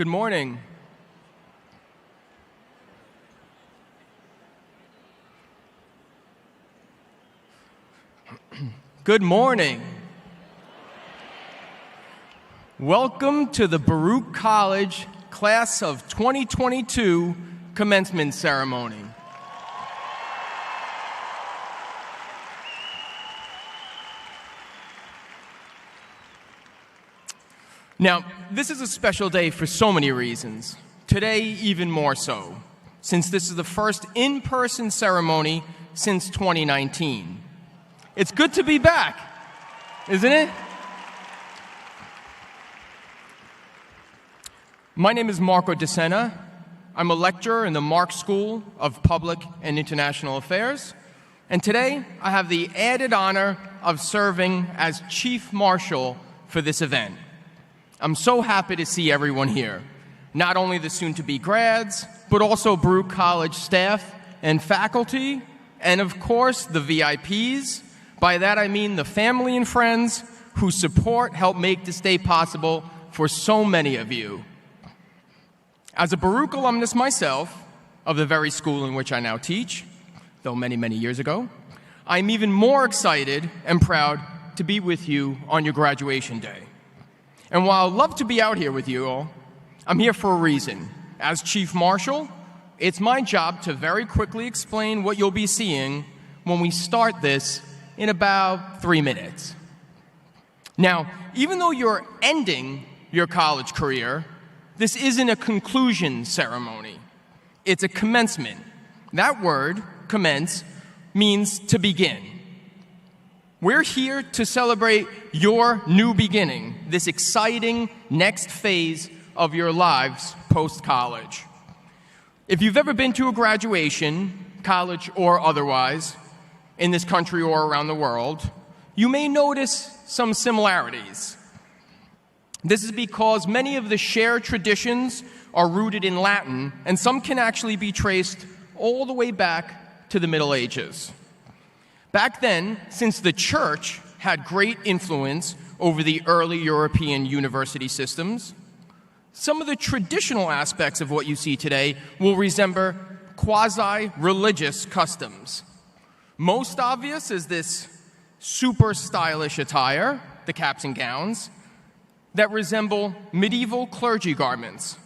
Good morning. Good morning. Welcome to the Baruch College Class of 2022 Commencement Ceremony. Now, this is a special day for so many reasons. Today, even more so, since this is the first in-person ceremony since 2019. It's good to be back, isn't it? My name is Marco DeSena. I'm a lecturer in the Marxe School of Public and International Affairs. And today, I have the added honor of serving as Chief Marshal for this event. I'm so happy to see everyone here, not only the soon-to-be grads, but also Baruch College staff and faculty, and of course, the VIPs. By that I mean the family and friends whose support helped make this day possible for so many of you. As a Baruch alumnus myself, of the very school in which I now teach, though many, many years ago, I'm even more excited and proud to be with you on your graduation day. And while I'd love to be out here with you all, I'm here for a reason. As Chief Marshal, it's my job to very quickly explain what you'll be seeing when we start this in about 3 minutes. Now, even though you're ending your college career, this isn't a conclusion ceremony. It's a commencement. That word, commence, means to begin. We're here to celebrate your new beginning, this exciting next phase of your lives post-college. If you've ever been to a graduation, college or otherwise, in this country or around the world, you may notice some similarities. This is because many of the shared traditions are rooted in Latin, and some can actually be traced all the way back to the Middle Ages. Back then, since the church had great influence over the early European university systems, some of the traditional aspects of what you see today will resemble quasi-religious customs. Most obvious is this super stylish attire, the caps and gowns, that resemble medieval clergy garments.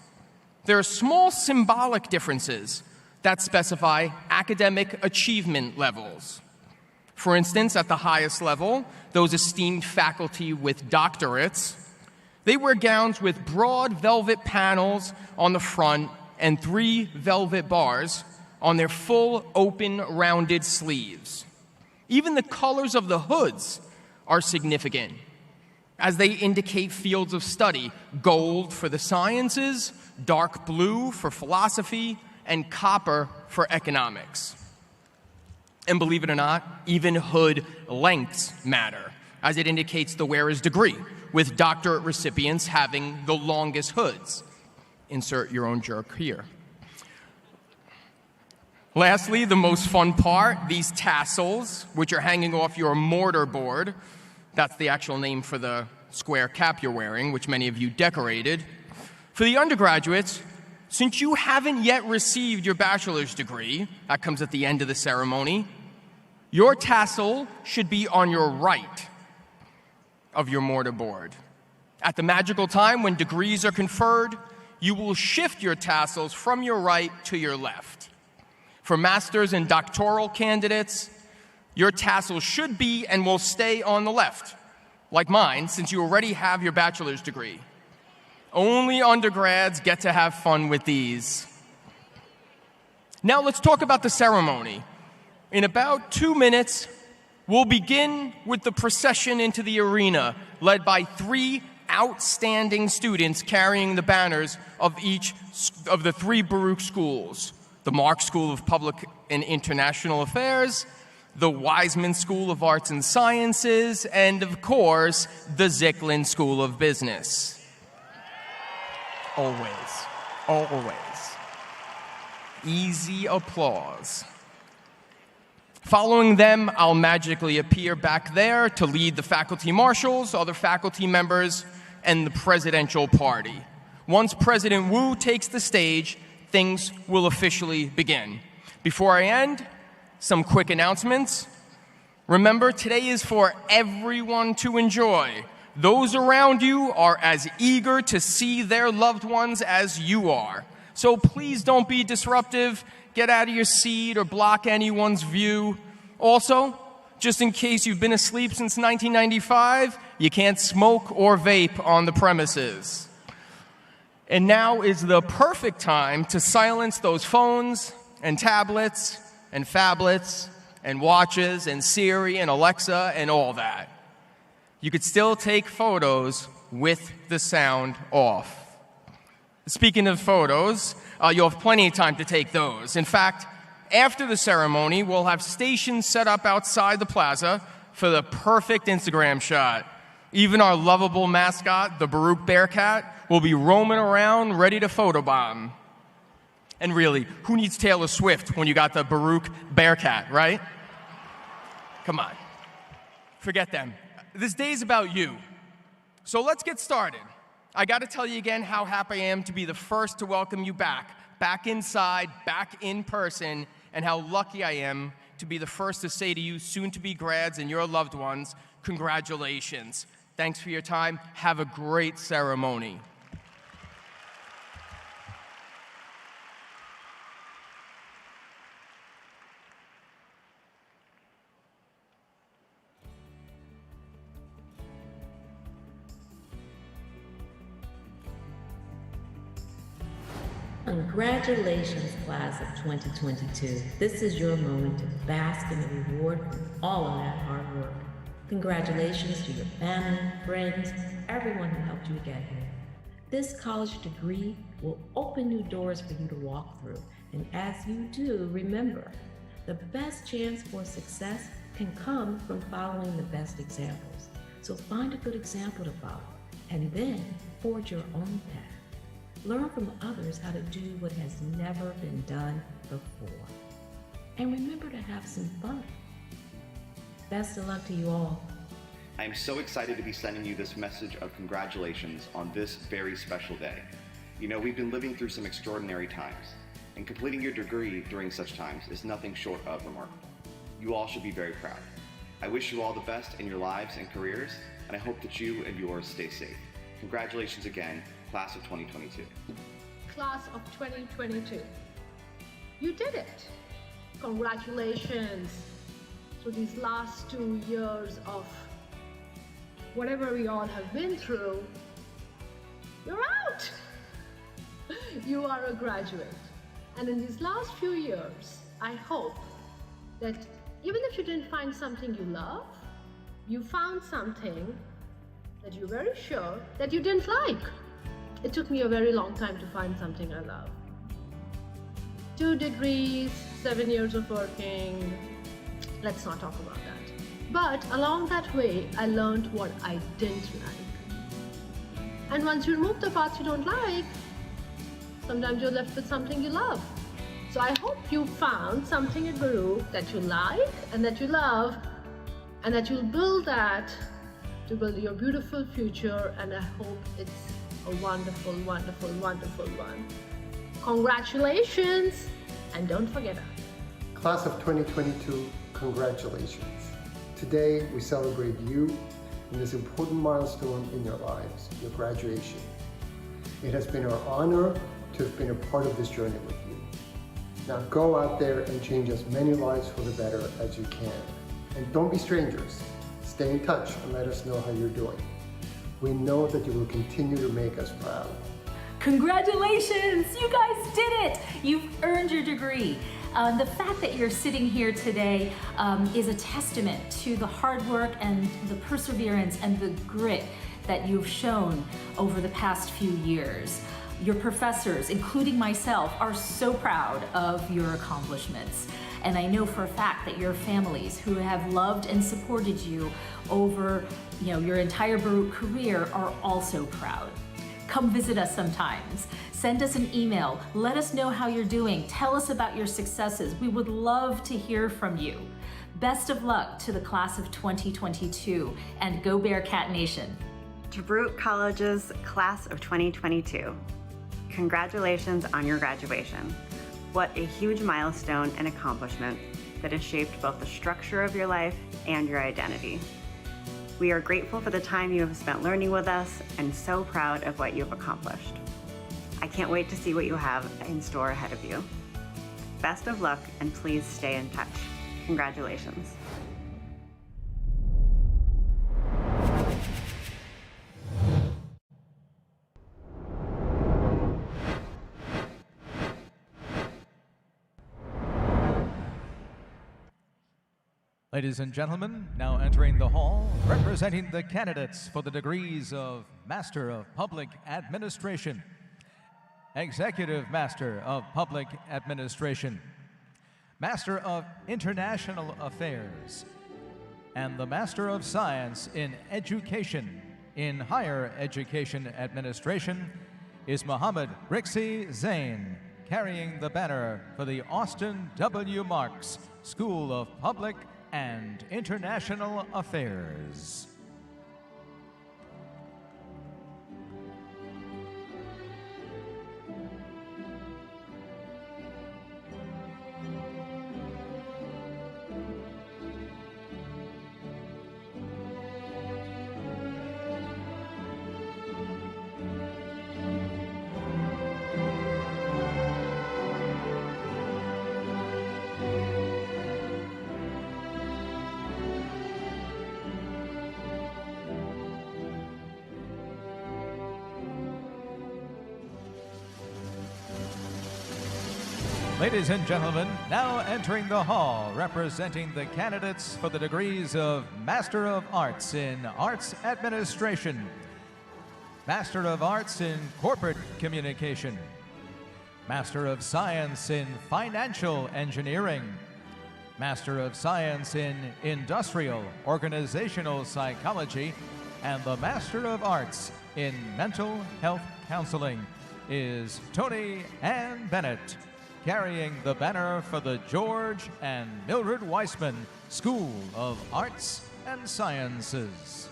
There are small symbolic differences that specify academic achievement levels. For instance, at the highest level, those esteemed faculty with doctorates, they wear gowns with broad velvet panels on the front and 3 velvet bars on their full, open, rounded sleeves. Even the colors of the hoods are significant, as they indicate fields of study: gold for the sciences, dark blue for philosophy, and copper for economics. And believe it or not, even hood lengths matter, as it indicates the wearer's degree, with doctorate recipients having the longest hoods. Insert your own joke here. Lastly, the most fun part, these tassels, which are hanging off your mortar board. That's the actual name for the square cap you're wearing, which many of you decorated. For the undergraduates, since you haven't yet received your bachelor's degree, that comes at the end of the ceremony, your tassel should be on your right of your mortar board. At the magical time when degrees are conferred, you will shift your tassels from your right to your left. For master's and doctoral candidates, your tassel should be and will stay on the left, like mine, since you already have your bachelor's degree. Only undergrads get to have fun with these. Now let's talk about the ceremony. In about 2 minutes, we'll begin with the procession into the arena, led by 3 outstanding students carrying the banners of each of the 3 Baruch schools: the Marxe School of Public and International Affairs, the Weissman School of Arts and Sciences, and of course, the Zicklin School of Business. Always, always. Easy applause. Following them, I'll magically appear back there to lead the faculty marshals, other faculty members, and the presidential party. Once President Wu takes the stage, things will officially begin. Before I end, some quick announcements. Remember, today is for everyone to enjoy. Those around you are as eager to see their loved ones as you are. So please don't be disruptive, get out of your seat, or block anyone's view. Also, just in case you've been asleep since 1995, you can't smoke or vape on the premises. And now is the perfect time to silence those phones and tablets and phablets and watches and Siri and Alexa and all that. You could still take photos with the sound off. Speaking of photos, you'll have plenty of time to take those. In fact, after the ceremony, we'll have stations set up outside the plaza for the perfect Instagram shot. Even our lovable mascot, the Baruch Bearcat, will be roaming around ready to photobomb. And really, who needs Taylor Swift when you got the Baruch Bearcat, right? Come on. Forget them. This day is about you. So let's get started. I got to tell you again how happy I am to be the first to welcome you back inside, back in person, and how lucky I am to be the first to say to you soon-to-be grads and your loved ones, congratulations. Thanks for your time. Have a great ceremony. Congratulations, class of 2022. This is your moment to bask in the reward from all of that hard work. Congratulations to your family, friends, everyone who helped you get here. This college degree will open new doors for you to walk through. And as you do, remember, the best chance for success can come from following the best examples. So find a good example to follow, and then forge your own path. Learn from others how to do what has never been done before. And remember to have some fun. Best of luck to you all. I am so excited to be sending you this message of congratulations on this very special day. You know, we've been living through some extraordinary times, and completing your degree during such times is nothing short of remarkable. You all should be very proud. I wish you all the best in your lives and careers, and I hope that you and yours stay safe. Congratulations again, class of 2022. Class of 2022. You did it. Congratulations. Through these last 2 years of whatever we all have been through, you're out. You are a graduate. And in these last few years, I hope that even if you didn't find something you love, you found something that you're very sure that you didn't like. It took me a very long time to find something I love. 2 degrees, 7 years of working. Let's not talk about that. But along that way, I learned what I didn't like. And once you remove the parts you don't like, sometimes you're left with something you love. So I hope you found something at Baruch that you like and that you love, and that you'll build that to build your beautiful future, and I hope it's a wonderful, wonderful, wonderful one. Congratulations, and don't forget us. Class of 2022, congratulations. Today, we celebrate you in this important milestone in your lives, your graduation. It has been our honor to have been a part of this journey with you. Now go out there and change as many lives for the better as you can. And don't be strangers. Stay in touch and let us know how you're doing. We know that you will continue to make us proud. Congratulations! You guys did it! You've earned your degree. The fact that you're sitting here today is a testament to the hard work and the perseverance and the grit that you've shown over the past few years. Your professors, including myself, are so proud of your accomplishments. And I know for a fact that your families who have loved and supported you over your entire Baruch career are also proud. Come visit us sometimes. Send us an email. Let us know how you're doing. Tell us about your successes. We would love to hear from you. Best of luck to the class of 2022, and go Bearcat Nation. To Baruch College's class of 2022. Congratulations on your graduation. What a huge milestone and accomplishment that has shaped both the structure of your life and your identity. We are grateful for the time you have spent learning with us and so proud of what you have accomplished. I can't wait to see what you have in store ahead of you. Best of luck, and please stay in touch. Congratulations. Ladies and gentlemen, now entering the hall, representing the candidates for the degrees of Master of Public Administration, Executive Master of Public Administration, Master of International Affairs, and the Master of Science in Education in Higher Education Administration is Mohammed Rixi Zain, carrying the banner for the Austin W. Marxe School of Public and International Affairs. Ladies and gentlemen, now entering the hall, representing the candidates for the degrees of Master of Arts in Arts Administration, Master of Arts in Corporate Communication, Master of Science in Financial Engineering, Master of Science in Industrial Organizational Psychology, and the Master of Arts in Mental Health Counseling is Tony Ann Bennett, carrying the banner for the George and Mildred Weissman School of Arts and Sciences.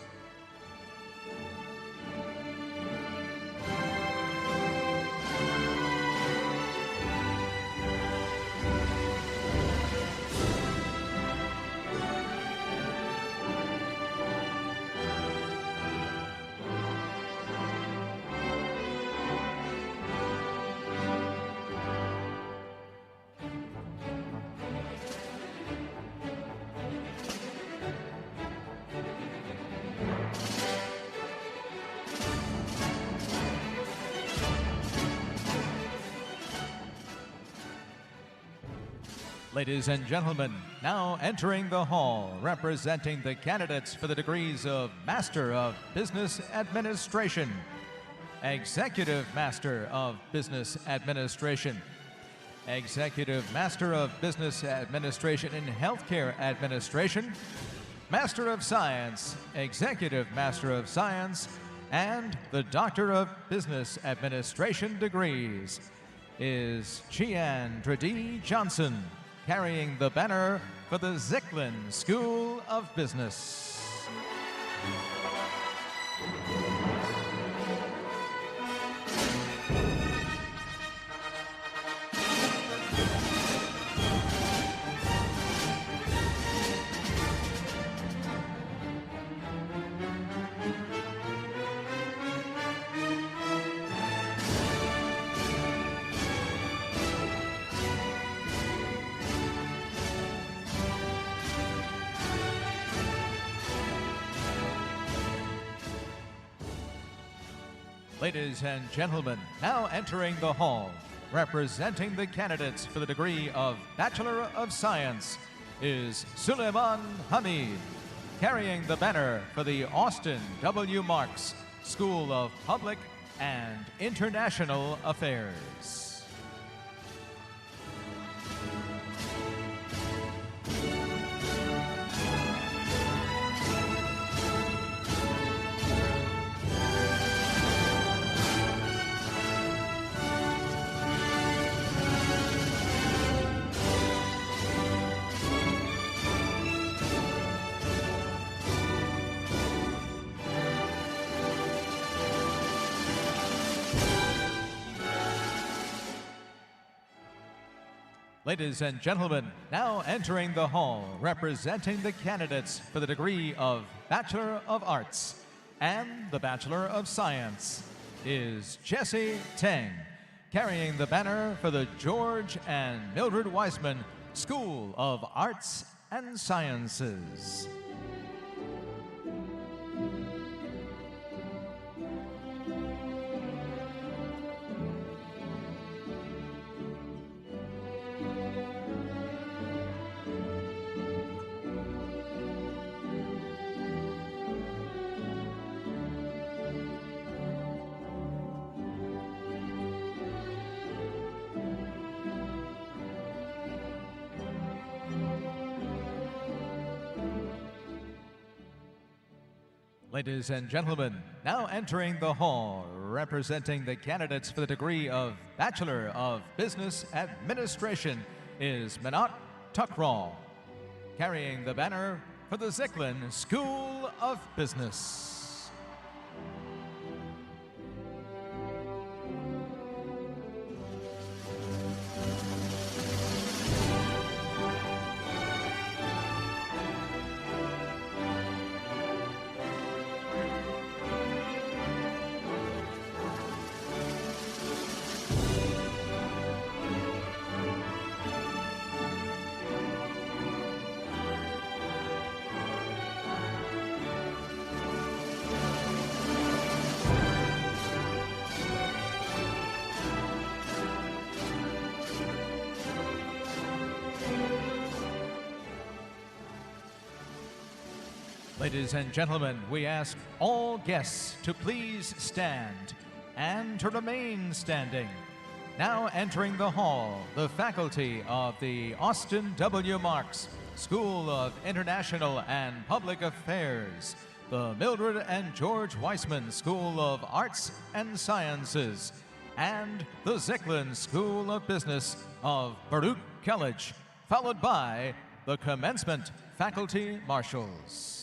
Ladies and gentlemen, now entering the hall, representing the candidates for the degrees of Master of Business Administration, Executive Master of Business Administration, Executive Master of Business Administration in Healthcare Administration, Master of Science, Executive Master of Science, and the Doctor of Business Administration degrees is Chian Trustee Johnson, carrying the banner for the Zicklin School of Business. Ladies and gentlemen, now entering the hall, representing the candidates for the degree of Bachelor of Science is Suleiman Hamid, carrying the banner for the Austin W. Marxe School of Public and International Affairs. Ladies and gentlemen, now entering the hall, representing the candidates for the degree of Bachelor of Arts and the Bachelor of Science, is Jesse Teng, carrying the banner for the George and Mildred Weissman School of Arts and Sciences. Ladies and gentlemen, now entering the hall, representing the candidates for the degree of Bachelor of Business Administration, is Minot Tuckral, carrying the banner for the Zicklin School of Business. Ladies and gentlemen, we ask all guests to please stand and to remain standing. Now entering the hall, the faculty of the Austin W. Marxe School of International and Public Affairs, the Mildred and George Weissman School of Arts and Sciences, and the Zicklin School of Business of Baruch College, followed by the commencement faculty marshals.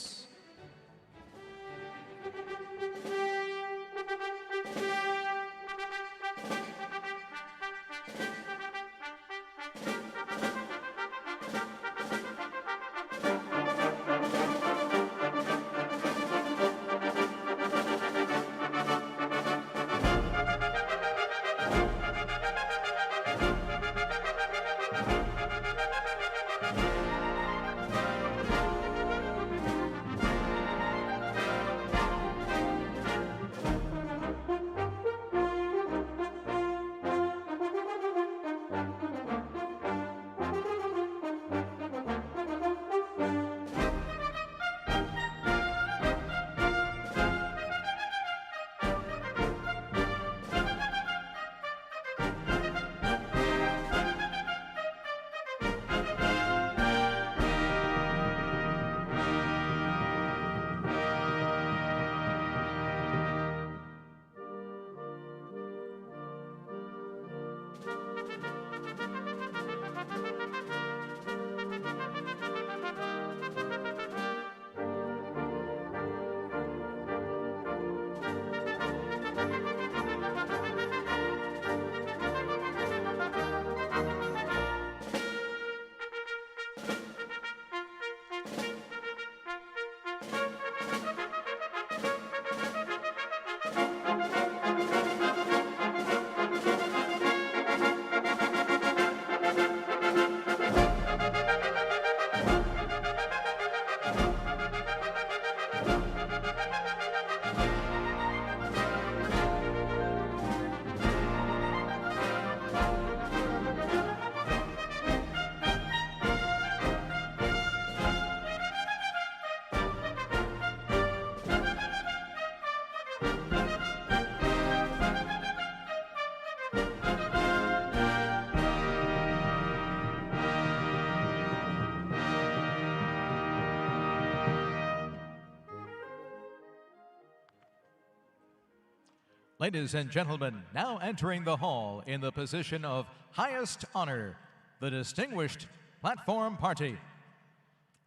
Ladies and gentlemen, now entering the hall in the position of highest honor, the Distinguished Platform Party.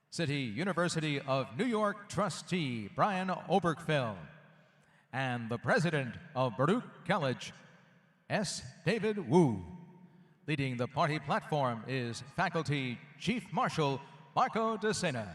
City University of New York Trustee Brian Obergfell, and the President of Baruch College, S. David Wu. Leading the party platform is Faculty Chief Marshal Marco DeSena.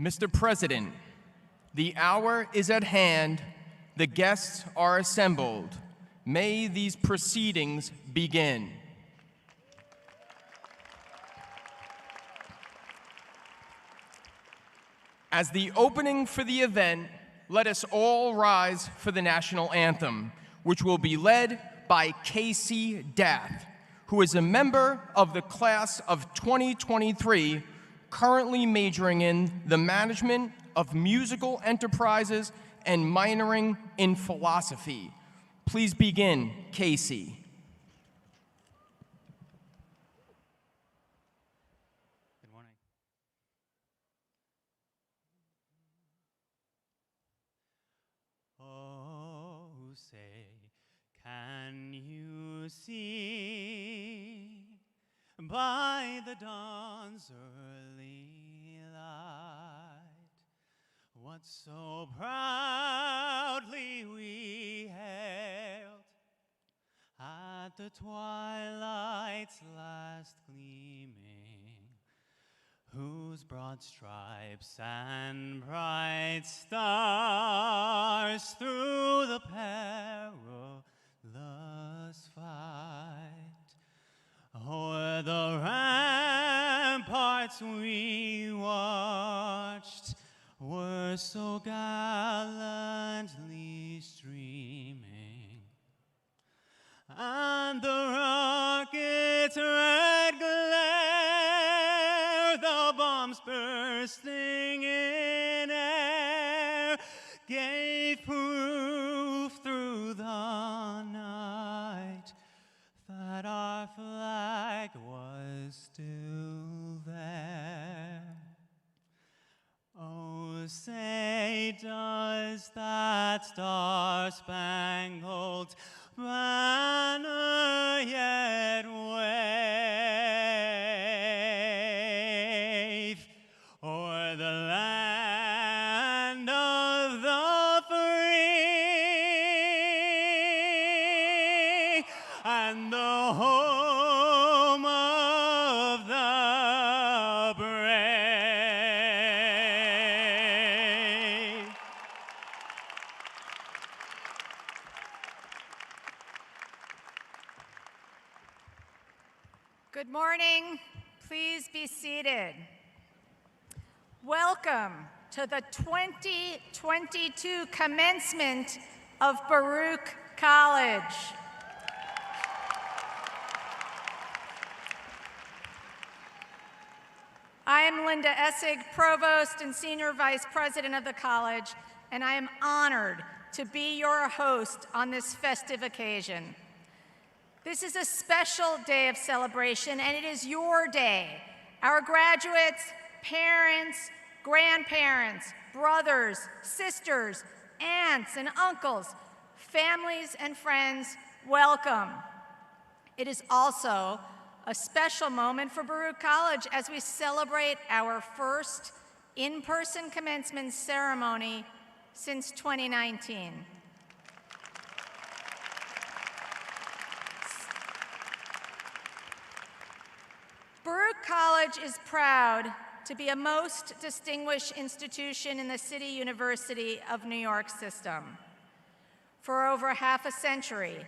Mr. President, the hour is at hand. The guests are assembled. May these proceedings begin. As the opening for the event, let us all rise for the national anthem, which will be led by Casey Dath, who is a member of the class of 2023, currently majoring in the management of musical enterprises and minoring in philosophy. Please begin, Casey. Good morning. Oh, say, can you see by the dawn's early light what so proudly we hailed at at the twilight's last gleaming, whose broad stripes and bright stars through the perilous fight o'er the ramparts we watched were so gallantly streaming, and the rocket's red glare, the bombs bursting in air, gave proof through the night that our flag was still there. Oh, say does that star-spangled banner yet wave o'er the land of the free and the home of the brave? Good morning. Please be seated. Welcome to the 2022 commencement of Baruch College. I am Linda Essig, Provost and Senior Vice President of the college, and I am honored to be your host on this festive occasion. This is a special day of celebration, and it is your day. Our graduates, parents, grandparents, brothers, sisters, aunts and uncles, families and friends, welcome. It is also a special moment for Baruch College as we celebrate our first in-person commencement ceremony since 2019. Baruch College is proud to be a most distinguished institution in the City University of New York system. For over half a century,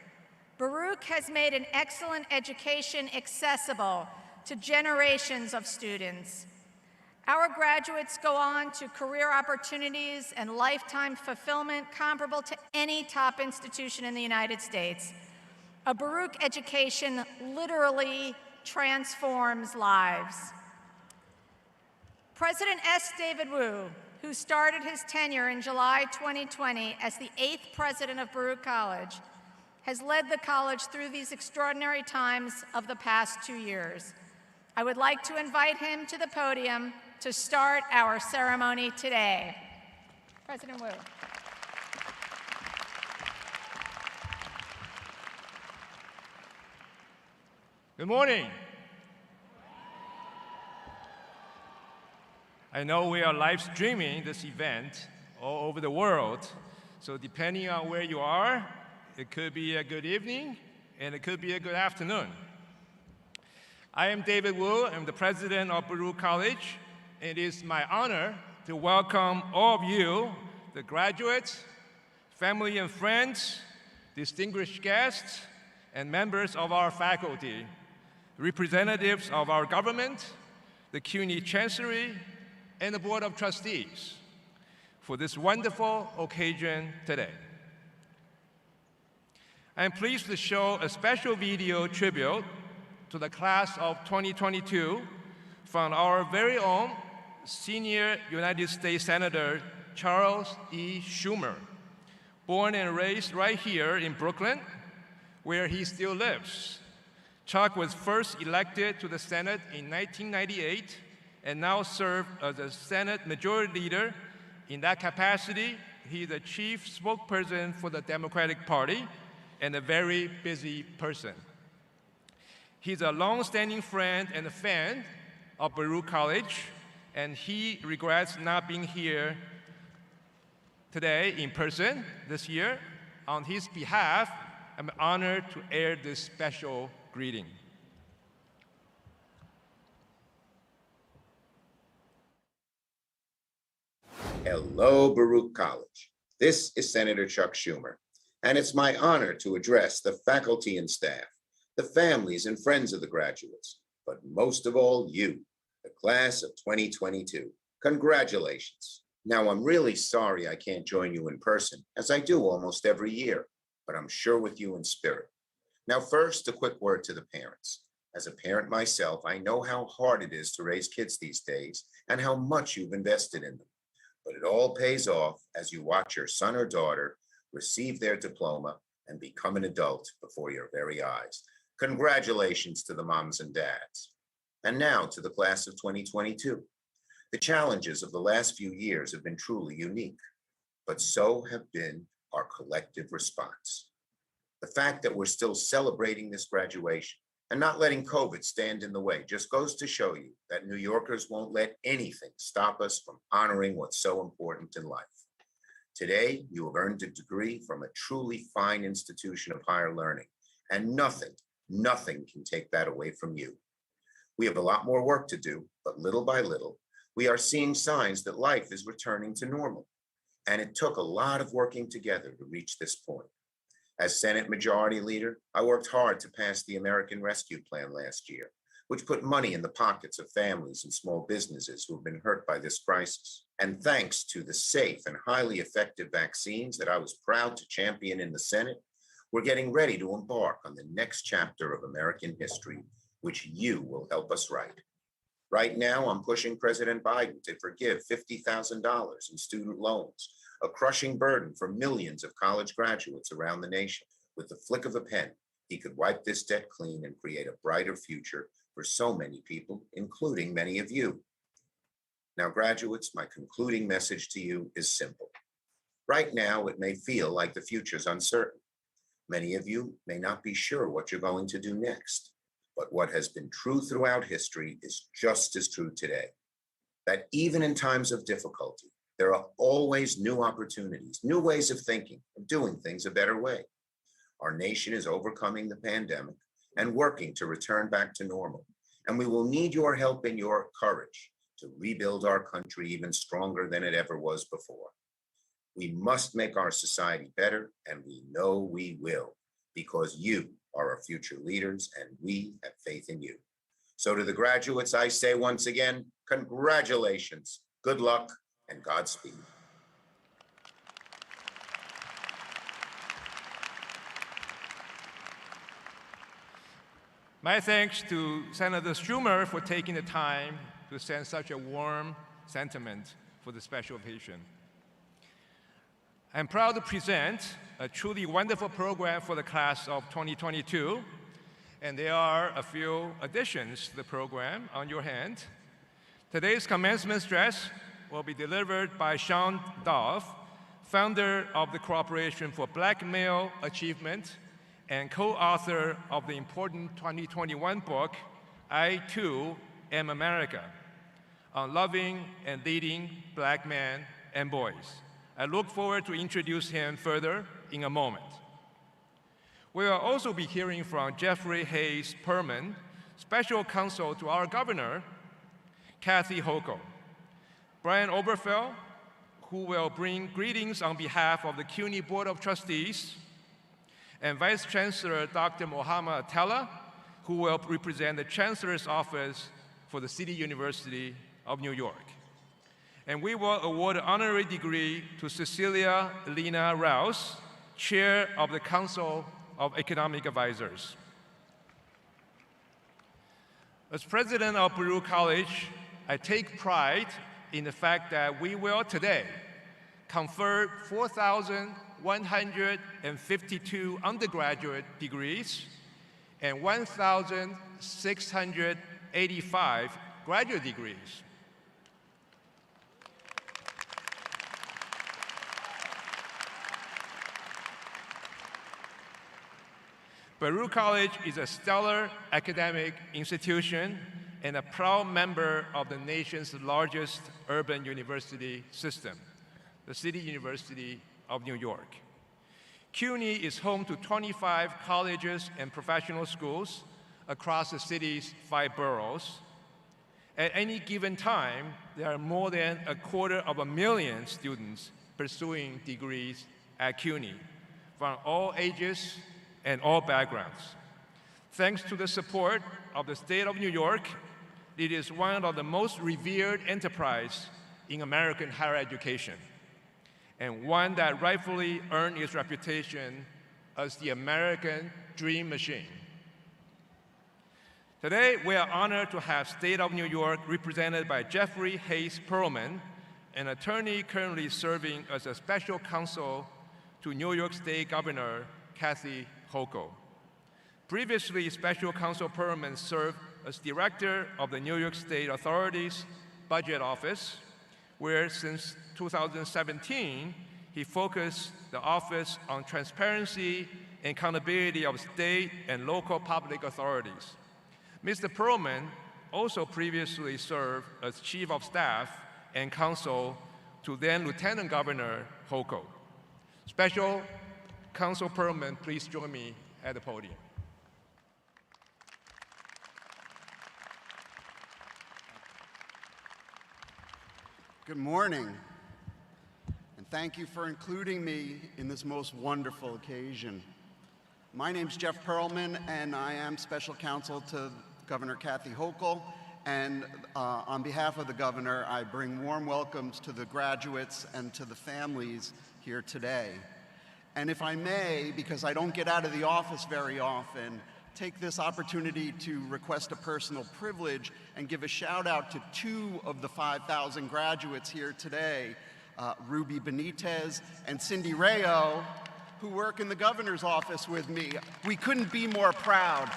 Baruch has made an excellent education accessible to generations of students. Our graduates go on to career opportunities and lifetime fulfillment comparable to any top institution in the United States. A Baruch education literally transforms lives. President S. David Wu, who started his tenure in July 2020 as the 8th president of Baruch College, has led the college through these extraordinary times of the past 2 years. I would like to invite him to the podium to start our ceremony today. President Wu. Good morning. I know we are live streaming this event all over the world, so depending on where you are, it could be a good evening and it could be a good afternoon. I am David Wu. I'm the president of Baruch College. It is my honor to welcome all of you, the graduates, family and friends, distinguished guests, and members of our faculty, representatives of our government, the CUNY Chancery, and the Board of Trustees for this wonderful occasion today. I am pleased to show a special video tribute to the class of 2022 from our very own senior United States Senator Charles E. Schumer, born and raised right here in Brooklyn, where he still lives. Chuck was first elected to the Senate in 1998 and now serves as a Senate Majority Leader. In that capacity, he is the chief spokesperson for the Democratic Party and a very busy person. He's a long-standing friend and a fan of Baruch College, and he regrets not being here today in person this year. On his behalf, I'm honored to air this special greeting. Hello, Baruch College. This is Senator Chuck Schumer, and it's my honor to address the faculty and staff, the families and friends of the graduates, but most of all, you, the class of 2022. Congratulations. Now, I'm really sorry I can't join you in person, as I do almost every year, but I'm sure with you in spirit. Now, first, a quick word to the parents. As a parent myself, I know how hard it is to raise kids these days and how much you've invested in them. But it all pays off as you watch your son or daughter receive their diploma and become an adult before your very eyes. Congratulations to the moms and dads. And now to the class of 2022. The challenges of the last few years have been truly unique, but so have been our collective response. The fact that we're still celebrating this graduation and not letting COVID stand in the way just goes to show you that New Yorkers won't let anything stop us from honoring what's so important in life. Today, you have earned a degree from a truly fine institution of higher learning, and nothing can take that away from you. We have a lot more work to do, but little by little, we are seeing signs that life is returning to normal. And it took a lot of working together to reach this point. As Senate Majority Leader, I worked hard to pass the American Rescue Plan last year, which put money in the pockets of families and small businesses who have been hurt by this crisis. And thanks to the safe and highly effective vaccines that I was proud to champion in the Senate, we're getting ready to embark on the next chapter of American history, which you will help us write. Right now, I'm pushing President Biden to forgive $50,000 in student loans, a crushing burden for millions of college graduates around the nation. With the flick of a pen, he could wipe this debt clean and create a brighter future for so many people, including many of you. Now, graduates, my concluding message to you is simple. Right now, it may feel like the future's uncertain. Many of you may not be sure what you're going to do next, but what has been true throughout history is just as true today. That even in times of difficulty, there are always new opportunities, new ways of thinking, of doing things a better way. Our nation is overcoming the pandemic and working to return back to normal. And we will need your help and your courage to rebuild our country even stronger than it ever was before. We must make our society better, and we know we will, because you are our future leaders, and we have faith in you. So to the graduates, I say once again, congratulations, good luck, and Godspeed. My thanks to Senator Schumer for taking the time to send such a warm sentiment for the special occasion. I'm proud to present a truly wonderful program for the class of 2022, and there are a few additions to the program on your hand. Today's commencement address will be delivered by Sean Dove, founder of the Cooperation for Black Male Achievement and co-author of the important 2021 book, I Too Am America, on loving and leading Black men and boys. I look forward to introduce him further in a moment. We will also be hearing from Jeffrey Hayes Perman, Special Counsel to our Governor, Kathy Hochul, Brian Oberfeld, who will bring greetings on behalf of the CUNY Board of Trustees, and Vice Chancellor Dr. Mohammed Atella, who will represent the Chancellor's Office for the City University of New York. And we will award an honorary degree to Cecilia Elena Rouse, Chair of the Council of Economic Advisors. As President of Baruch College, I take pride in the fact that we will today confer 4,152 undergraduate degrees and 1,685 graduate degrees. Baruch College is a stellar academic institution and a proud member of the nation's largest urban university system, the City University of New York. CUNY is home to 25 colleges and professional schools across the city's 5 boroughs. At any given time, there are more than 250,000 students pursuing degrees at CUNY from all ages and all backgrounds. Thanks to the support of the state of New York, it is one of the most revered enterprises in American higher education, and one that rightfully earned its reputation as the American dream machine. Today, we are honored to have State of New York represented by Jeffrey Hayes Perlman, an attorney currently serving as a special counsel to New York State Governor Kathy Hochul. Previously, Special Counsel Perlman served as director of the New York State Authority's Budget Office, where since 2017, he focused the office on transparency and accountability of state and local public authorities. Mr. Perlman also previously served as Chief of Staff and Counsel to then Lieutenant Governor Hochul. Special Counsel Perlman, please join me at the podium. Good morning, and thank you for including me in this most wonderful occasion. My name's Jeff Perlman, and I am special counsel to Governor Kathy Hochul, and on behalf of the governor, I bring warm welcomes to the graduates and to the families here today. And if I may, because I don't get out of the office very often, take this opportunity to request a personal privilege and give a shout out to 2 of the 5,000 graduates here today, Ruby Benitez and Cindy Rayo, who work in the governor's office with me. We couldn't be more proud,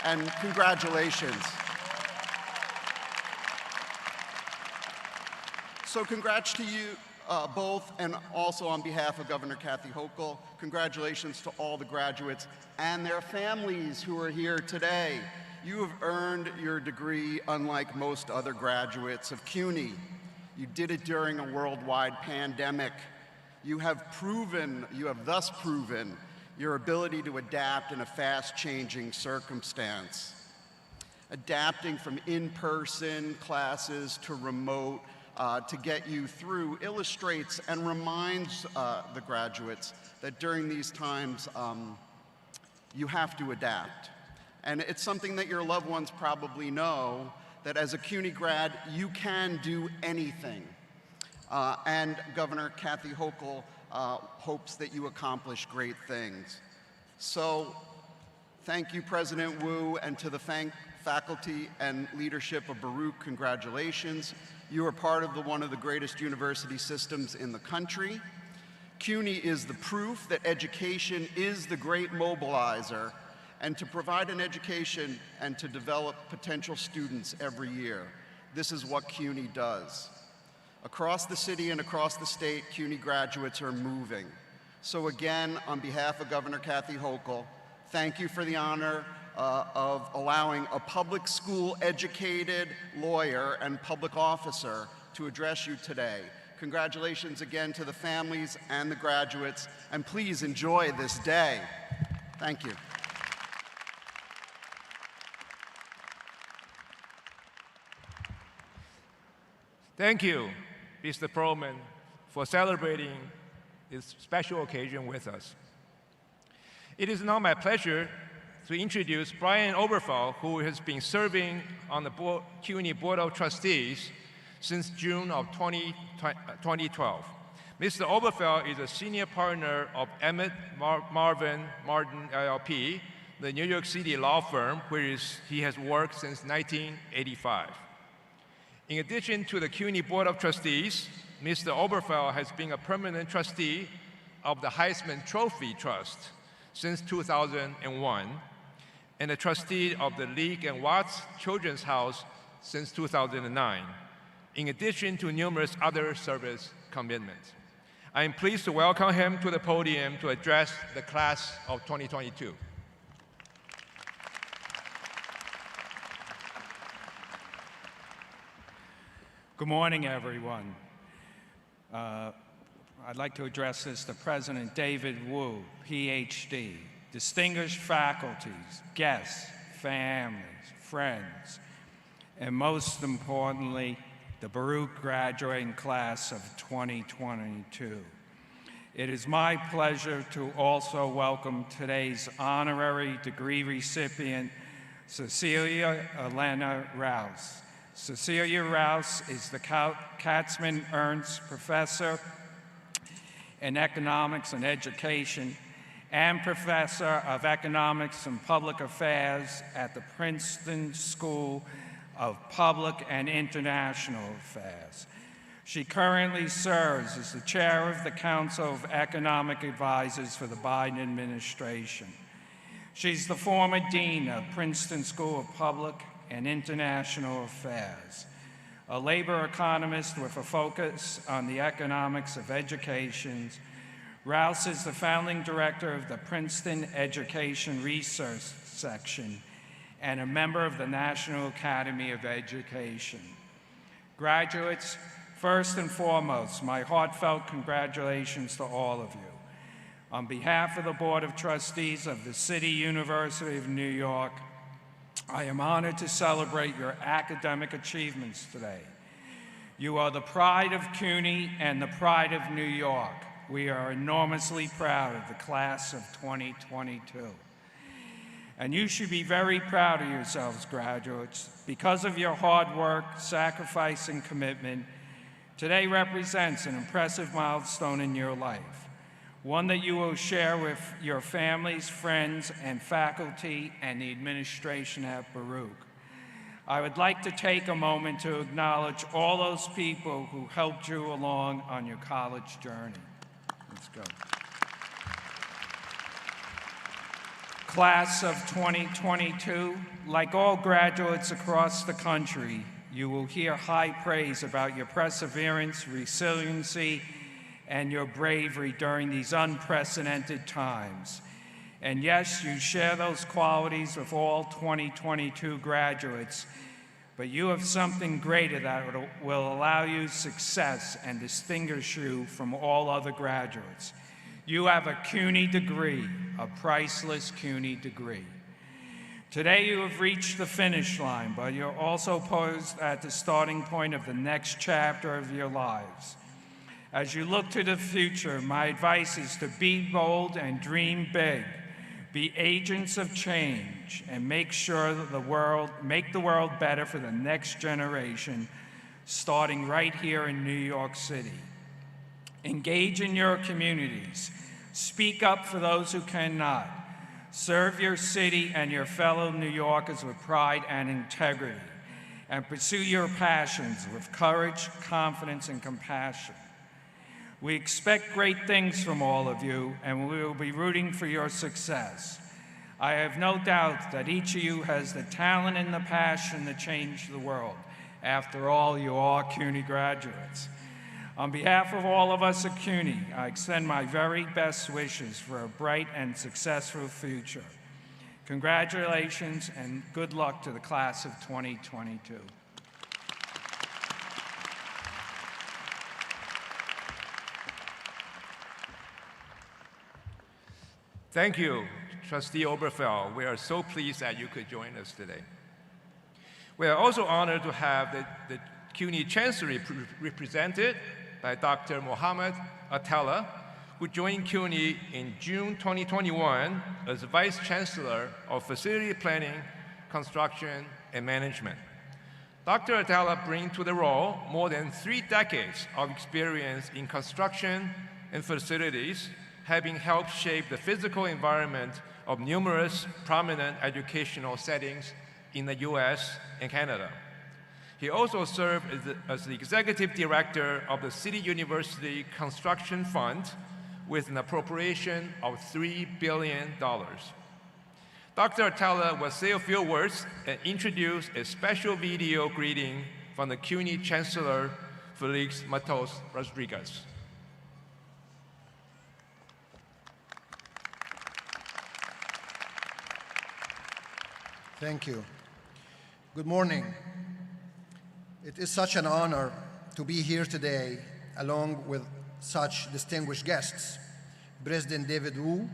and congratulations. So congrats to you both, and also on behalf of Governor Kathy Hochul, congratulations to all the graduates and their families who are here today. You have earned your degree unlike most other graduates of CUNY. You did it during a worldwide pandemic. You have thus proven your ability to adapt in a fast-changing circumstance. Adapting from in-person classes to remote to get you through illustrates and reminds the graduates that during these times you have to adapt. And it's something that your loved ones probably know, that as a CUNY grad, you can do anything. And Governor Kathy Hochul hopes that you accomplish great things. So thank you, President Wu, and to the faculty and leadership of Baruch, congratulations. You are part of one of the greatest university systems in the country. CUNY is the proof that education is the great mobilizer, and to provide an education and to develop potential students every year. This is what CUNY does. Across the city and across the state, CUNY graduates are moving. So again, on behalf of Governor Kathy Hochul, thank you for the honor of allowing a public school educated lawyer and public officer to address you today. Congratulations again to the families and the graduates, and please enjoy this day. Thank you. Thank you, Mr. Perlman, for celebrating this special occasion with us. It is now my pleasure to introduce Brian Oberfeld, who has been serving on the CUNY Board of Trustees since June of 2012. Mr. Oberfeld is a senior partner of Emmett Marvin Martin LLP, the New York City law firm where he has worked since 1985. In addition to the CUNY Board of Trustees, Mr. Oberfeld has been a permanent trustee of the Heisman Trophy Trust since 2001, and a trustee of the League and Watts Children's House since 2009, in addition to numerous other service commitments. I am pleased to welcome him to the podium to address the class of 2022. Good morning, everyone. I'd like to address this to President David Wu, PhD, distinguished faculties, guests, families, friends, and most importantly, the Baruch graduating class of 2022. It is my pleasure to also welcome today's honorary degree recipient, Cecilia Elena Rouse. Cecilia Rouse is the Katzman Ernst Professor in Economics and Education and Professor of Economics and Public Affairs at the Princeton School of Public and International Affairs. She currently serves as the chair of the Council of Economic Advisors for the Biden administration. She's the former dean of Princeton School of Public and International Affairs, a labor economist with a focus on the economics of education. Rouse is the founding director of the Princeton Education Research Section and a member of the National Academy of Education. Graduates, first and foremost, my heartfelt congratulations to all of you. On behalf of the Board of Trustees of the City University of New York, I am honored to celebrate your academic achievements today. You are the pride of CUNY and the pride of New York. We are enormously proud of the class of 2022. And you should be very proud of yourselves, graduates. Because of your hard work, sacrifice, and commitment, today represents an impressive milestone in your life, one that you will share with your families, friends, and faculty, and the administration at Baruch. I would like to take a moment to acknowledge all those people who helped you along on your college journey. Let's go. Class of 2022, like all graduates across the country, you will hear high praise about your perseverance, resiliency, and your bravery during these unprecedented times. And yes, you share those qualities with all 2022 graduates, but you have something greater that will allow you success and distinguish you from all other graduates. You have a CUNY degree, a priceless CUNY degree. Today you have reached the finish line, but you're also posed at the starting point of the next chapter of your lives. As you look to the future, my advice is to be bold and dream big. Be agents of change and make sure that make the world better for the next generation, starting right here in New York City. Engage in your communities. Speak up for those who cannot. Serve your city and your fellow New Yorkers with pride and integrity. And pursue your passions with courage, confidence, and compassion. We expect great things from all of you, and we will be rooting for your success. I have no doubt that each of you has the talent and the passion to change the world. After all, you are CUNY graduates. On behalf of all of us at CUNY, I extend my very best wishes for a bright and successful future. Congratulations and good luck to the class of 2022. Thank you, Trustee Oberfeld. We are so pleased that you could join us today. We are also honored to have the CUNY Chancery represented by Dr. Mohammed Atella, who joined CUNY in June 2021 as Vice Chancellor of Facility Planning, Construction, and Management. Dr. Atella brings to the role more than 3 decades of experience in construction and facilities, having helped shape the physical environment of numerous prominent educational settings in the US and Canada. He also served as the Executive Director of the City University Construction Fund with an appropriation of $3 billion. Dr. Atella will say a few words and introduce a special video greeting from the CUNY Chancellor, Felix Matos Rodriguez. Thank you. Good morning. It is such an honor to be here today, along with such distinguished guests: President David Wu,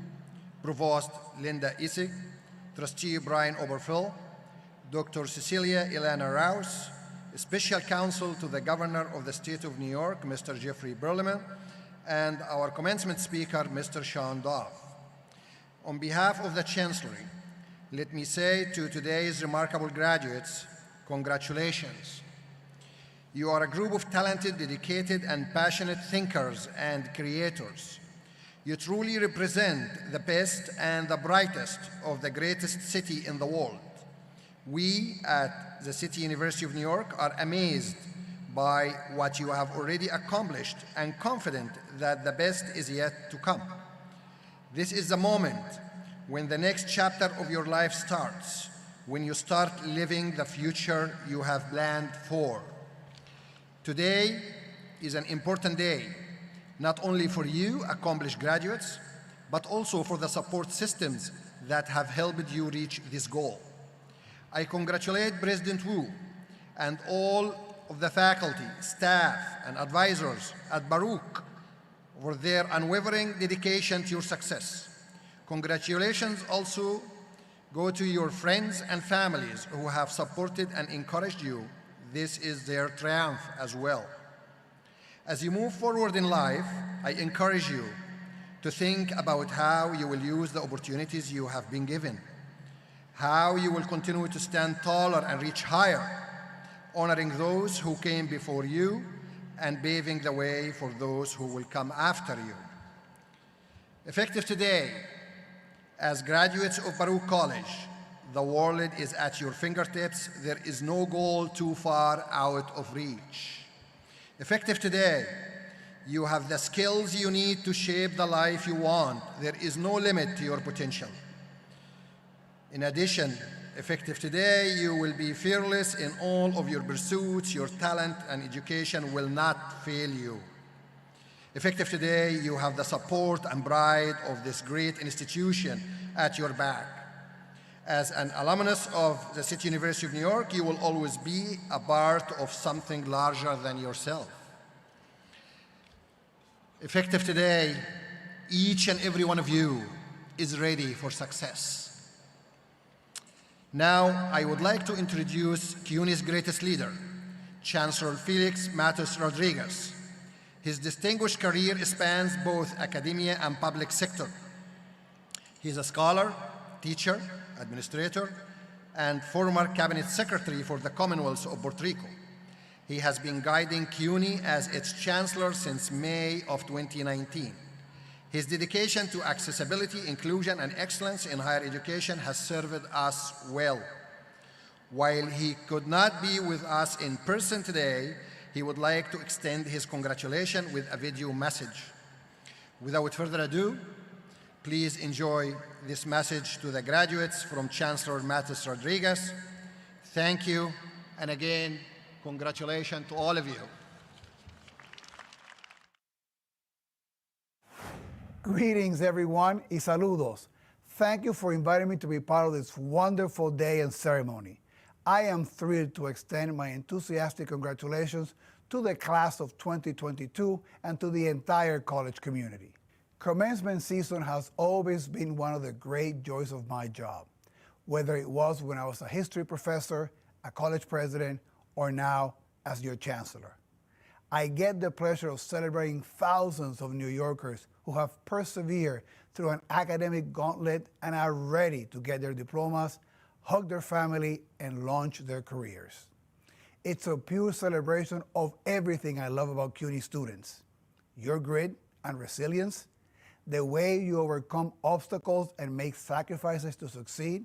Provost Linda Essig, Trustee Brian Oberfil, Dr. Cecilia Ilana Rouse, Special Counsel to the Governor of the State of New York, Mr. Jeffrey Berleman, and our commencement speaker, Mr. Sean Dove. On behalf of the Chancery, let me say to today's remarkable graduates, congratulations. You are a group of talented, dedicated, and passionate thinkers and creators. You truly represent the best and the brightest of the greatest city in the world. We at the City University of New York are amazed by what you have already accomplished and confident that the best is yet to come. This is the moment when the next chapter of your life starts, when you start living the future you have planned for. Today is an important day, not only for you, accomplished graduates, but also for the support systems that have helped you reach this goal. I congratulate President Wu and all of the faculty, staff, and advisors at Baruch for their unwavering dedication to your success. Congratulations also go to your friends and families who have supported and encouraged you. This is their triumph as well. As you move forward in life, I encourage you to think about how you will use the opportunities you have been given, how you will continue to stand taller and reach higher, honoring those who came before you and paving the way for those who will come after you. Effective today, as graduates of Baruch College, the world is at your fingertips. There is no goal too far out of reach. Effective today, you have the skills you need to shape the life you want. There is no limit to your potential. In addition, effective today, you will be fearless in all of your pursuits. Your talent and education will not fail you. Effective today, you have the support and pride of this great institution at your back. As an alumnus of the City University of New York, you will always be a part of something larger than yourself. Effective today, each and every one of you is ready for success. Now, I would like to introduce CUNY's greatest leader, Chancellor Felix Matos Rodriguez. His distinguished career spans both academia and public sector. He's a scholar, teacher, administrator, and former cabinet secretary for the Commonwealth of Puerto Rico. He has been guiding CUNY as its chancellor since May of 2019. His dedication to accessibility, inclusion, and excellence in higher education has served us well. While he could not be with us in person today, he would like to extend his congratulations with a video message. Without further ado, please enjoy this message to the graduates from Chancellor Matos Rodriguez. Thank you, and again, congratulations to all of you. Greetings, everyone, y saludos. Thank you for inviting me to be part of this wonderful day and ceremony. I am thrilled to extend my enthusiastic congratulations to the class of 2022 and to the entire college community. Commencement season has always been one of the great joys of my job, whether it was when I was a history professor, a college president, or now as your chancellor. I get the pleasure of celebrating thousands of New Yorkers who have persevered through an academic gauntlet and are ready to get their diplomas, hug their family, and launch their careers. It's a pure celebration of everything I love about CUNY students: your grit and resilience, the way you overcome obstacles and make sacrifices to succeed,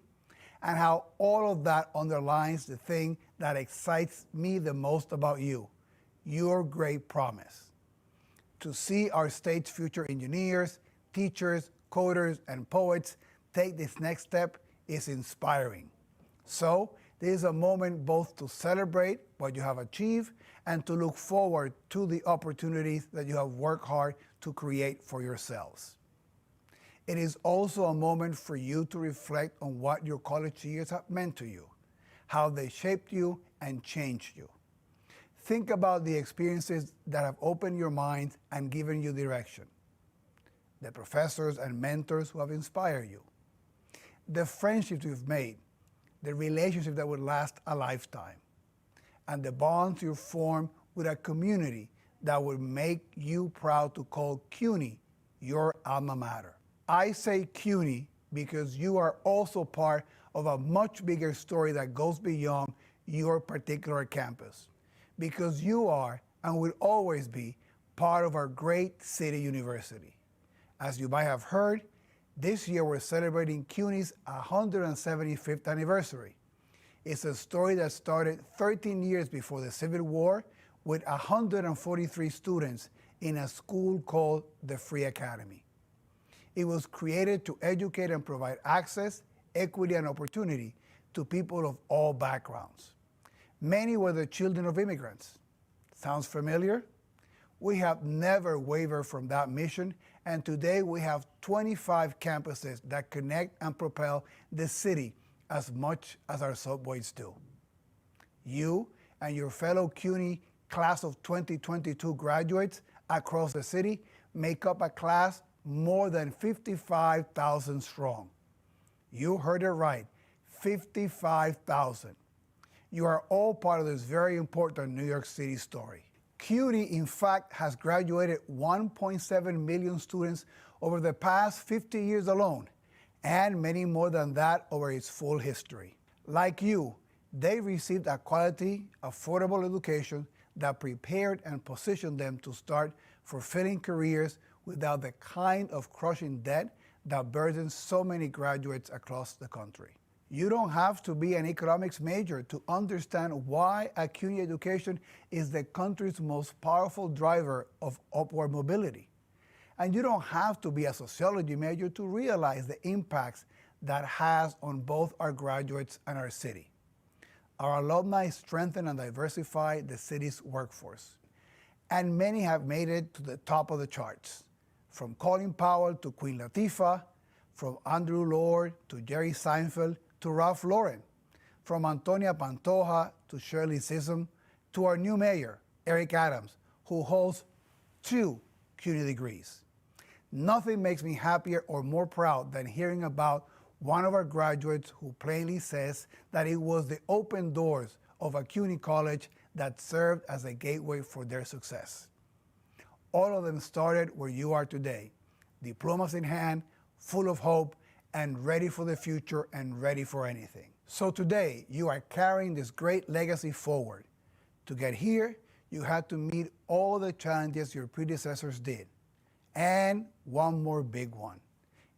and how all of that underlines the thing that excites me the most about you, your great promise. To see our state's future engineers, teachers, coders, and poets take this next step is inspiring. So, this is a moment both to celebrate what you have achieved and to look forward to the opportunities that you have worked hard to create for yourselves. It is also a moment for you to reflect on what your college years have meant to you, how they shaped you and changed you. Think about the experiences that have opened your mind and given you direction. The professors and mentors who have inspired you. The friendships you've made, the relationships that would last a lifetime, and the bonds you form with a community that would make you proud to call CUNY your alma mater. I say CUNY because you are also part of a much bigger story that goes beyond your particular campus. Because you are and will always be part of our great city university. As you might have heard, this year we're celebrating CUNY's 175th anniversary. It's a story that started 13 years before the Civil War with 143 students in a school called the Free Academy. It was created to educate and provide access, equity, and opportunity to people of all backgrounds. Many were the children of immigrants. Sounds familiar? We have never wavered from that mission, and today we have 25 campuses that connect and propel the city as much as our subways do. You and your fellow CUNY class of 2022 graduates across the city make up a class more than 55,000 strong. You heard it right, 55,000. You are all part of this very important New York City story. CUNY, in fact, has graduated 1.7 million students over the past 50 years alone, and many more than that over its full history. Like you, they received a quality, affordable education that prepared and positioned them to start fulfilling careers without the kind of crushing debt that burdens so many graduates across the country. You don't have to be an economics major to understand why a CUNY education is the country's most powerful driver of upward mobility. And you don't have to be a sociology major to realize the impacts that has on both our graduates and our city. Our alumni strengthen and diversify the city's workforce. And many have made it to the top of the charts. From Colin Powell to Queen Latifah, from Andrew Lord to Jerry Seinfeld, to Ralph Lauren, from Antonia Pantoja to Shirley Chisholm, to our new mayor, Eric Adams, who holds 2 CUNY degrees. Nothing makes me happier or more proud than hearing about one of our graduates who plainly says that it was the open doors of a CUNY college that served as a gateway for their success. All of them started where you are today, diplomas in hand, full of hope, and ready for the future and ready for anything. So today, you are carrying this great legacy forward. To get here, you had to meet all the challenges your predecessors did. And one more big one.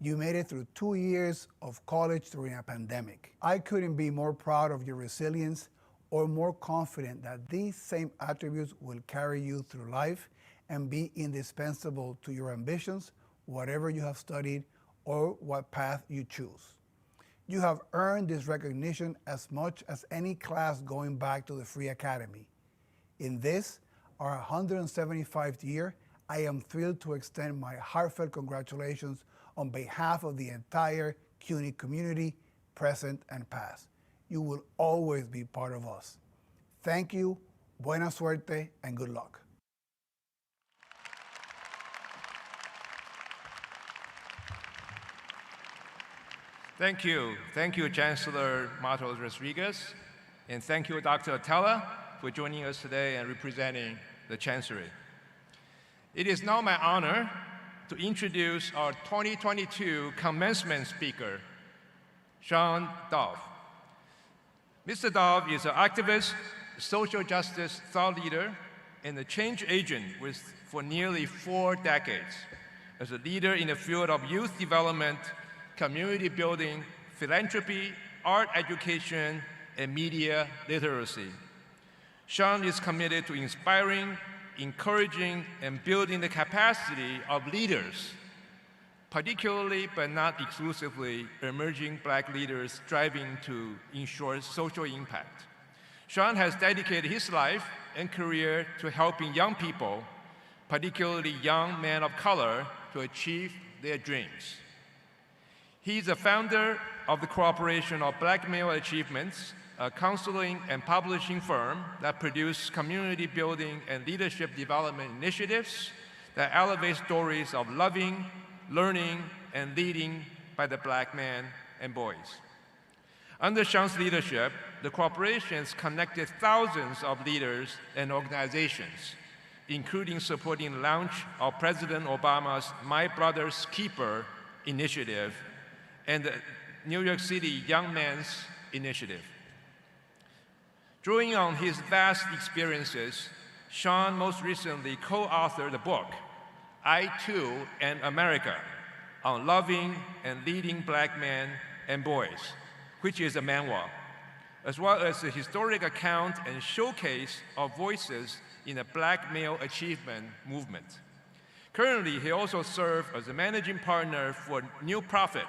You made it through 2 years of college during a pandemic. I couldn't be more proud of your resilience or more confident that these same attributes will carry you through life and be indispensable to your ambitions, whatever you have studied or what path you choose. You have earned this recognition as much as any class going back to the Free Academy. In this, our 175th year, I am thrilled to extend my heartfelt congratulations on behalf of the entire CUNY community, present and past. You will always be part of us. Thank you, buena suerte, and good luck. Thank you. Thank you, Chancellor Matos Rodriguez, and thank you, Dr. Atella, for joining us today and representing the Chancery. It is now my honor to introduce our 2022 commencement speaker, Sean Dove. Mr. Dove is an activist, social justice thought leader, and a change agent for nearly 4 decades. As a leader in the field of youth development, community building, philanthropy, art education, and media literacy. Sean is committed to inspiring, encouraging, and building the capacity of leaders, particularly but not exclusively emerging Black leaders striving to ensure social impact. Sean has dedicated his life and career to helping young people, particularly young men of color, to achieve their dreams. He is the founder of the Cooperation of Black Male Achievements, a counseling and publishing firm that produces community building and leadership development initiatives that elevate stories of loving, learning, and leading by the Black men and boys. Under Sean's leadership, the corporation has connected thousands of leaders and organizations, including supporting the launch of President Obama's My Brother's Keeper initiative and the New York City Young Men's Initiative. Drawing on his vast experiences, Sean most recently co-authored the book, I Too Am America, on loving and leading Black men and boys, which is a memoir, as well as a historic account and showcase of voices in the Black male achievement movement. Currently, he also serves as a managing partner for New Profit,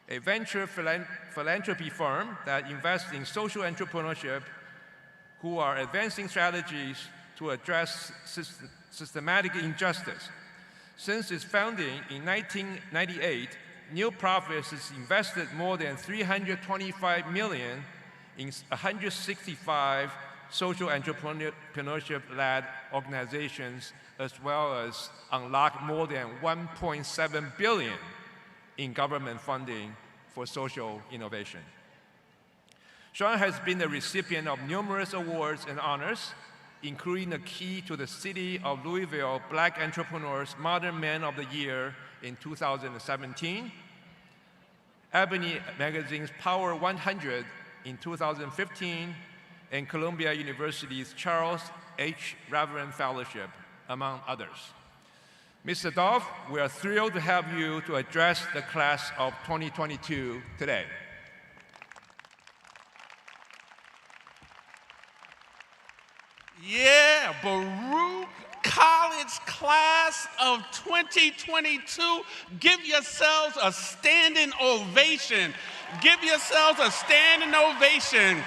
a venture philanthropy firm that invests in social entrepreneurship who are advancing strategies to address systematic injustice. Since its founding in 1998, New Profit has invested more than $325 million in 165 social entrepreneurship-led organizations, as well as unlocked more than $1.7 billion in government funding for social innovation. Sean has been the recipient of numerous awards and honors, including the Key to the City of Louisville Black Entrepreneurs Modern Man of the Year in 2017, Ebony Magazine's Power 100 in 2015, and Columbia University's Charles H. Reverend Fellowship, among others. Mr. Dolph, we are thrilled to have you to address the class of 2022 today. Yeah, Baruch College class of 2022, give yourselves a standing ovation. Give yourselves a standing ovation.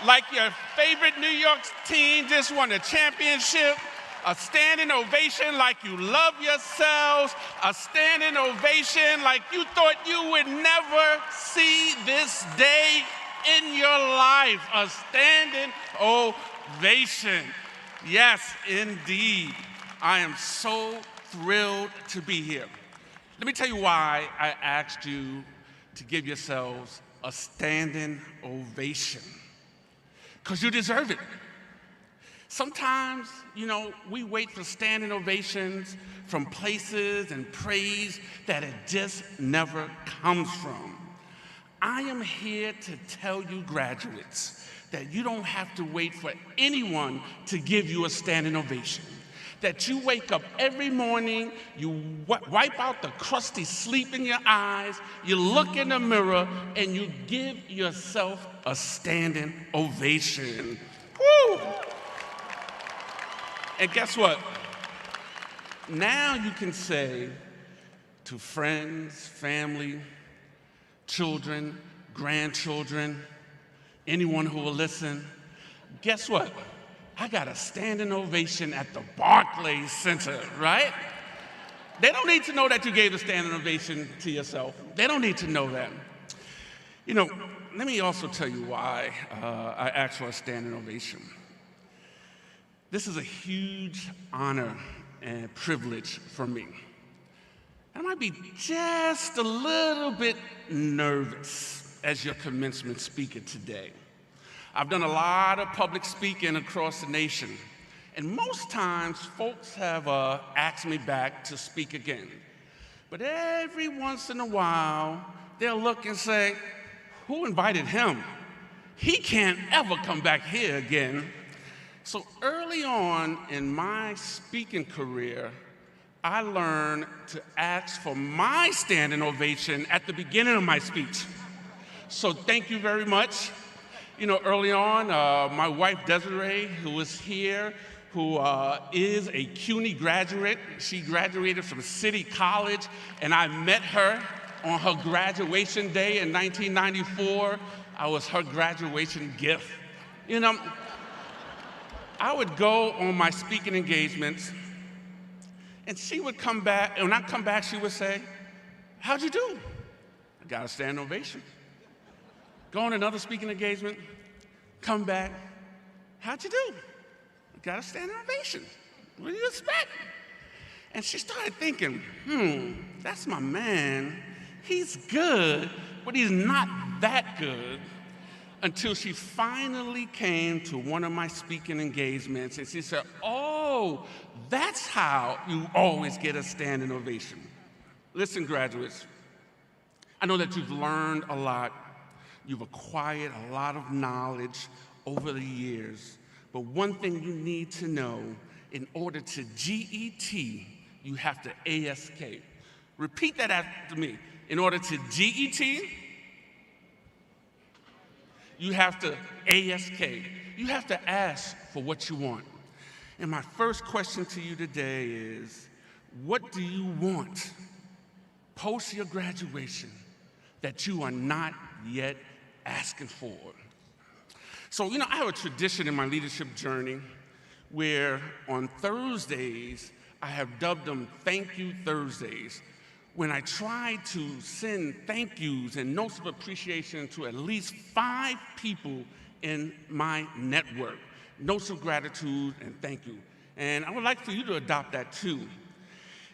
Like your favorite New York team just won a championship. A standing ovation like you love yourselves. A standing ovation like you thought you would never see this day in your life. A standing ovation. Yes, indeed. I am so thrilled to be here. Let me tell you why I asked you to give yourselves a standing ovation. Because you deserve it. Sometimes, we wait for standing ovations from places and praise that it just never comes from. I am here to tell you graduates that you don't have to wait for anyone to give you a standing ovation. That you wake up every morning, you wipe out the crusty sleep in your eyes, you look in the mirror, and you give yourself a standing ovation. Woo! And guess what? Now you can say to friends, family, children, grandchildren, anyone who will listen, guess what? I got a standing ovation at the Barclays Center, right? They don't need to know that you gave a standing ovation to yourself. They don't need to know that. Let me also tell you why I asked for a standing ovation. This is a huge honor and privilege for me. I might be just a little bit nervous as your commencement speaker today. I've done a lot of public speaking across the nation, and most times folks have asked me back to speak again. But every once in a while, they'll look and say, who invited him? He can't ever come back here again. So early on in my speaking career, I learned to ask for my standing ovation at the beginning of my speech. So thank you very much. Early on, my wife Desiree, who is here, who is a CUNY graduate, she graduated from City College, and I met her on her graduation day in 1994. I was her graduation gift. I would go on my speaking engagements, and she would come back, and when I come back, she would say, how'd you do? I got a standing ovation. go on another speaking engagement, come back. How'd you do? Got a standing ovation. What do you expect? And she started thinking, that's my man. He's good, but he's not that good. Until she finally came to one of my speaking engagements and she said, oh, that's how you always get a standing ovation. Listen, graduates, I know that you've learned a lot. You've acquired a lot of knowledge over the years. But one thing you need to know, in order to GET, you have to ASK. Repeat that after me. In order to GET, you have to ASK. You have to ask for what you want. And my first question to you today is, what do you want post your graduation that you are not yet asking for? So, I have a tradition in my leadership journey where on Thursdays, I have dubbed them Thank You Thursdays, when I try to send thank yous and notes of appreciation to at least 5 people in my network. Notes of gratitude and thank you. And I would like for you to adopt that too.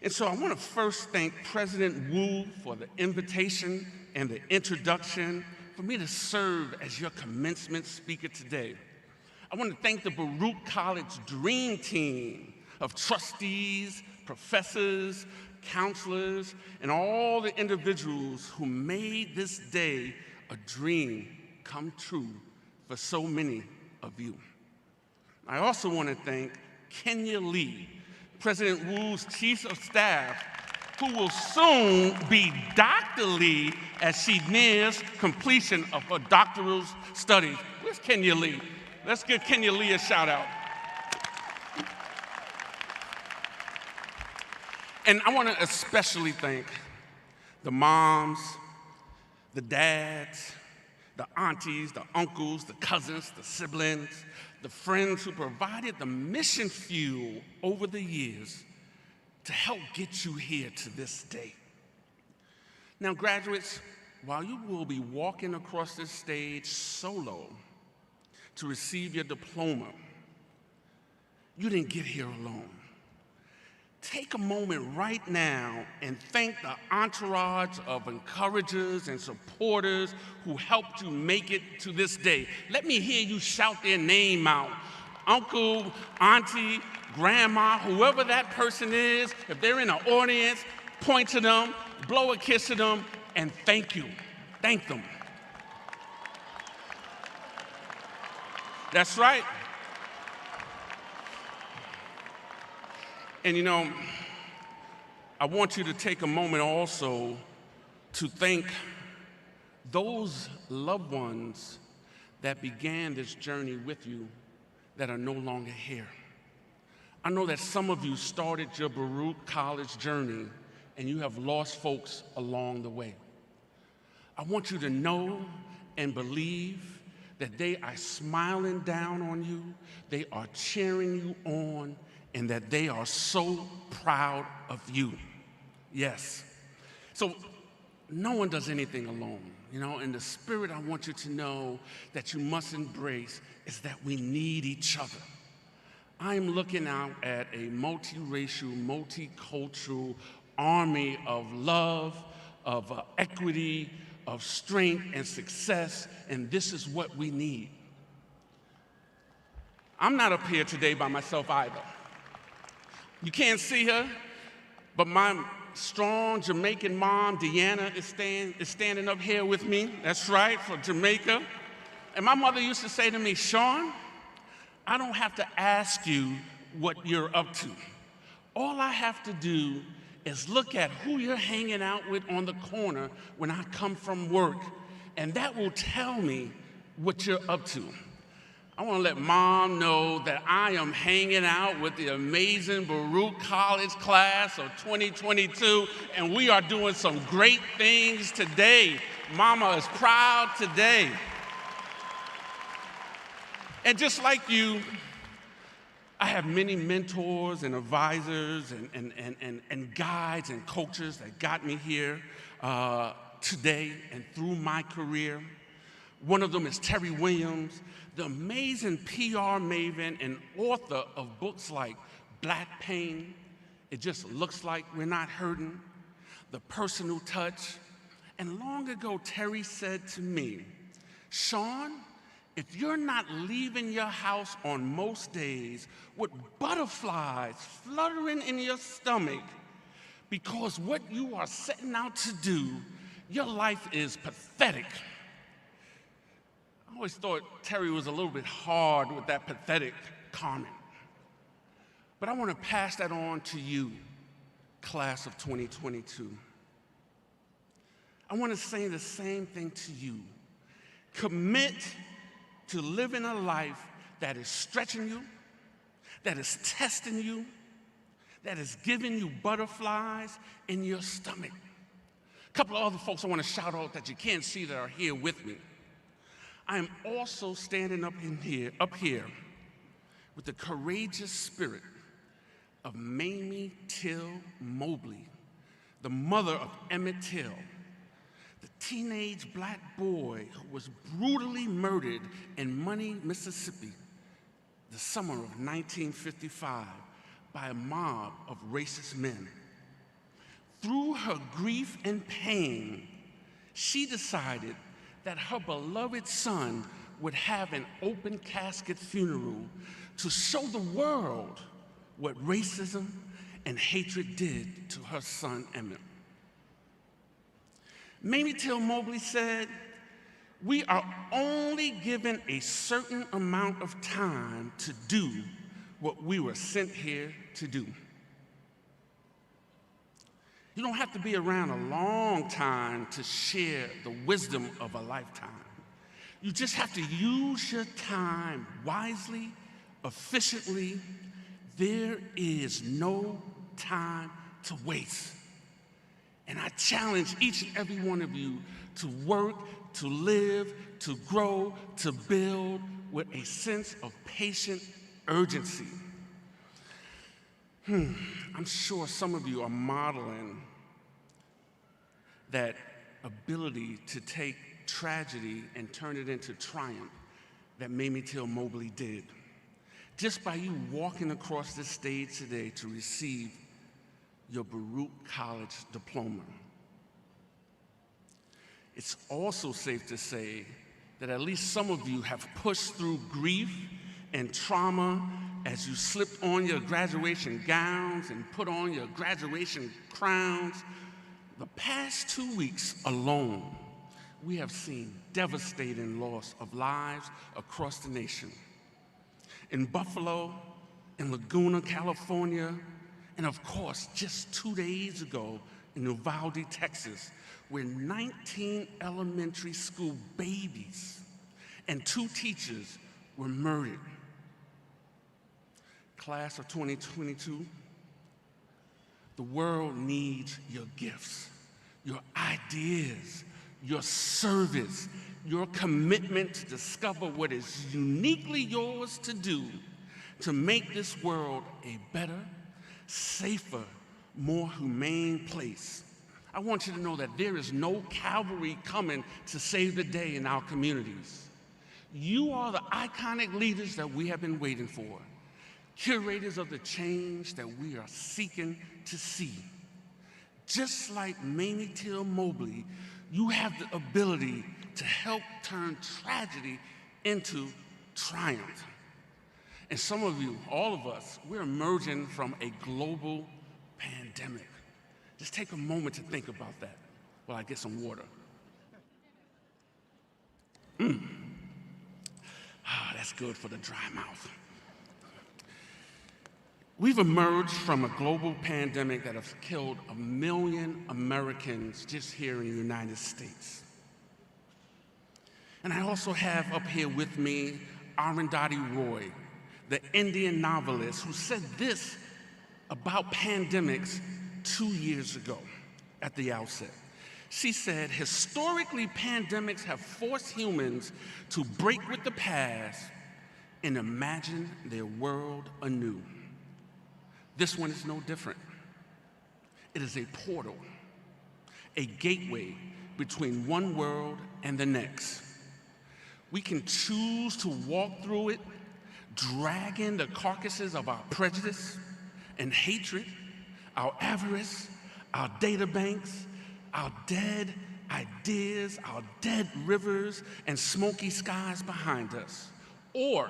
And so I want to first thank President Wu for the invitation and the introduction for me to serve as your commencement speaker today. I want to thank the Baruch College Dream Team of trustees, professors, counselors, and all the individuals who made this day a dream come true for so many of you. I also want to thank Kenya Lee, President Wu's Chief of Staff, who will soon be Dr. Lee as she nears completion of her doctoral studies. Where's Kenya Lee? Let's give Kenya Lee a shout out. And I want to especially thank the moms, the dads, the aunties, the uncles, the cousins, the siblings, the friends who provided the mission fuel over the years to help get you here to this day. Now, graduates, while you will be walking across this stage solo to receive your diploma, you didn't get here alone. Take a moment right now and thank the entourage of encouragers and supporters who helped you make it to this day. Let me hear you shout their name out. Uncle, auntie, grandma, whoever that person is, if they're in the audience, point to them, blow a kiss to them, and thank you. Thank them. That's right. And I want you to take a moment also to thank those loved ones that began this journey with you that are no longer here. I know that some of you started your Baruch College journey and you have lost folks along the way. I want you to know and believe that they are smiling down on you, they are cheering you on, and that they are so proud of you. Yes. So no one does anything alone. In the spirit, I want you to know that you must embrace is that we need each other. I'm looking out at a multiracial, multicultural army of love, of equity, of strength and success, and this is what we need. I'm not up here today by myself either. You can't see her, but my strong Jamaican mom, Deanna, is standing up here with me. That's right, from Jamaica. And my mother used to say to me, Sean, I don't have to ask you what you're up to. All I have to do is look at who you're hanging out with on the corner when I come from work, and that will tell me what you're up to. I want to let Mom know that I am hanging out with the amazing Baruch College class of 2022, and we are doing some great things today. Mama is proud today. And just like you, I have many mentors and advisors and guides and coaches that got me here today and through my career. One of them is Terry Williams, the amazing PR maven and author of books like Black Pain, It Just Looks Like We're Not Hurting, The Personal Touch. And long ago, Terry said to me, Sean, if you're not leaving your house on most days with butterflies fluttering in your stomach because what you are setting out to do, your life is pathetic. I always thought Terry was a little bit hard with that pathetic comment. But I want to pass that on to you, class of 2022. I want to say the same thing to you. Commit to living a life that is stretching you, that is testing you, that is giving you butterflies in your stomach. A couple of other folks I want to shout out that you can't see that are here with me. I am also standing up here with the courageous spirit of Mamie Till Mobley, the mother of Emmett Till, the teenage black boy who was brutally murdered in Money, Mississippi, the summer of 1955 by a mob of racist men. Through her grief and pain, she decided that her beloved son would have an open casket funeral to show the world what racism and hatred did to her son Emmett. Mamie Till Mobley said, "We are only given a certain amount of time to do what we were sent here to do." You don't have to be around a long time to share the wisdom of a lifetime. You just have to use your time wisely, efficiently. There is no time to waste. And I challenge each and every one of you to work, to live, to grow, to build with a sense of patient urgency. I'm sure some of you are modeling that ability to take tragedy and turn it into triumph that Mamie Till Mobley did. Just by you walking across this stage today to receive your Baruch College diploma. It's also safe to say that at least some of you have pushed through grief and trauma as you slipped on your graduation gowns and put on your graduation crowns. The past 2 weeks alone, we have seen devastating loss of lives across the nation. In Buffalo, in Laguna, California, and of course, just 2 days ago in Uvalde, Texas, where 19 elementary school babies and 2 teachers were murdered. Class of 2022, the world needs your gifts, your ideas, your service, your commitment to discover what is uniquely yours to do to make this world a better, safer, more humane place. I want you to know that there is no cavalry coming to save the day in our communities. You are the iconic leaders that we have been waiting for, curators of the change that we are seeking to see. Just like Mamie Till Mobley, you have the ability to help turn tragedy into triumph. And some of you, all of us, we're emerging from a global pandemic. Just take a moment to think about that while I get some water. That's good for the dry mouth. We've emerged from a global pandemic that has killed 1 million Americans just here in the United States. And I also have up here with me Arundhati Roy, the Indian novelist who said this about pandemics 2 years ago at the outset. She said, historically, pandemics have forced humans to break with the past and imagine their world anew. This one is no different. It is a portal, a gateway between one world and the next. We can choose to walk through it, dragging the carcasses of our prejudice and hatred, our avarice, our data banks, our dead ideas, our dead rivers and smoky skies behind us. Or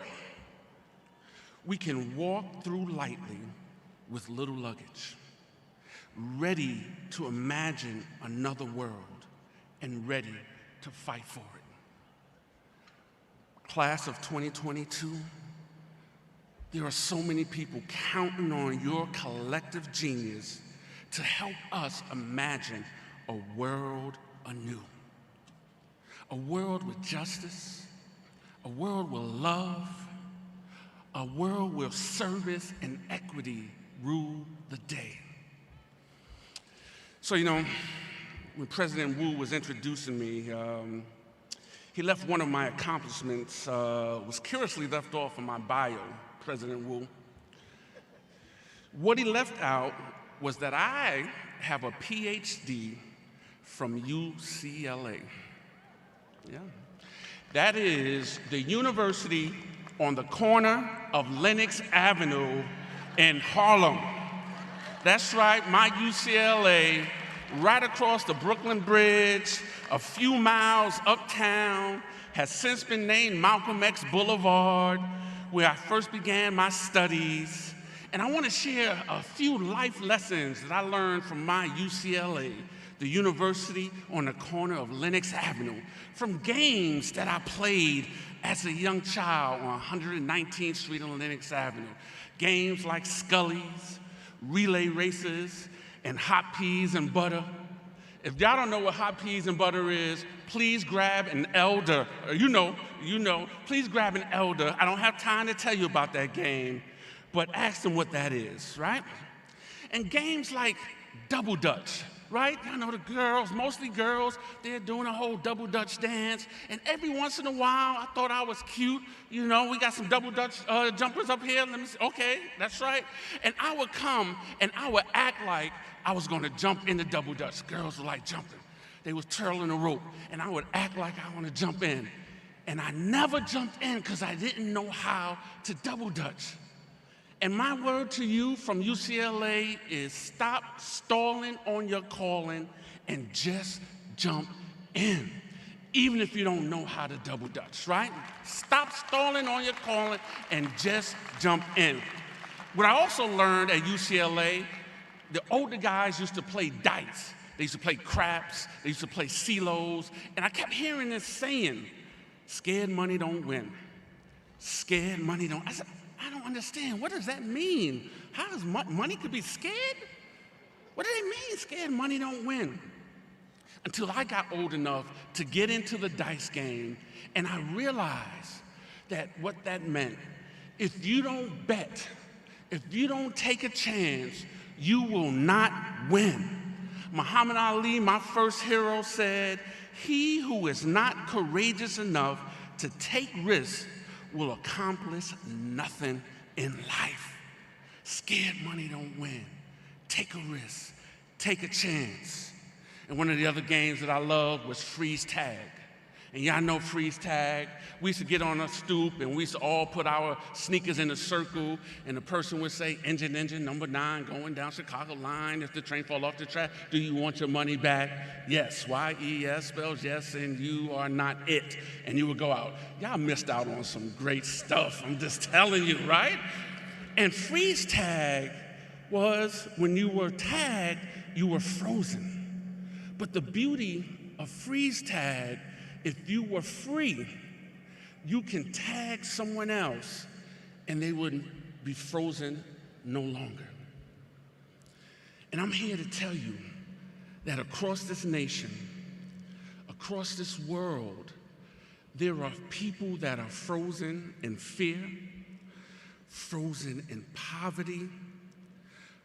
we can walk through lightly with little luggage, ready to imagine another world and ready to fight for it. Class of 2022, there are so many people counting on your collective genius to help us imagine a world anew. A world with justice, a world with love, a world where service and equity rule the day. So, you know, when President Wu was introducing me, he left one of my accomplishments, was curiously left off in my bio, President Wu. What he left out was that I have a PhD from UCLA. Yeah. That is the university on the corner of Lenox Avenue in Harlem. That's right, my UCLA, right across the Brooklyn Bridge, a few miles uptown, has since been named Malcolm X Boulevard, where I first began my studies. And I want to share a few life lessons that I learned from my UCLA, the university on the corner of Lenox Avenue, from games that I played as a young child on 119th Street on Lenox Avenue. Games like Scully's, relay races, and hot peas and butter. If y'all don't know what hot peas and butter is, please grab an elder. You know, please grab an elder. I don't have time to tell you about that game, but ask them what that is, right? And games like double dutch, right? I know the girls, mostly girls, they're doing a whole double dutch dance. And every once in a while, I thought I was cute. You know, we got some double dutch jumpers up here. Let me see. Okay, that's right. And I would come and I would act like I was going to jump in the double dutch. Girls were like jumping. They was twirling the rope. And I would act like I want to jump in. And I never jumped in because I didn't know how to double dutch. And my word to you from UCLA is stop stalling on your calling and just jump in, even if you don't know how to double dutch, right? Stop stalling on your calling and just jump in. What I also learned at UCLA, the older guys used to play dice. They used to play craps. They used to play CeeLos. And I kept hearing this saying, scared money don't win. Scared money don't. I said, I don't understand. What does that mean? How does money could be scared? What do they mean, scared money don't win? Until I got old enough to get into the dice game, and I realized that what that meant, if you don't bet, if you don't take a chance, you will not win. Muhammad Ali, my first hero, said, he who is not courageous enough to take risks will accomplish nothing in life. Scared money don't win. Take a risk, take a chance. And one of the other games that I loved was freeze tag. And y'all know freeze tag. We used to get on a stoop and we used to all put our sneakers in a circle and the person would say, engine, number 9, going down Chicago line. If the train fall off the track, do you want your money back? Yes, Y-E-S spells yes, and you are not it. And you would go out. Y'all missed out on some great stuff, I'm just telling you, right? And freeze tag was when you were tagged, you were frozen. But the beauty of freeze tag, if you were free, you can tag someone else and they would be frozen no longer. And I'm here to tell you that across this nation, across this world, there are people that are frozen in fear, frozen in poverty,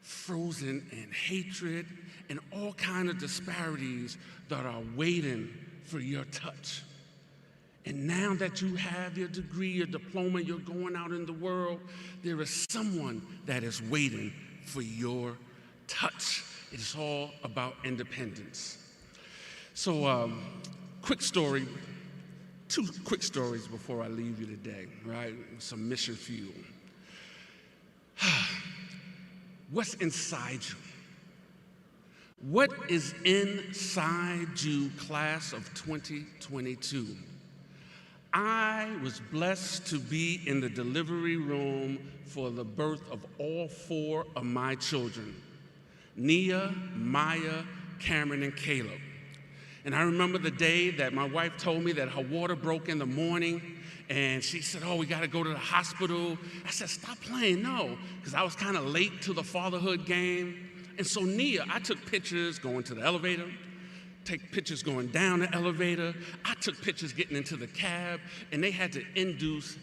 frozen in hatred, and all kinds of disparities that are waiting for your touch. And now that you have your degree, your diploma, you're going out in the world, there is someone that is waiting for your touch. It is all about independence. So, quick story. Two quick stories before I leave you today, right? Some mission fuel. What's inside you? What is inside you, class of 2022? I was blessed to be in the delivery room for the birth of all 4 of my children, Nia, Maya, Cameron, and Caleb. And I remember the day that my wife told me that her water broke in the morning, and she said, oh, we gotta go to the hospital. I said, stop playing, no, because I was kind of late to the fatherhood game. And so Nia, I took pictures going to the elevator, take pictures going down the elevator. I took pictures getting into the cab, and they had to induce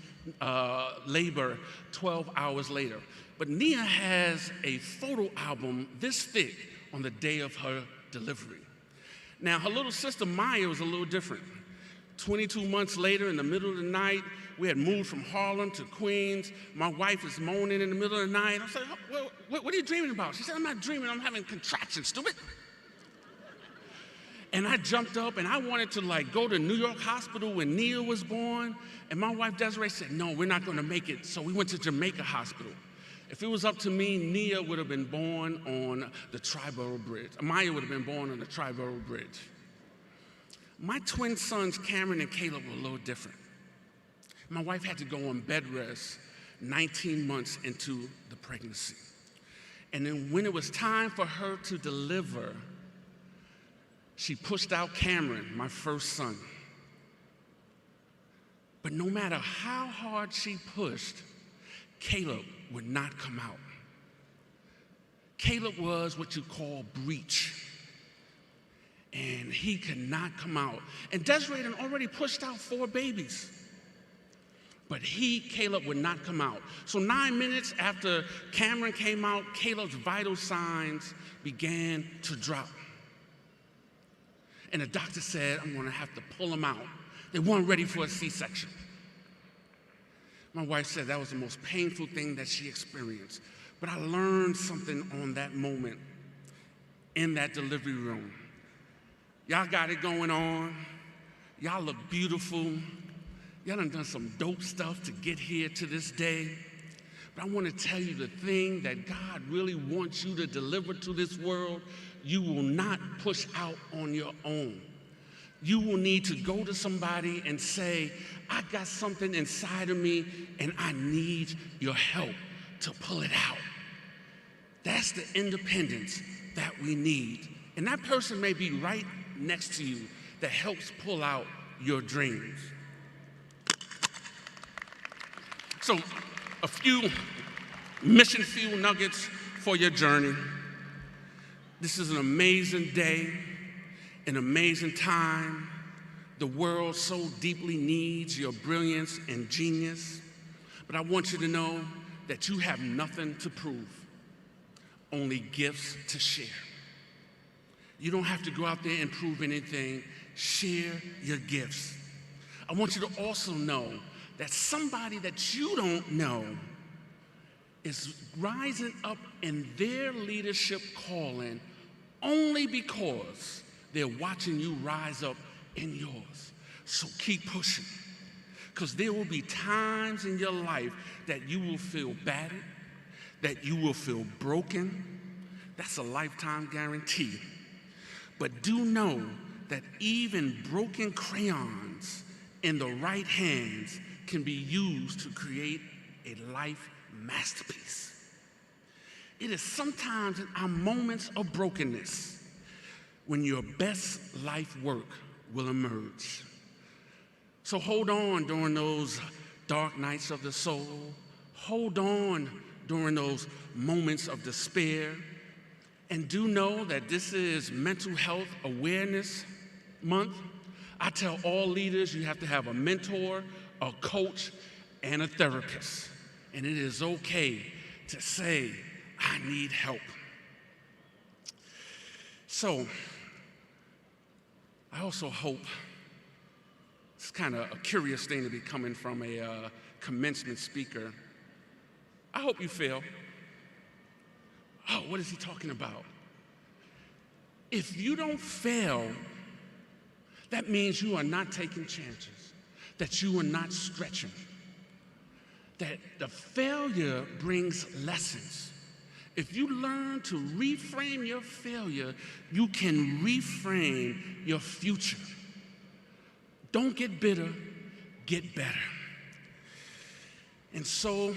labor 12 hours later. But Nia has a photo album this thick on the day of her delivery. Now, her little sister Maya was a little different. 22 months later, in the middle of the night, we had moved from Harlem to Queens. My wife is moaning in the middle of the night. I said, what are you dreaming about? She said, I'm not dreaming, I'm having contractions, stupid. And I jumped up and I wanted to go to New York Hospital when Nia was born. And my wife Desiree said, no, we're not gonna make it. So we went to Jamaica Hospital. If it was up to me, Nia would have been born on the Triborough Bridge. Maya would have been born on the Triborough Bridge. My twin sons, Cameron and Caleb, were a little different. My wife had to go on bed rest 19 months into the pregnancy. And then when it was time for her to deliver, she pushed out Cameron, my first son. But no matter how hard she pushed, Caleb would not come out. Caleb was what you call breech. And he could not come out. And Desiree had already pushed out 4 babies. But Caleb would not come out. So 9 minutes after Cameron came out, Caleb's vital signs began to drop. And the doctor said, I'm gonna have to pull him out. They weren't ready for a C-section. My wife said that was the most painful thing that she experienced. But I learned something on that moment in that delivery room. Y'all got it going on. Y'all look beautiful. Y'all done some dope stuff to get here to this day. But I want to tell you the thing that God really wants you to deliver to this world, you will not push out on your own. You will need to go to somebody and say, I got something inside of me and I need your help to pull it out. That's the independence that we need. And that person may be right next to you that helps pull out your dreams. So, a few mission fuel nuggets for your journey. This is an amazing day, an amazing time. The world so deeply needs your brilliance and genius. But I want you to know that you have nothing to prove, only gifts to share. You don't have to go out there and prove anything. Share your gifts. I want you to also know that somebody that you don't know is rising up in their leadership calling only because they're watching you rise up in yours. So keep pushing, because there will be times in your life that you will feel battered, that you will feel broken. That's a lifetime guarantee. But do know that even broken crayons in the right hands can be used to create a life masterpiece. It is sometimes in our moments of brokenness when your best life work will emerge. So hold on during those dark nights of the soul. Hold on during those moments of despair. And do know that this is Mental Health Awareness Month. I tell all leaders you have to have a mentor, a coach, and a therapist. And it is okay to say, I need help. So, I also hope, it's kind of a curious thing to be coming from a commencement speaker. I hope you feel, oh, what is he talking about? If you don't fail, that means you are not taking chances. that you are not stretching, that the failure brings lessons. If you learn to reframe your failure, you can reframe your future. Don't get bitter, get better. And so,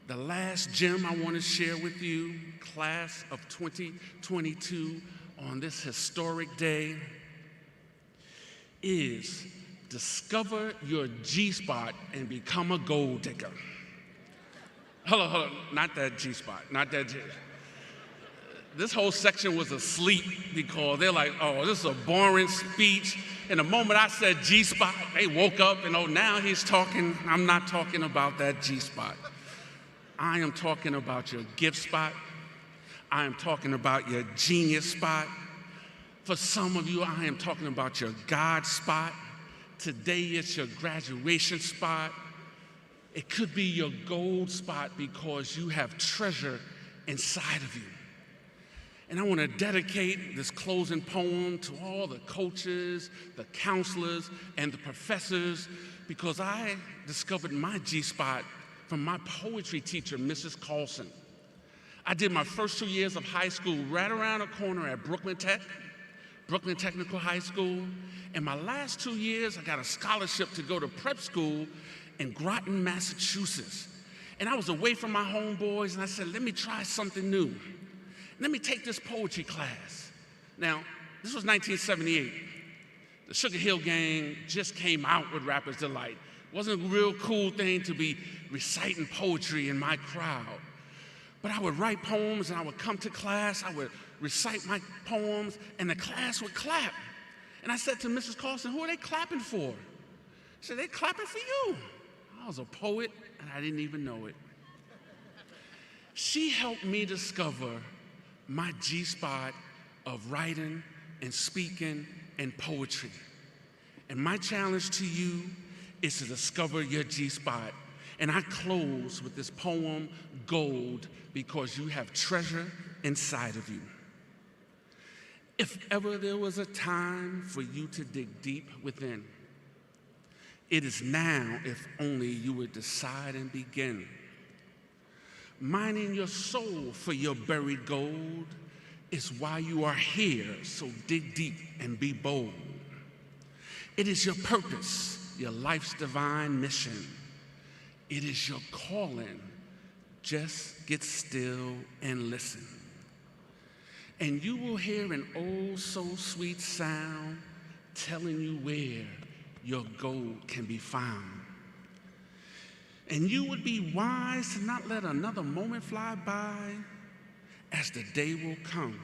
the last gem I want to share with you, class of 2022, on this historic day, is discover your G-spot and become a gold digger. Hold on, not that G-spot, not that G. This whole section was asleep because they're like, oh, this is a boring speech. And the moment I said G-spot, they woke up and, oh, now he's talking. I'm not talking about that G-spot. I am talking about your gift spot. I am talking about your genius spot. For some of you, I am talking about your God spot. Today it's your graduation spot. It could be your gold spot because you have treasure inside of you. And I want to dedicate this closing poem to all the coaches, the counselors, and the professors, because I discovered my G-spot from my poetry teacher, Mrs. Carlson. I did my first 2 years of high school right around the corner at Brooklyn Technical High School. And my last 2 years, I got a scholarship to go to prep school in Groton, Massachusetts. And I was away from my homeboys, and I said, let me try something new. Let me take this poetry class. Now, this was 1978. The Sugar Hill Gang just came out with Rapper's Delight. It wasn't a real cool thing to be reciting poetry in my crowd. But I would write poems, and I would come to class, I would recite my poems, and the class would clap. And I said to Mrs. Carlson, who are they clapping for? She said, they're clapping for you. I was a poet, and I didn't even know it. She helped me discover my G-spot of writing and speaking and poetry. And my challenge to you is to discover your G-spot. And I close with this poem, Gold, because you have treasure inside of you. If ever there was a time for you to dig deep within, it is now, if only you would decide and begin. Mining your soul for your buried gold is why you are here, so dig deep and be bold. It is your purpose, your life's divine mission. It is your calling. Just get still and listen. And you will hear an oh so sweet sound telling you where your gold can be found. And you would be wise to not let another moment fly by, as the day will come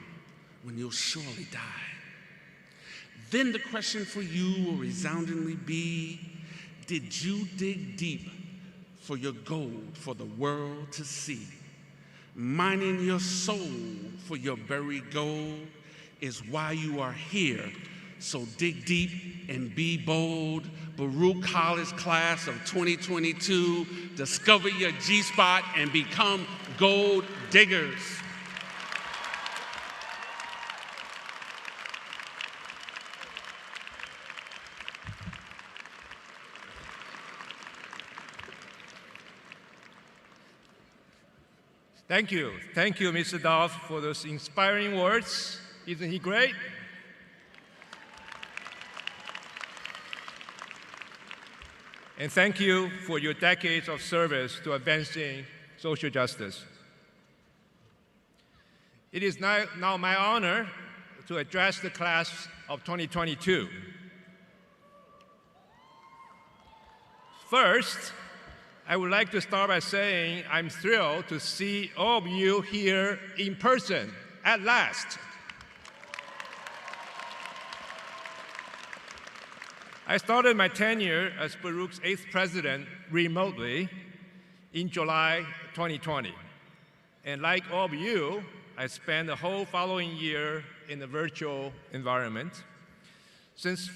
when you'll surely die. Then the question for you will resoundingly be, did you dig deep for your gold for the world to see? Mining your soul for your buried gold is why you are here. So dig deep and be bold. Baruch College class of 2022, discover your G-spot and become gold diggers. Thank you, Mr. Dolph, for those inspiring words. Isn't he great? And thank you for your decades of service to advancing social justice. It is now my honor to address the class of 2022. First, I would like to start by saying I'm thrilled to see all of you here in person at last. I started my tenure as Baruch's 8th president remotely in July 2020. And like all of you, I spent the whole following year in a virtual environment. Since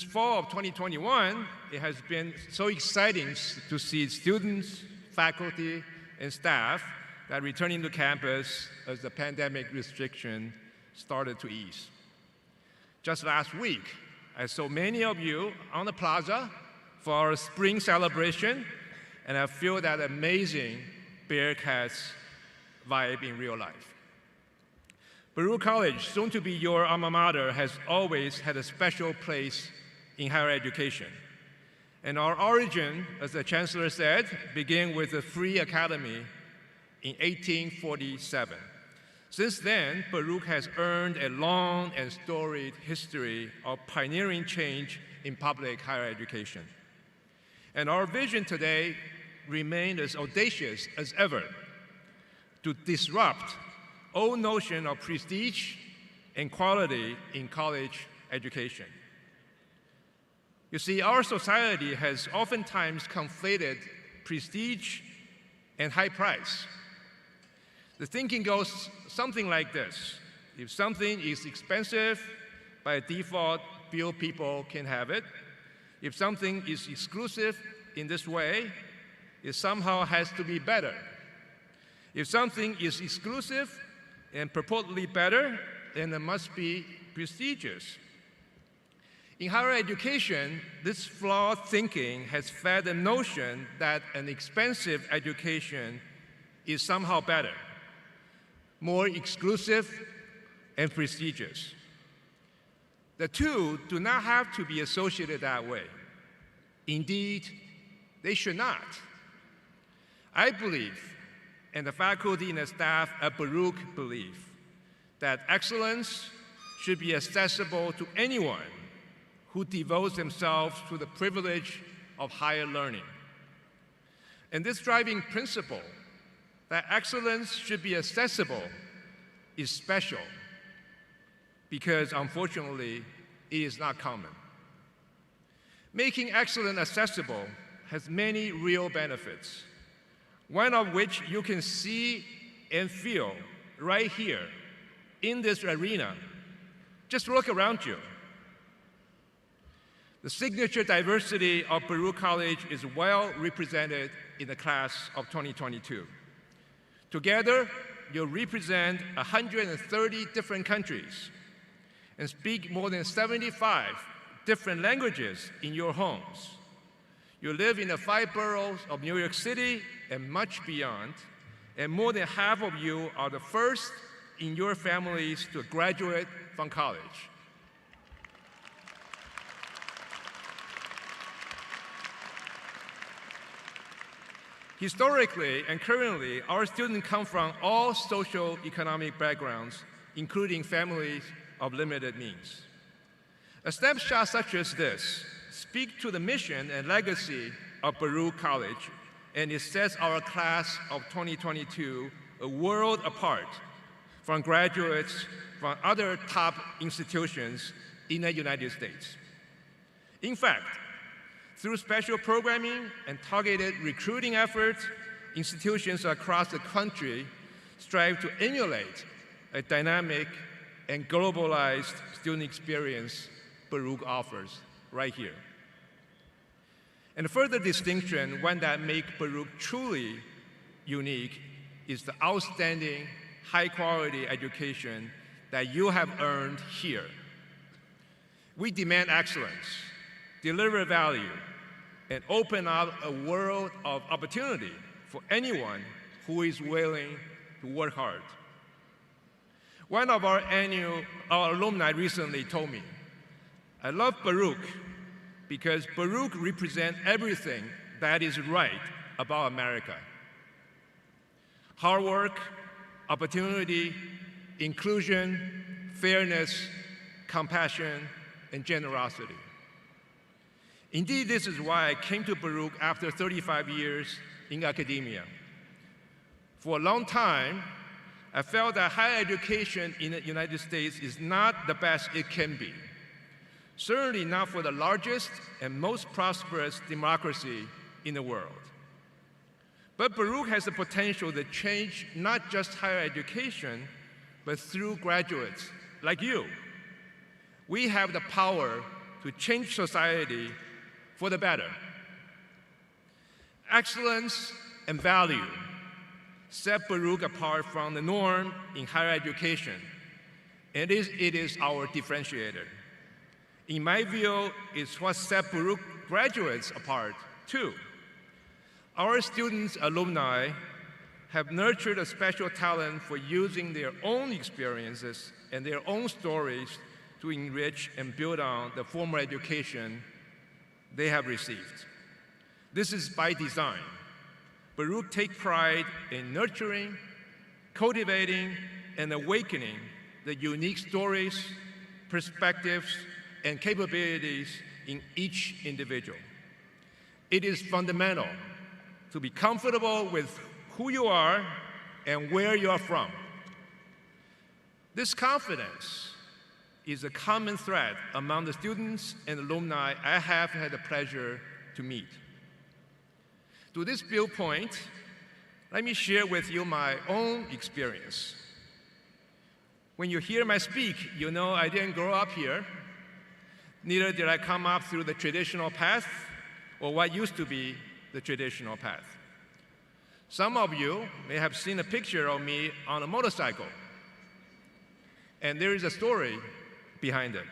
fall of 2021, it has been so exciting to see students, faculty, and staff that returning to campus as the pandemic restriction started to ease. Just last week, I saw many of you on the plaza for our spring celebration, and I feel that amazing Bearcats vibe in real life. Baruch College, soon to be your alma mater, has always had a special place in higher education. And our origin, as the Chancellor said, began with the Free Academy in 1847. Since then, Baruch has earned a long and storied history of pioneering change in public higher education. And our vision today remains as audacious as ever to disrupt all notion of prestige and quality in college education. You see, our society has oftentimes conflated prestige and high price. The thinking goes something like this: if something is expensive, by default, few people can have it. If something is exclusive in this way, it somehow has to be better. If something is exclusive and purportedly better, then it must be prestigious. In higher education, this flawed thinking has fed the notion that an expensive education is somehow better, more exclusive and prestigious. The two do not have to be associated that way. Indeed, they should not. I believe, and the faculty and the staff at Baruch believe, that excellence should be accessible to anyone who devotes themselves to the privilege of higher learning. And this driving principle, that excellence should be accessible, is special because, unfortunately, it is not common. Making excellence accessible has many real benefits, one of which you can see and feel right here in this arena. Just look around you. The signature diversity of Baruch College is well represented in the class of 2022. Together, you represent 130 different countries and speak more than 75 different languages in your homes. You live in the 5 boroughs of New York City and much beyond, and more than half of you are the first in your families to graduate from college. Historically and currently, our students come from all socio-economic backgrounds, including families of limited means. A snapshot such as this speaks to the mission and legacy of Baruch College, and it sets our class of 2022 a world apart from graduates from other top institutions in the United States. In fact, through special programming and targeted recruiting efforts, institutions across the country strive to emulate a dynamic and globalized student experience Baruch offers right here. And a further distinction, one that makes Baruch truly unique, is the outstanding, high-quality education that you have earned here. We demand excellence, deliver value, and open up a world of opportunity for anyone who is willing to work hard. One of our alumni recently told me, "I love Baruch because Baruch represents everything that is right about America. Hard work, opportunity, inclusion, fairness, compassion, and generosity." Indeed, this is why I came to Baruch after 35 years in academia. For a long time, I felt that higher education in the United States is not the best it can be. Certainly not for the largest and most prosperous democracy in the world. But Baruch has the potential to change not just higher education, but through graduates like you. We have the power to change society for the better. Excellence and value set Baruch apart from the norm in higher education, and it is our differentiator. In my view, it's what set Baruch graduates apart, too. Our students, alumni, have nurtured a special talent for using their own experiences and their own stories to enrich and build on the formal education they have received. This is by design. Baruch takes pride in nurturing, cultivating, and awakening the unique stories, perspectives, and capabilities in each individual. It is fundamental to be comfortable with who you are and where you are from. This confidence is a common thread among the students and alumni I have had the pleasure to meet. To this viewpoint, let me share with you my own experience. When you hear me speak, you know I didn't grow up here. Neither did I come up through the traditional path or what used to be the traditional path. Some of you may have seen a picture of me on a motorcycle, and there is a story behind it.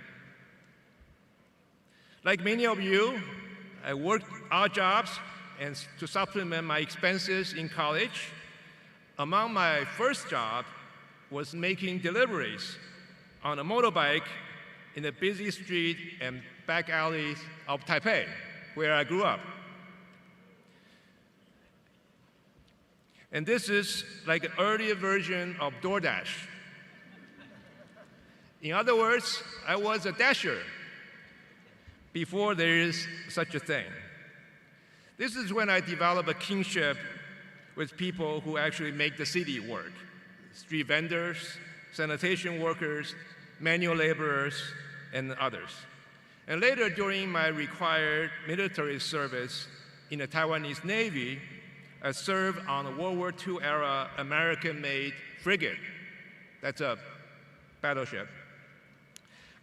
Like many of you, I worked odd jobs and to supplement my expenses in college. Among my first job was making deliveries on a motorbike in the busy street and back alleys of Taipei, where I grew up. And this is like an earlier version of DoorDash. In other words, I was a dasher before there is such a thing. This is when I developed a kinship with people who actually make the city work. Street vendors, sanitation workers, manual laborers, and others. And later, during my required military service in the Taiwanese Navy, I served on a World War II era American-made frigate. That's a battleship.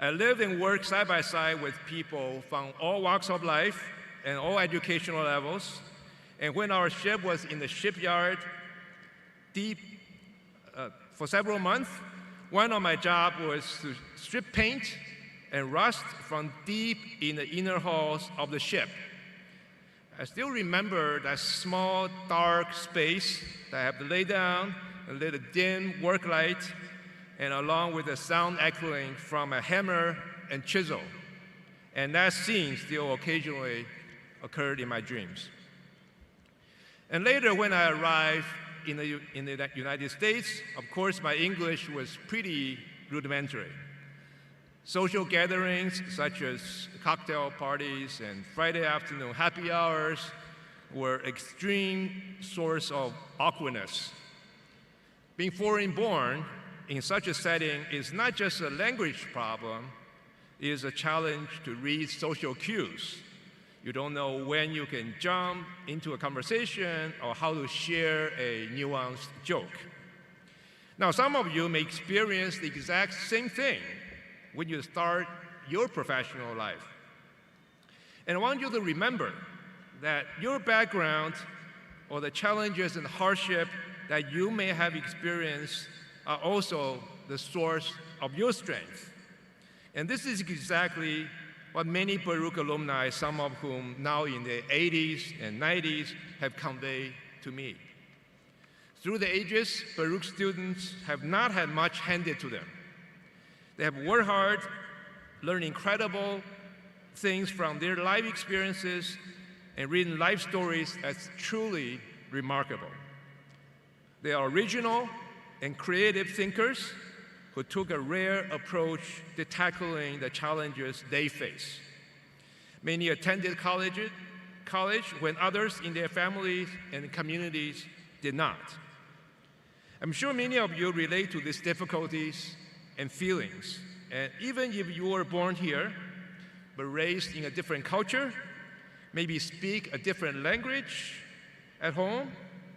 I lived and worked side by side with people from all walks of life and all educational levels. And when our ship was in the shipyard deep for several months, one of my jobs was to strip paint and rust from deep in the inner halls of the ship. I still remember that small, dark space that I have to lay down and lit a dim work light, and along with the sound echoing from a hammer and chisel. And that scene still occasionally occurred in my dreams. And later, when I arrived in the United States, of course, my English was pretty rudimentary. Social gatherings such as cocktail parties and Friday afternoon happy hours were extreme source of awkwardness. Being foreign-born in such a setting is not just a language problem, it is a challenge to read social cues. You don't know when you can jump into a conversation or how to share a nuanced joke. Now, some of you may experience the exact same thing when you start your professional life. And I want you to remember that your background or the challenges and hardship that you may have experienced are also the source of your strength. And this is exactly what many Baruch alumni, some of whom now in their 80s and 90s, have conveyed to me. Through the ages, Baruch students have not had much handed to them. They have worked hard, learned incredible things from their life experiences, and written life stories that's truly remarkable. They are original and creative thinkers who took a rare approach to tackling the challenges they face. Many attended college when others in their families and communities did not. I'm sure many of you relate to these difficulties and feelings. And even if you were born here, but raised in a different culture, maybe speak a different language at home,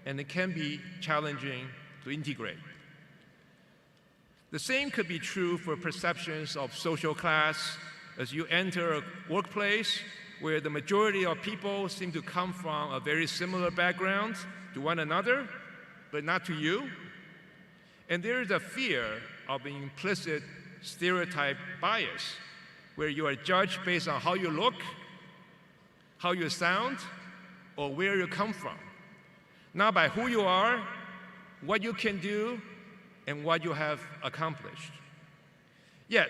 and it can be challenging to integrate. The same could be true for perceptions of social class as you enter a workplace where the majority of people seem to come from a very similar background to one another, but not to you. And there is a fear of an implicit stereotype bias, where you are judged based on how you look, how you sound, or where you come from, not by who you are, what you can do, and what you have accomplished. Yet,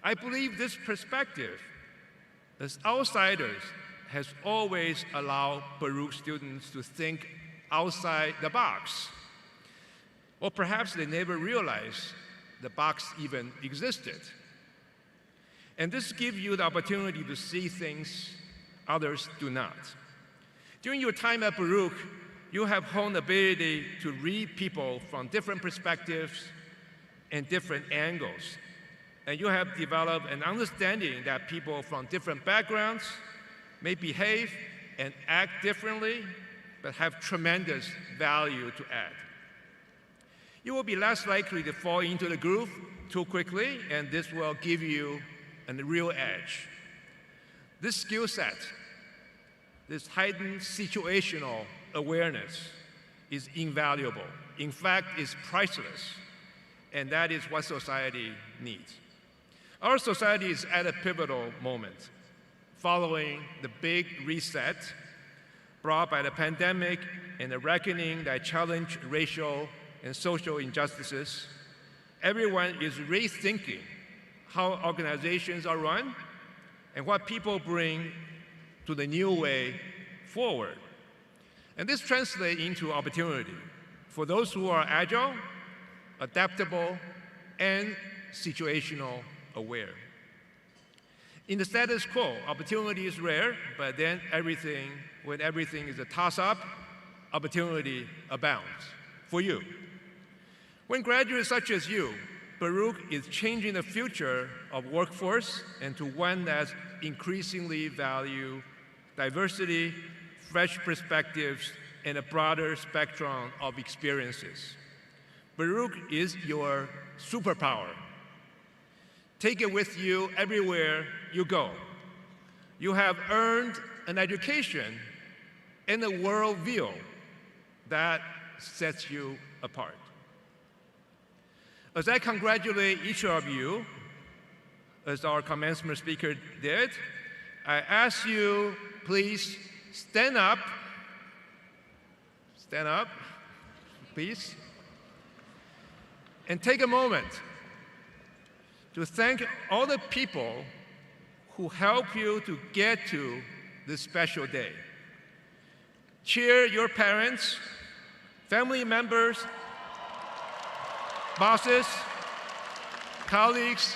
I believe this perspective, as outsiders, has always allowed Baruch students to think outside the box. Or perhaps they never realized the box even existed. And this gives you the opportunity to see things others do not. During your time at Baruch, you have honed the ability to read people from different perspectives and different angles. And you have developed an understanding that people from different backgrounds may behave and act differently, but have tremendous value to add. You will be less likely to fall into the groove too quickly, and this will give you a real edge. This skill set, this heightened situational awareness, is invaluable. In fact, it's priceless, and that is what society needs. Our society is at a pivotal moment, following the big reset brought by the pandemic and the reckoning that challenged racial and social injustices. Everyone is rethinking how organizations are run and what people bring to the new way forward. And this translates into opportunity for those who are agile, adaptable, and situational aware. In the status quo, opportunity is rare, but then when everything is a toss-up, opportunity abounds for you. When graduates such as you, Baruch is changing the future of workforce into one that increasingly value diversity, fresh perspectives, and a broader spectrum of experiences. Baruch is your superpower. Take it with you everywhere you go. You have earned an education and a worldview that sets you apart. As I congratulate each of you, as our commencement speaker did, I ask you, please stand up, please, and take a moment to thank all the people who help you to get to this special day. Cheer your parents, family members, bosses, colleagues,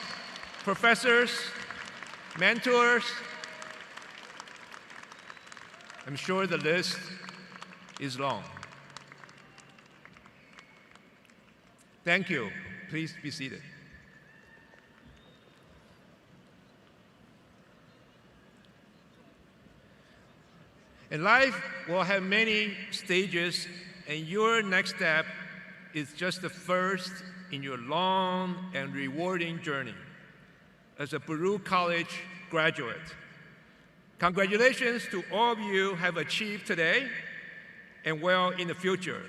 professors, mentors. I'm sure the list is long. Thank you. Please be seated. And life will have many stages, and your next step is just the first in your long and rewarding journey as a Baruch College graduate. Congratulations to all of you have achieved today and well in the future.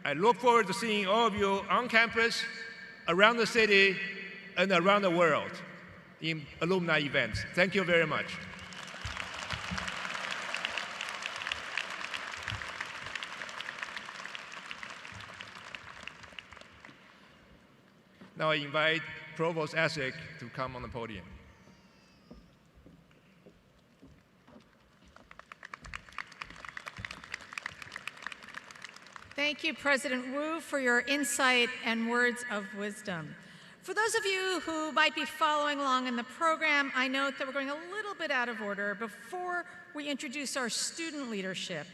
I look forward to seeing all of you on campus, around the city, and around the world in alumni events. Thank you very much. Now I invite Provost Essig to come on the podium. Thank you, President Wu, for your insight and words of wisdom. For those of you who might be following along in the program, I note that we're going a little bit out of order. Before we introduce our student leadership,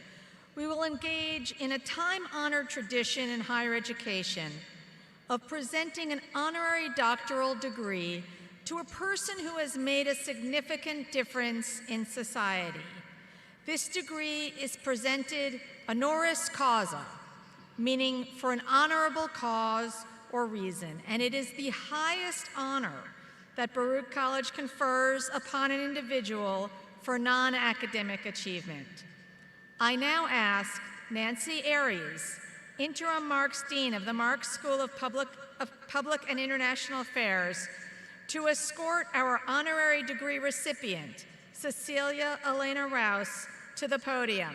we will engage in a time-honored tradition in higher education of presenting an honorary doctoral degree to a person who has made a significant difference in society. This degree is presented honoris causa, meaning for an honorable cause or reason, and it is the highest honor that Baruch College confers upon an individual for non-academic achievement. I now ask Nancy Aries, Interim Marxe Dean of the Marxe School of Public and International Affairs, to escort our honorary degree recipient, Cecilia Elena Rouse to the podium.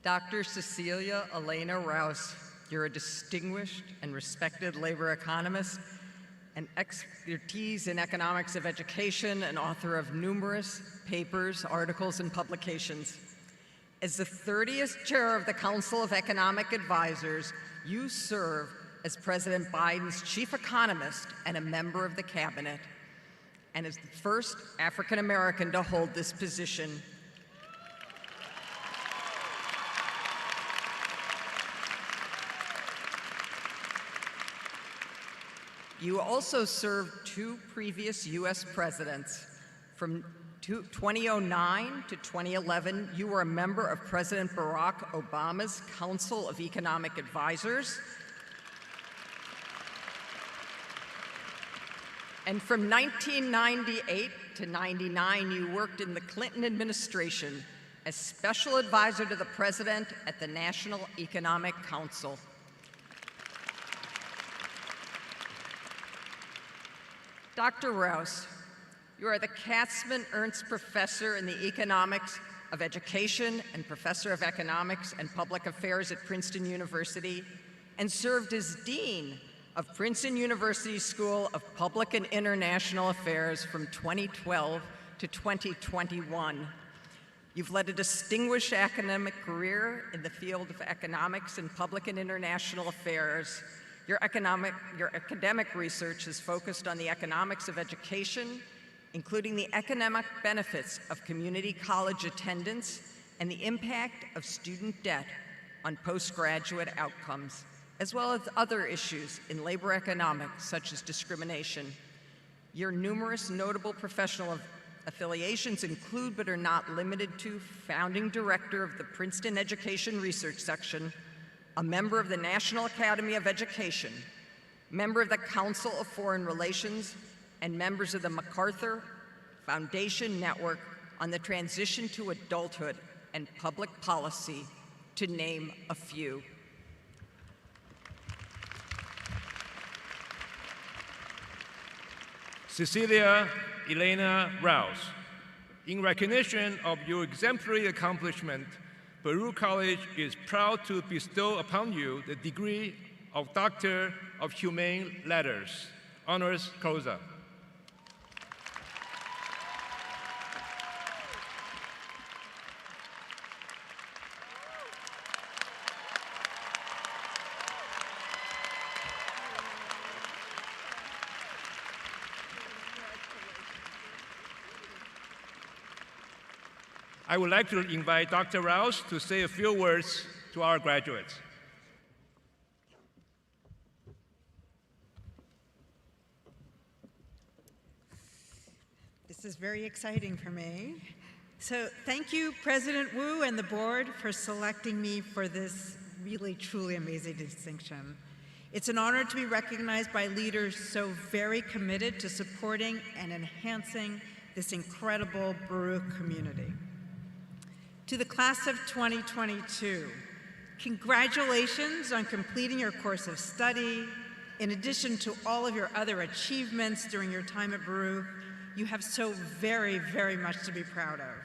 Dr. Cecilia Elena Rouse, you're a distinguished and respected labor economist and expertise in economics of education and author of numerous papers, articles, and publications. As the 30th chair of the Council of Economic Advisors, you serve as President Biden's chief economist and a member of the cabinet, and as the first African American to hold this position. You also served 2 previous U.S. presidents. From 2009 to 2011, you were a member of President Barack Obama's Council of Economic Advisors. And from 1998 to 99, you worked in the Clinton administration as special advisor to the president at the National Economic Council. Dr. Rouse, you are the Katzman Ernst Professor in the Economics of Education and Professor of Economics and Public Affairs at Princeton University, and served as Dean of Princeton University's School of Public and International Affairs from 2012 to 2021. You've led a distinguished academic career in the field of economics and public and international affairs. Your academic research is focused on the economics of education, including the economic benefits of community college attendance and the impact of student debt on postgraduate outcomes, as well as other issues in labor economics, such as discrimination. Your numerous notable professional affiliations include, but are not limited to, founding director of the Princeton Education Research Section, a member of the National Academy of Education, member of the Council of Foreign Relations, and members of the MacArthur Foundation Network on the Transition to Adulthood and Public Policy, to name a few. Cecilia Elena Rouse, in recognition of your exemplary accomplishment, Baruch College is proud to bestow upon you the degree of Doctor of Humane Letters, honoris causa. I would like to invite Dr. Rouse to say a few words to our graduates. This is very exciting for me. So thank you, President Wu and the board, for selecting me for this really, truly amazing distinction. It's an honor to be recognized by leaders so very committed to supporting and enhancing this incredible Baruch community. To the class of 2022, congratulations on completing your course of study. In addition to all of your other achievements during your time at Baruch, you have so very, very much to be proud of.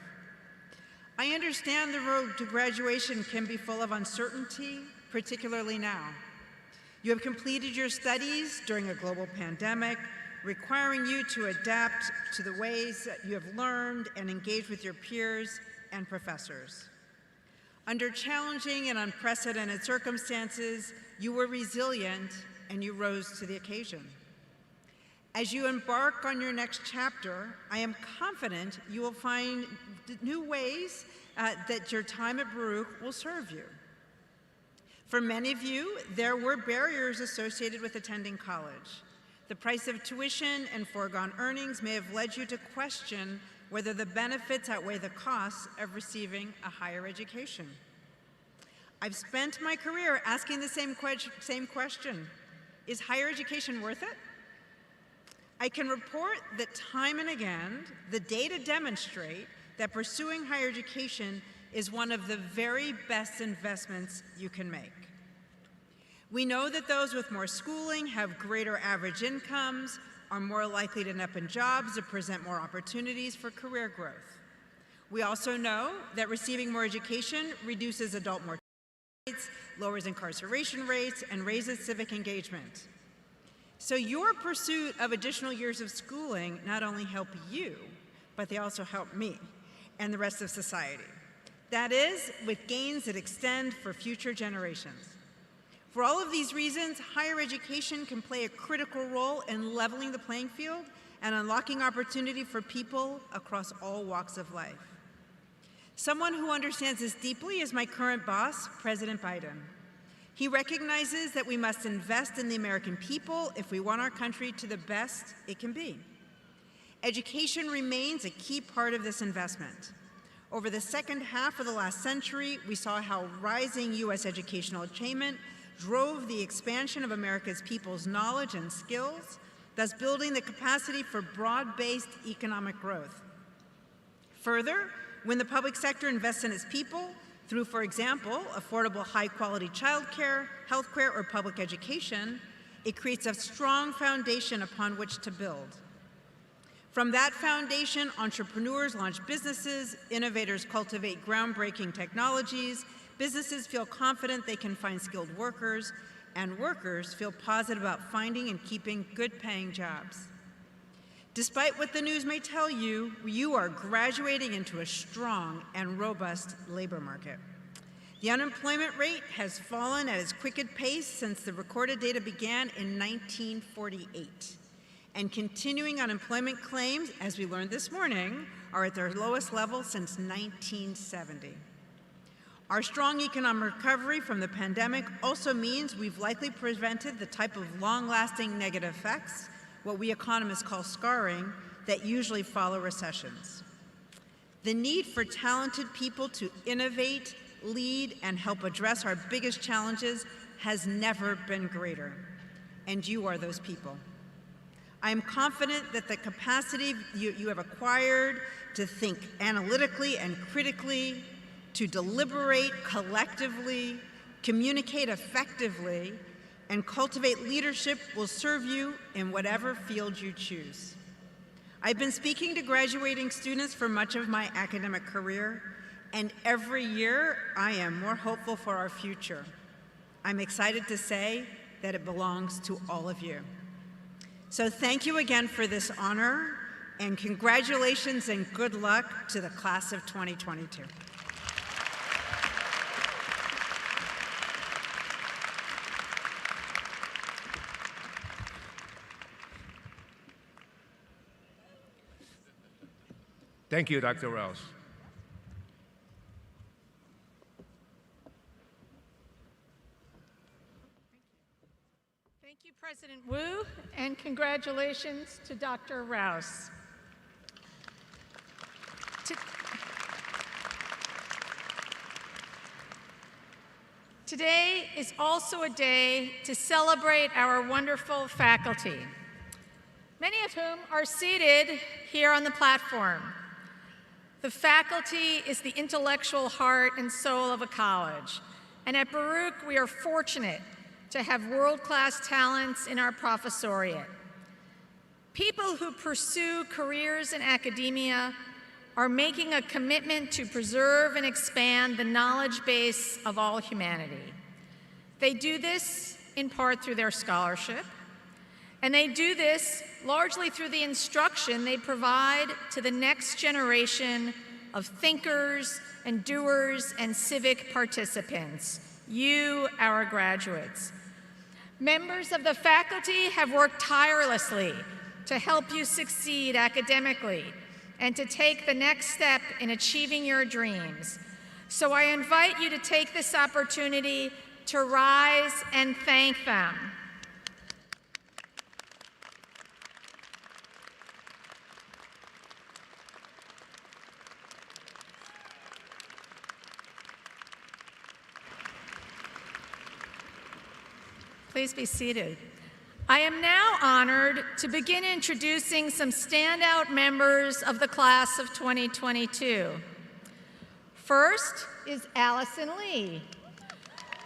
I understand the road to graduation can be full of uncertainty, particularly now. You have completed your studies during a global pandemic, requiring you to adapt to the ways that you have learned and engage with your peers and professors. Under challenging and unprecedented circumstances, you were resilient and you rose to the occasion. As you embark on your next chapter, I am confident you will find new ways that your time at Baruch will serve you. For many of you, there were barriers associated with attending college. The price of tuition and foregone earnings may have led you to question whether the benefits outweigh the costs of receiving a higher education. I've spent my career asking the same question. Is higher education worth it? I can report that time and again, the data demonstrate that pursuing higher education is one of the very best investments you can make. We know that those with more schooling have greater average incomes, are more likely to end up in jobs that present more opportunities for career growth. We also know that receiving more education reduces adult mortality rates, lowers incarceration rates, and raises civic engagement. So your pursuit of additional years of schooling not only help you, but they also help me and the rest of society. That is, with gains that extend for future generations. For all of these reasons, higher education can play a critical role in leveling the playing field and unlocking opportunity for people across all walks of life. Someone who understands this deeply is my current boss, President Biden. He recognizes that we must invest in the American people if we want our country to the best it can be. Education remains a key part of this investment. Over the second half of the last century, we saw how rising U.S. educational attainment drove the expansion of America's people's knowledge and skills, thus building the capacity for broad-based economic growth. Further, when the public sector invests in its people, through, for example, affordable high-quality childcare, healthcare, or public education, it creates a strong foundation upon which to build. From that foundation, entrepreneurs launch businesses, innovators cultivate groundbreaking technologies, businesses feel confident they can find skilled workers, and workers feel positive about finding and keeping good-paying jobs. Despite what the news may tell you, you are graduating into a strong and robust labor market. The unemployment rate has fallen at its quickest pace since the recorded data began in 1948. And continuing unemployment claims, as we learned this morning, are at their lowest level since 1970. Our strong economic recovery from the pandemic also means we've likely prevented the type of long-lasting negative effects, what we economists call scarring, that usually follow recessions. The need for talented people to innovate, lead, and help address our biggest challenges has never been greater, and you are those people. I am confident that the capacity you have acquired to think analytically and critically, to deliberate collectively, communicate effectively, and cultivate leadership will serve you in whatever field you choose. I've been speaking to graduating students for much of my academic career, and every year I am more hopeful for our future. I'm excited to say that it belongs to all of you. So thank you again for this honor, and congratulations and good luck to the class of 2022. Thank you, Dr. Rouse. Thank you, President Wu, and congratulations to Dr. Rouse. Today is also a day to celebrate our wonderful faculty, many of whom are seated here on the platform. The faculty is the intellectual heart and soul of a college, and at Baruch we are fortunate to have world-class talents in our professoriate. People who pursue careers in academia are making a commitment to preserve and expand the knowledge base of all humanity. They do this in part through their scholarship, and they do this largely through the instruction they provide to the next generation of thinkers and doers and civic participants, you, our graduates. Members of the faculty have worked tirelessly to help you succeed academically and to take the next step in achieving your dreams. So I invite you to take this opportunity to rise and thank them. Please be seated. I am now honored to begin introducing some standout members of the class of 2022. First is Allison Lee,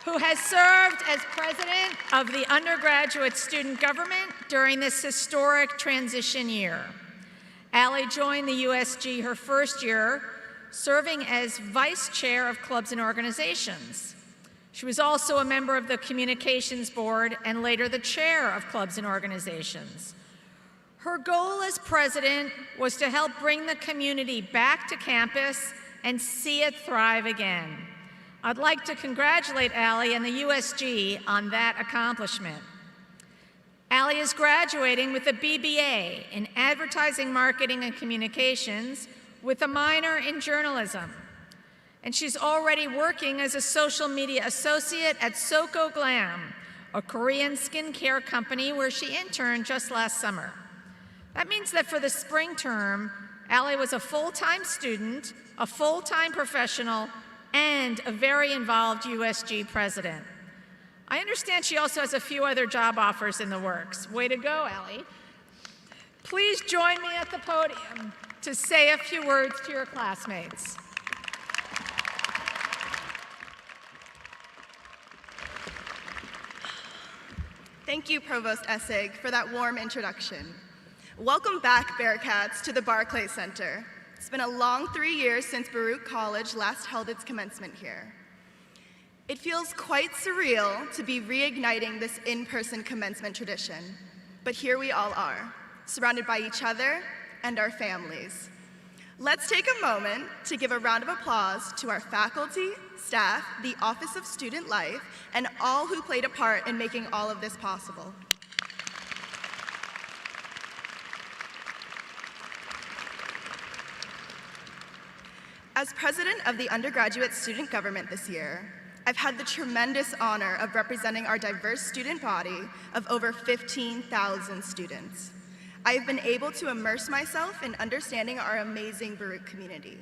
who has served as president of the undergraduate student government during this historic transition year. Allie joined the USG her first year, serving as vice chair of clubs and organizations. She was also a member of the communications board and later the chair of clubs and organizations. Her goal as president was to help bring the community back to campus and see it thrive again. I'd like to congratulate Allie and the USG on that accomplishment. Allie is graduating with a BBA in Advertising, Marketing, and Communications with a minor in journalism. And she's already working as a social media associate at Soko Glam, a Korean skincare company where she interned just last summer. That means that for the spring term, Allie was a full-time student, a full-time professional, and a very involved USG president. I understand she also has a few other job offers in the works. Way to go, Allie. Please join me at the podium to say a few words to your classmates. Thank you, Provost Essig, for that warm introduction. Welcome back, Bearcats, to the Barclays Center. It's been a long 3 years since Baruch College last held its commencement here. It feels quite surreal to be reigniting this in-person commencement tradition, but here we all are, surrounded by each other and our families. Let's take a moment to give a round of applause to our faculty, staff, the Office of Student Life, and all who played a part in making all of this possible. As president of the undergraduate student government this year, I've had the tremendous honor of representing our diverse student body of over 15,000 students. I have been able to immerse myself in understanding our amazing Baruch community.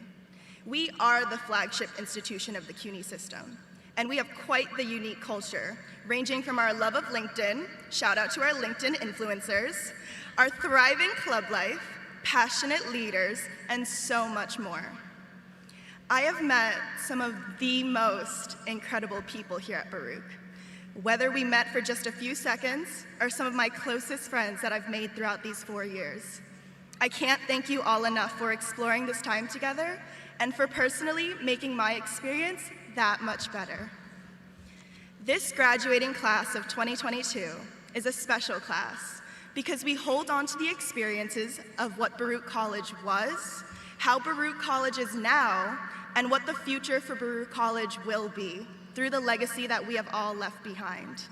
We are the flagship institution of the CUNY system, and we have quite the unique culture, ranging from our love of LinkedIn, shout out to our LinkedIn influencers, our thriving club life, passionate leaders, and so much more. I have met some of the most incredible people here at Baruch. Whether we met for just a few seconds or some of my closest friends that I've made throughout these 4 years. I can't thank you all enough for exploring this time together and for personally making my experience that much better. This graduating class of 2022 is a special class because we hold on to the experiences of what Baruch College was, how Baruch College is now, and what the future for Baruch College will be through the legacy that we have all left behind.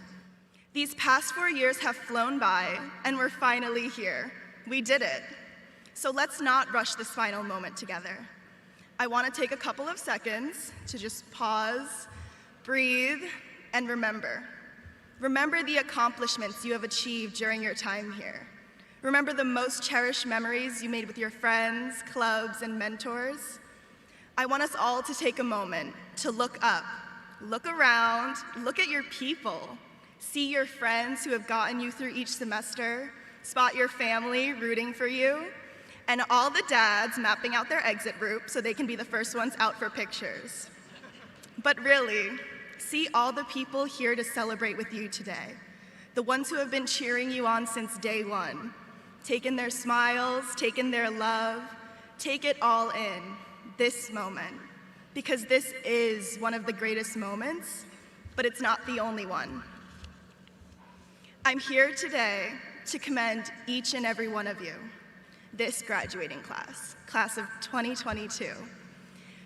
These past 4 years have flown by, and we're finally here. We did it. So let's not rush this final moment together. I want to take a couple of seconds to just pause, breathe, and remember. Remember the accomplishments you have achieved during your time here. Remember the most cherished memories you made with your friends, clubs, and mentors. I want us all to take a moment to look up, look around, look at your people, see your friends who have gotten you through each semester, spot your family rooting for you, and all the dads mapping out their exit route so they can be the first ones out for pictures. But really, see all the people here to celebrate with you today, the ones who have been cheering you on since day one, taken their smiles, taken their love, take it all in, this moment, because this is one of the greatest moments, but it's not the only one. I'm here today to commend each and every one of you, this graduating class, class of 2022,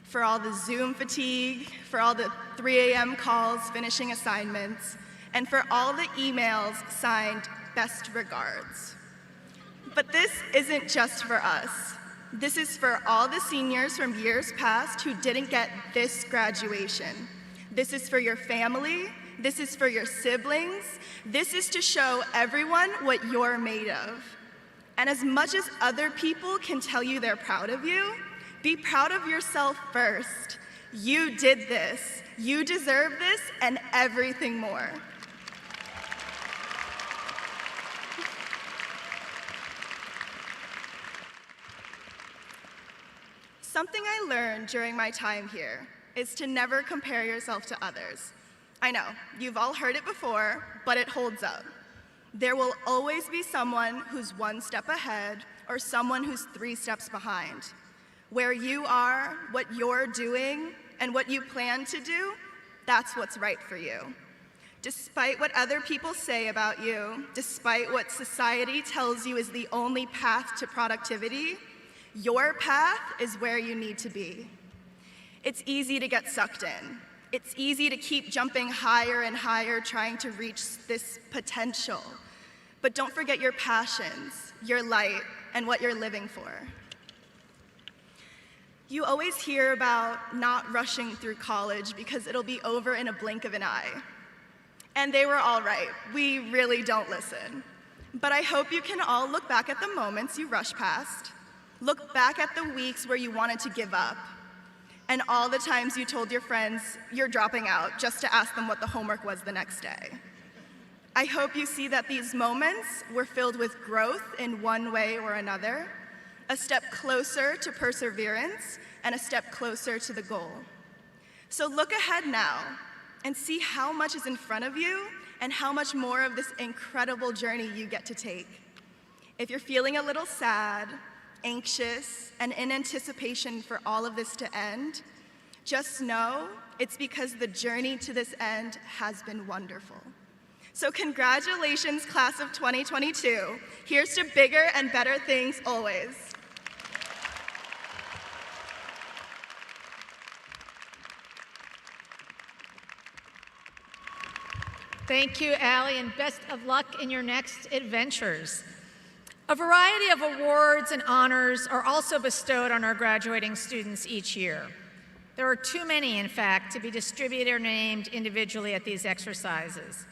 for all the Zoom fatigue, for all the 3 a.m. calls finishing assignments, and for all the emails signed best regards. But this isn't just for us. This is for all the seniors from years past who didn't get this graduation. This is for your family. This is for your siblings. This is to show everyone what you're made of. And as much as other people can tell you they're proud of you, be proud of yourself first. You did this. You deserve this and everything more. Something I learned during my time here is to never compare yourself to others. I know, you've all heard it before, but it holds up. There will always be someone who's one step ahead or someone who's 3 steps behind. Where you are, what you're doing, and what you plan to do, that's what's right for you. Despite what other people say about you, despite what society tells you is the only path to productivity, your path is where you need to be. It's easy to get sucked in. It's easy to keep jumping higher and higher, trying to reach this potential. But don't forget your passions, your light, and what you're living for. You always hear about not rushing through college because it'll be over in a blink of an eye. And they were all right. We really don't listen. But I hope you can all look back at the moments you rushed past, look back at the weeks where you wanted to give up, and all the times you told your friends you're dropping out just to ask them what the homework was the next day. I hope you see that these moments were filled with growth in one way or another, a step closer to perseverance, and a step closer to the goal. So look ahead now and see how much is in front of you and how much more of this incredible journey you get to take. If you're feeling a little sad, anxious, and in anticipation for all of this to end, just know it's because the journey to this end has been wonderful. So congratulations, class of 2022. Here's to bigger and better things always. Thank you, Allie, and best of luck in your next adventures. A variety of awards and honors are also bestowed on our graduating students each year. There are too many, in fact, to be distributed or named individually at these exercises.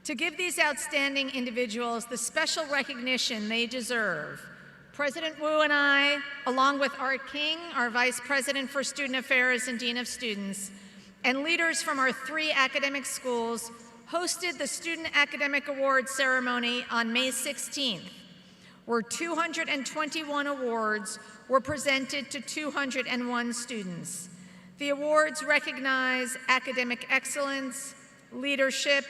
To give these outstanding individuals the special recognition they deserve, President Wu and I, along with Art King, our Vice President for Student Affairs and Dean of Students, and leaders from our 3 academic schools, hosted the Student Academic Awards ceremony on May 16th, where 221 awards were presented to 201 students. The awards recognize academic excellence, leadership,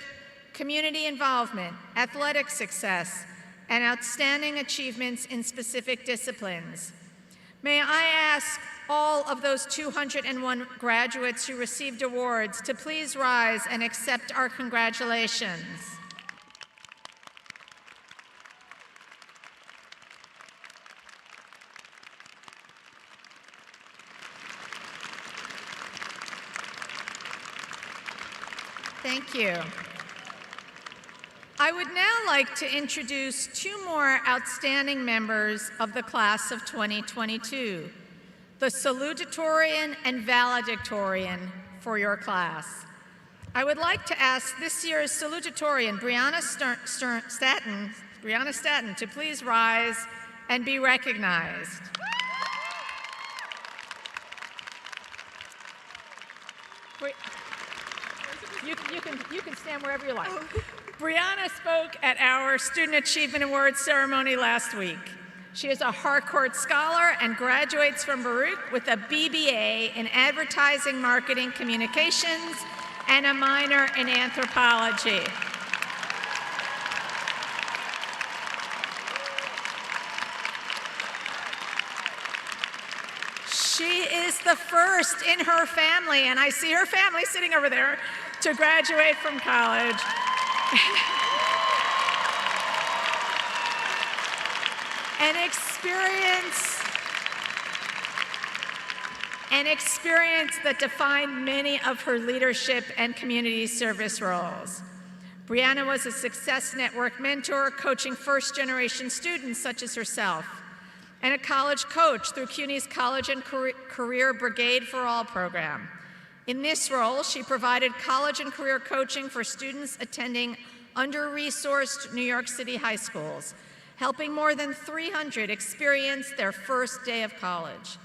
community involvement, athletic success, and outstanding achievements in specific disciplines. May I ask all of those 201 graduates who received awards to please rise and accept our congratulations. Thank you. I would now like to introduce 2 more outstanding members of the class of 2022, the Salutatorian and Valedictorian for your class. I would like to ask this year's Salutatorian, Brianna Staton, to please rise and be recognized. You can stand wherever you like. Brianna spoke at our Student Achievement Awards ceremony last week. She is a Harcourt Scholar and graduates from Baruch with a BBA in Advertising, Marketing, Communications, and a minor in Anthropology. She is the first in her family, and I see her family sitting over there, to graduate from college. An experience that defined many of her leadership and community service roles. Brianna was a Success Network mentor, coaching first-generation students such as herself, and a college coach through CUNY's College and Career Brigade for All program. In this role, she provided college and career coaching for students attending under-resourced New York City high schools, helping more than 300 experience their first day of college.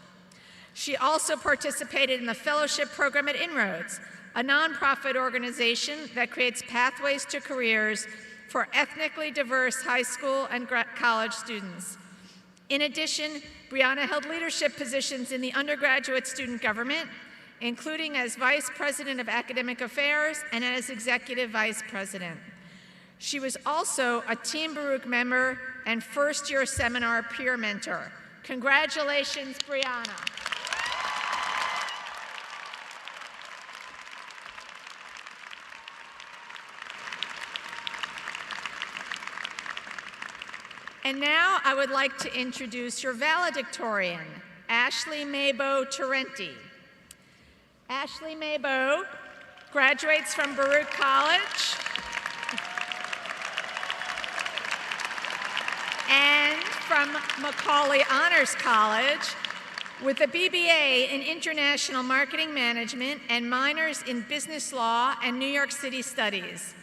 She also participated in the fellowship program at Inroads, a nonprofit organization that creates pathways to careers for ethnically diverse high school and college students. In addition, Brianna held leadership positions in the undergraduate student government, including as Vice President of Academic Affairs and as Executive Vice President. She was also a Team Baruch member and first-year seminar peer mentor. Congratulations, Brianna. And now I would like to introduce your valedictorian, Ashley Maybo Tarenti. Ashley Maybo graduates from Baruch College and from Macaulay Honors College with a BBA in International Marketing Management and minors in Business Law and New York City Studies.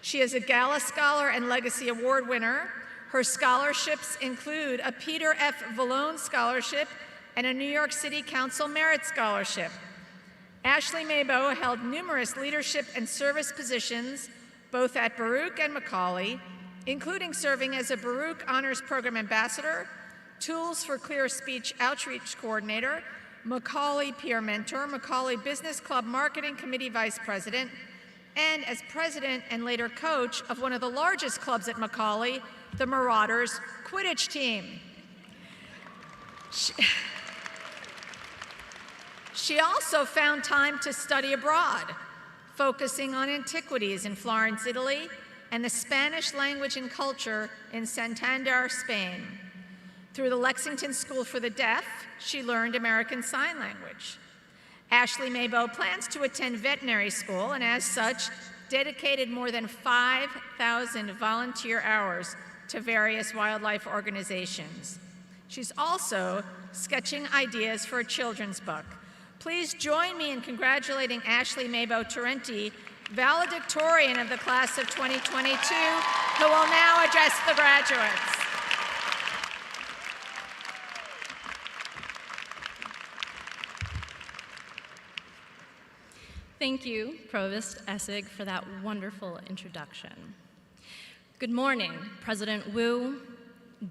She is a Gala Scholar and Legacy Award winner. Her scholarships include a Peter F. Vallone Scholarship and a New York City Council Merit Scholarship. Ashley Maybo held numerous leadership and service positions both at Baruch and Macaulay, including serving as a Baruch Honors Program Ambassador, Tools for Clear Speech Outreach Coordinator, Macaulay Peer Mentor, Macaulay Business Club Marketing Committee Vice President, and as president and later coach of one of the largest clubs at Macaulay, the Marauders Quidditch team. She also found time to study abroad, focusing on antiquities in Florence, Italy, and the Spanish language and culture in Santander, Spain. Through the Lexington School for the Deaf, she learned American Sign Language. Ashley Maybo plans to attend veterinary school and as such, dedicated more than 5,000 volunteer hours to various wildlife organizations. She's also sketching ideas for a children's book. Please join me in congratulating Ashley Maybo Tarenti, valedictorian of the class of 2022, who will now address the graduates. Thank you, Provost Essig, for that wonderful introduction. Good morning, President Wu,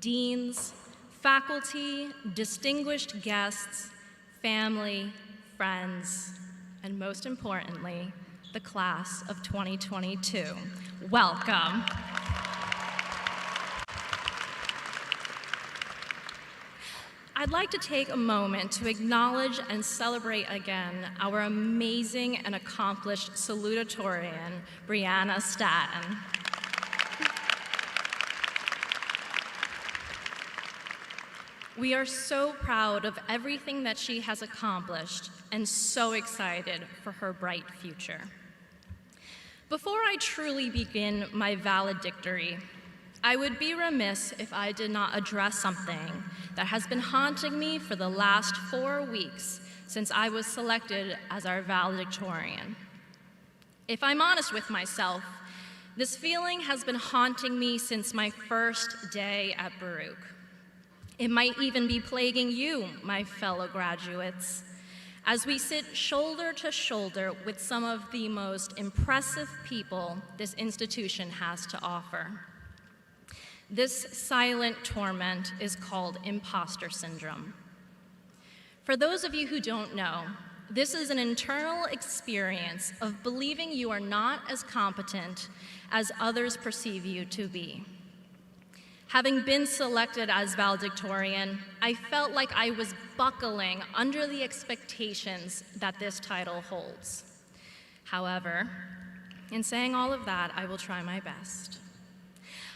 deans, faculty, distinguished guests, family, friends, and most importantly, the class of 2022. Welcome. I'd like to take a moment to acknowledge and celebrate again our amazing and accomplished salutatorian, Brianna Staton. We are so proud of everything that she has accomplished and so excited for her bright future. Before I truly begin my valedictory, I would be remiss if I did not address something that has been haunting me for the last 4 weeks since I was selected as our valedictorian. If I'm honest with myself, this feeling has been haunting me since my first day at Baruch. It might even be plaguing you, my fellow graduates, as we sit shoulder to shoulder with some of the most impressive people this institution has to offer. This silent torment is called imposter syndrome. For those of you who don't know, this is an internal experience of believing you are not as competent as others perceive you to be. Having been selected as valedictorian, I felt like I was buckling under the expectations that this title holds. However, in saying all of that, I will try my best.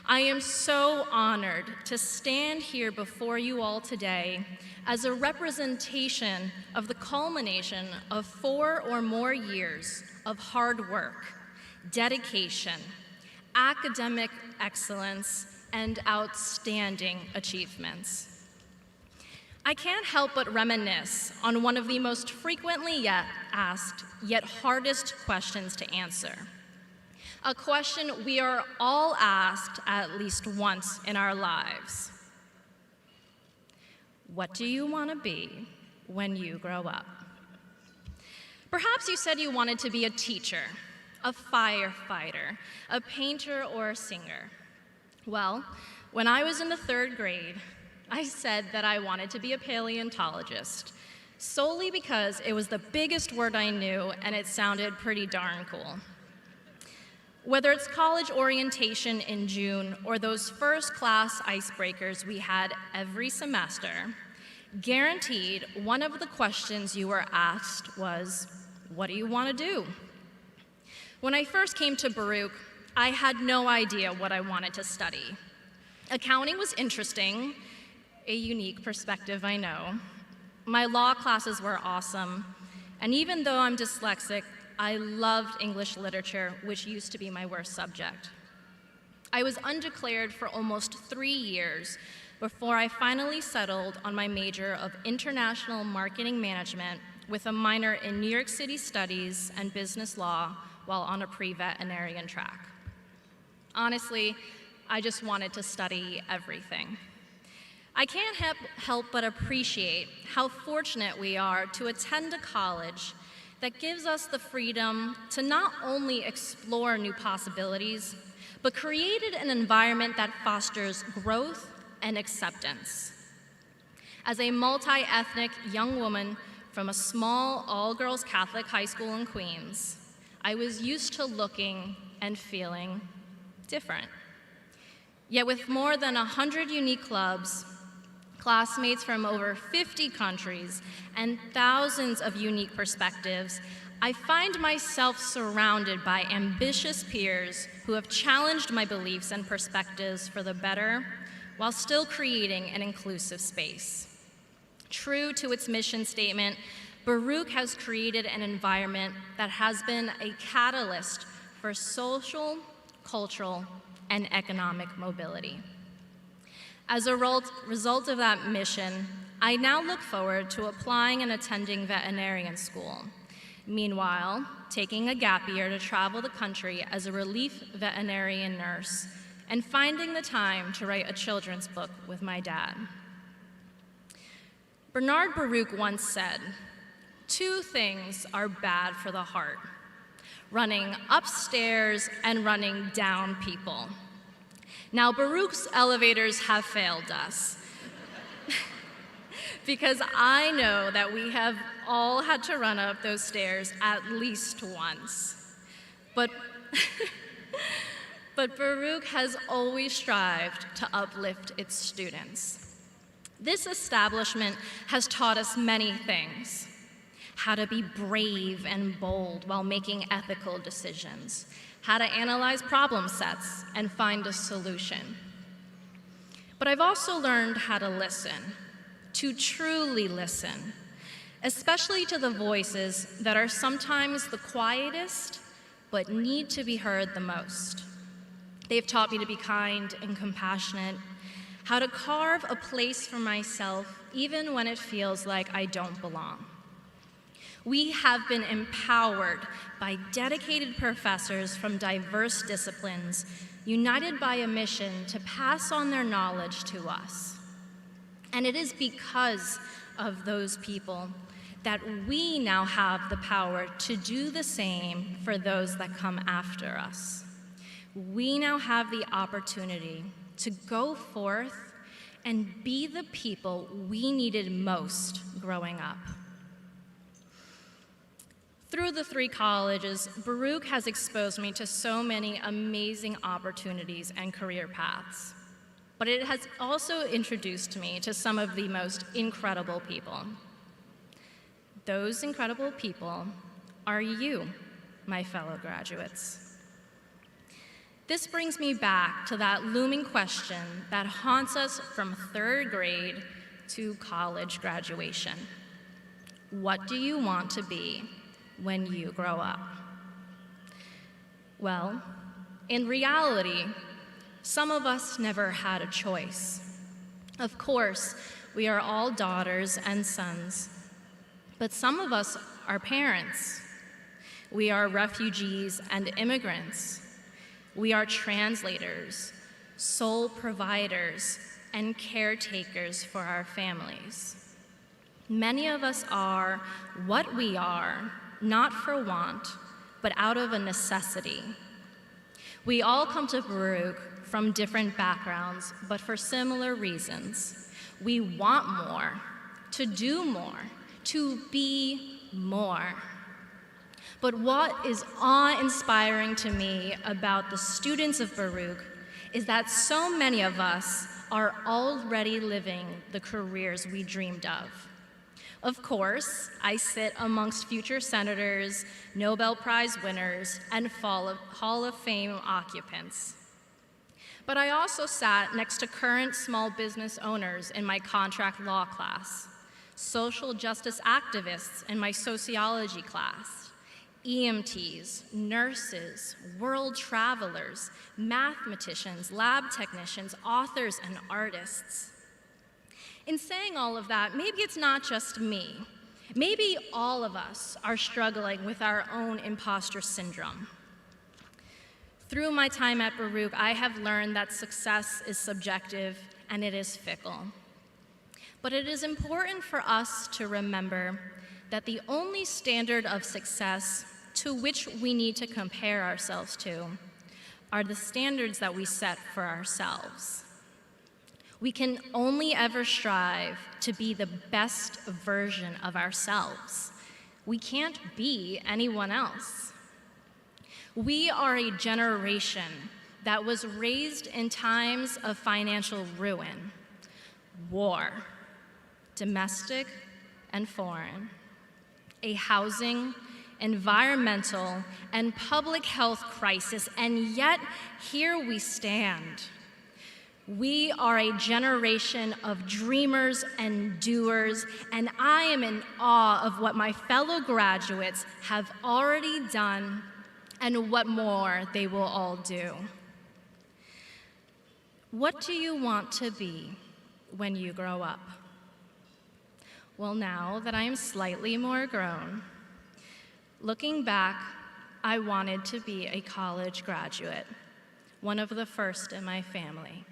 I am so honored to stand here before you all today as a representation of the culmination of 4 or more years of hard work, dedication, academic excellence, and outstanding achievements. I can't help but reminisce on one of the most frequently asked yet hardest questions to answer. A question we are all asked at least once in our lives. What do you want to be when you grow up? Perhaps you said you wanted to be a teacher, a firefighter, a painter, or a singer. Well, when I was in the 3rd grade, I said that I wanted to be a paleontologist, solely because it was the biggest word I knew and it sounded pretty darn cool. Whether it's college orientation in June or those first class icebreakers we had every semester, guaranteed one of the questions you were asked was, what do you want to do? When I first came to Baruch, I had no idea what I wanted to study. Accounting was interesting, a unique perspective, I know. My law classes were awesome, and even though I'm dyslexic, I loved English literature, which used to be my worst subject. I was undeclared for almost 3 years before I finally settled on my major of international marketing management with a minor in New York City studies and business law while on a pre-veterinarian track. Honestly, I just wanted to study everything. I can't help but appreciate how fortunate we are to attend a college that gives us the freedom to not only explore new possibilities, but created an environment that fosters growth and acceptance. As a multi-ethnic young woman from a small all-girls Catholic high school in Queens, I was used to looking and feeling different. Yet with more than 100 unique clubs, classmates from over 50 countries, and thousands of unique perspectives, I find myself surrounded by ambitious peers who have challenged my beliefs and perspectives for the better, while still creating an inclusive space. True to its mission statement, Baruch has created an environment that has been a catalyst for social, cultural, and economic mobility. As a result of that mission, I now look forward to applying and attending veterinarian school. Meanwhile, taking a gap year to travel the country as a relief veterinarian nurse and finding the time to write a children's book with my dad. Bernard Baruch once said, "Two things are bad for the heart, running upstairs and running down people." Now, Baruch's elevators have failed us because I know that we have all had to run up those stairs at least once. But Baruch has always strived to uplift its students. This establishment has taught us many things: how to be brave and bold while making ethical decisions, how to analyze problem sets and find a solution. But I've also learned how to listen, to truly listen, especially to the voices that are sometimes the quietest but need to be heard the most. They've taught me to be kind and compassionate, how to carve a place for myself even when it feels like I don't belong. We have been empowered by dedicated professors from diverse disciplines, united by a mission to pass on their knowledge to us. And it is because of those people that we now have the power to do the same for those that come after us. We now have the opportunity to go forth and be the people we needed most growing up. Through the 3 colleges, Baruch has exposed me to so many amazing opportunities and career paths, but it has also introduced me to some of the most incredible people. Those incredible people are you, my fellow graduates. This brings me back to that looming question that haunts us from 3rd grade to college graduation. What do you want to be when you grow up? Well, in reality, some of us never had a choice. Of course, we are all daughters and sons, but some of us are parents. We are refugees and immigrants. We are translators, sole providers, and caretakers for our families. Many of us are what we are, not for want, but out of a necessity. We all come to Baruch from different backgrounds, but for similar reasons. We want more, to do more, to be more. But what is awe-inspiring to me about the students of Baruch is that so many of us are already living the careers we dreamed of. Of course, I sit amongst future senators, Nobel Prize winners, and Hall of Fame occupants. But I also sat next to current small business owners in my contract law class, social justice activists in my sociology class, EMTs, nurses, world travelers, mathematicians, lab technicians, authors, and artists. In saying all of that, maybe it's not just me. Maybe all of us are struggling with our own imposter syndrome. Through my time at Baruch, I have learned that success is subjective and it is fickle. But it is important for us to remember that the only standard of success to which we need to compare ourselves to are the standards that we set for ourselves. We can only ever strive to be the best version of ourselves. We can't be anyone else. We are a generation that was raised in times of financial ruin, war, domestic and foreign, a housing, environmental, and public health crisis, and yet here we stand. We are a generation of dreamers and doers, and I am in awe of what my fellow graduates have already done and what more they will all do. What do you want to be when you grow up? Well, now that I am slightly more grown, looking back, I wanted to be a college graduate, one of the first in my family.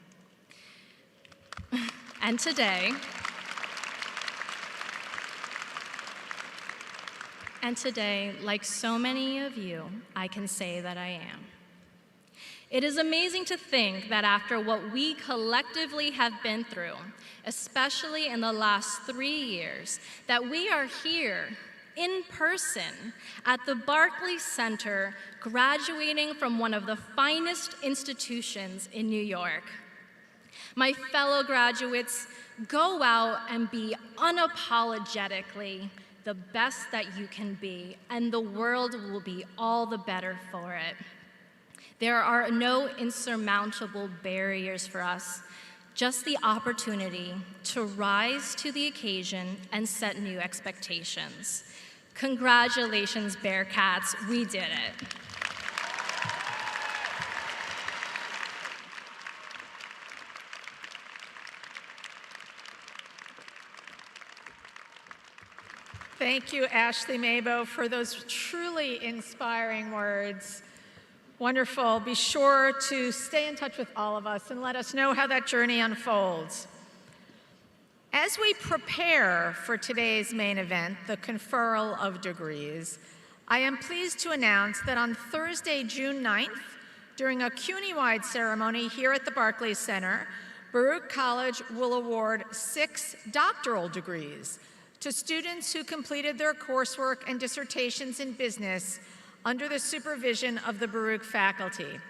And today, like so many of you, I can say that I am. It is amazing to think that after what we collectively have been through, especially in the last 3 years, that we are here in person at the Barclays Center, graduating from one of the finest institutions in New York. My fellow graduates, go out and be unapologetically the best that you can be, and the world will be all the better for it. There are no insurmountable barriers for us, just the opportunity to rise to the occasion and set new expectations. Congratulations, Bearcats, we did it. Thank you, Ashley Mabo, for those truly inspiring words. Wonderful. Be sure to stay in touch with all of us and let us know how that journey unfolds. As we prepare for today's main event, the conferral of degrees, I am pleased to announce that on Thursday, June 9th, during a CUNY-wide ceremony here at the Barclays Center, Baruch College will award 6 doctoral degrees to students who completed their coursework and dissertations in business under the supervision of the Baruch faculty.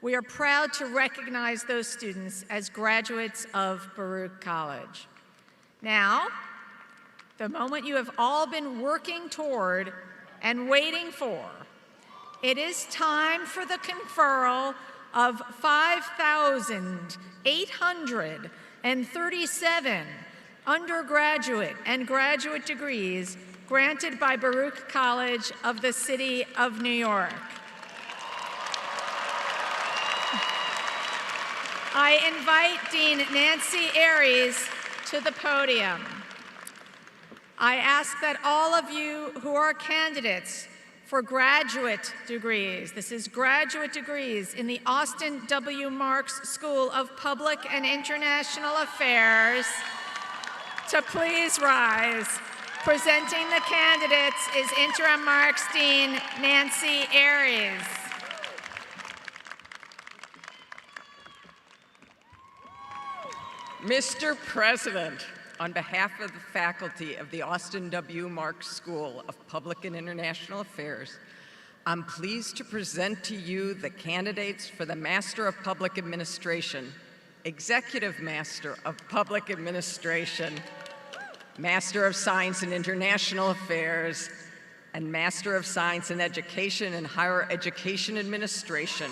We are proud to recognize those students as graduates of Baruch College. Now, the moment you have all been working toward and waiting for, it is time for the conferral of 5,837 undergraduate and graduate degrees granted by Baruch College of the City of New York. I invite Dean Nancy Aries to the podium. I ask that all of you who are candidates for graduate degrees, this is graduate degrees in the Austin W. Marxe School of Public and International Affairs, to please rise. Presenting the candidates is Interim Marxe Dean Nancy Aries. Mr. President, on behalf of the faculty of the Austin W. Marxe School of Public and International Affairs, I'm pleased to present to you the candidates for the Master of Public Administration, Executive Master of Public Administration, Master of Science in International Affairs, and Master of Science in Education and Higher Education Administration.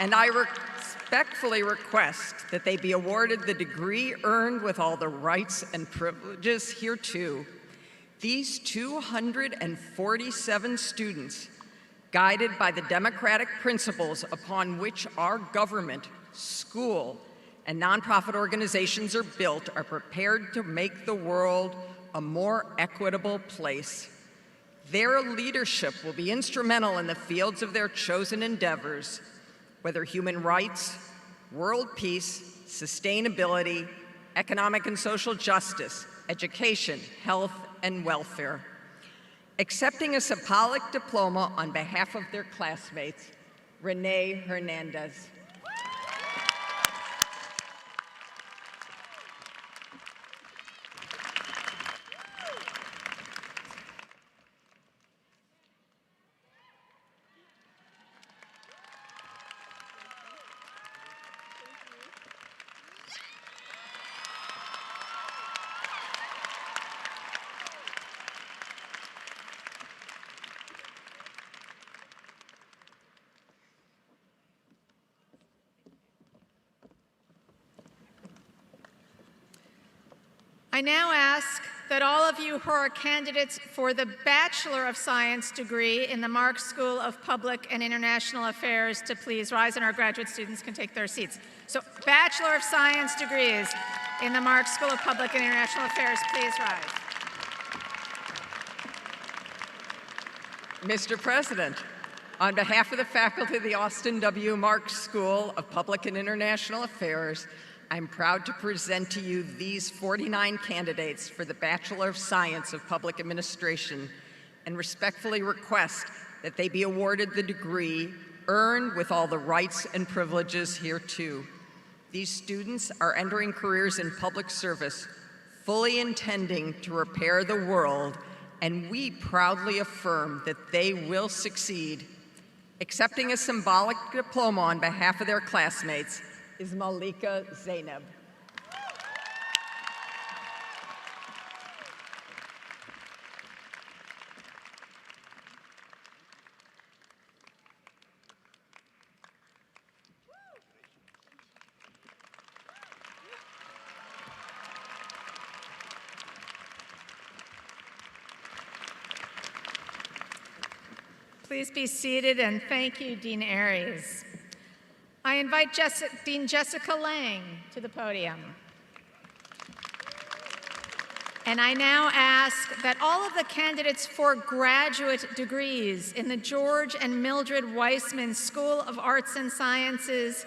And I respectfully request that they be awarded the degree earned with all the rights and privileges hereto. These 247 students, guided by the democratic principles upon which our government, school, and nonprofit organizations are built, are prepared to make the world a more equitable place. Their leadership will be instrumental in the fields of their chosen endeavors, whether human rights, world peace, sustainability, economic and social justice, education, health, and welfare. Accepting a symbolic diploma on behalf of their classmates, Renee Hernandez. I now ask that all of you who are candidates for the Bachelor of Science degree in the Marxe School of Public and International Affairs to please rise, and our graduate students can take their seats. So, Bachelor of Science degrees in the Marxe School of Public and International Affairs, please rise. Mr. President, on behalf of the faculty of the Austin W. Marxe School of Public and International Affairs, I'm proud to present to you these 49 candidates for the Bachelor of Science of Public Administration and respectfully request that they be awarded the degree earned with all the rights and privileges hereto. These students are entering careers in public service, fully intending to repair the world, and we proudly affirm that they will succeed. Accepting a symbolic diploma on behalf of their classmates is Malika Zainab. Please be seated, and thank you, Dean Aries. I invite Dean Jessica Lang to the podium. And I now ask that all of the candidates for graduate degrees in the George and Mildred Weissman School of Arts and Sciences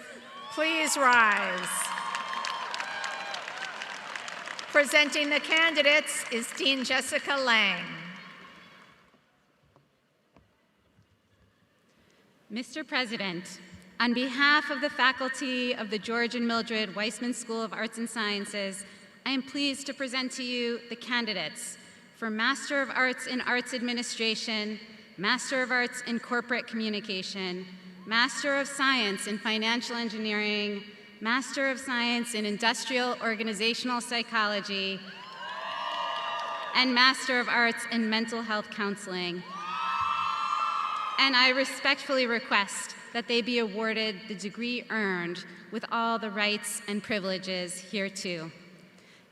please rise. Presenting the candidates is Dean Jessica Lang. Mr. President, on behalf of the faculty of the George and Mildred Weissman School of Arts and Sciences, I am pleased to present to you the candidates for Master of Arts in Arts Administration, Master of Arts in Corporate Communication, Master of Science in Financial Engineering, Master of Science in Industrial Organizational Psychology, and Master of Arts in Mental Health Counseling. And I respectfully request that they be awarded the degree earned with all the rights and privileges hereto.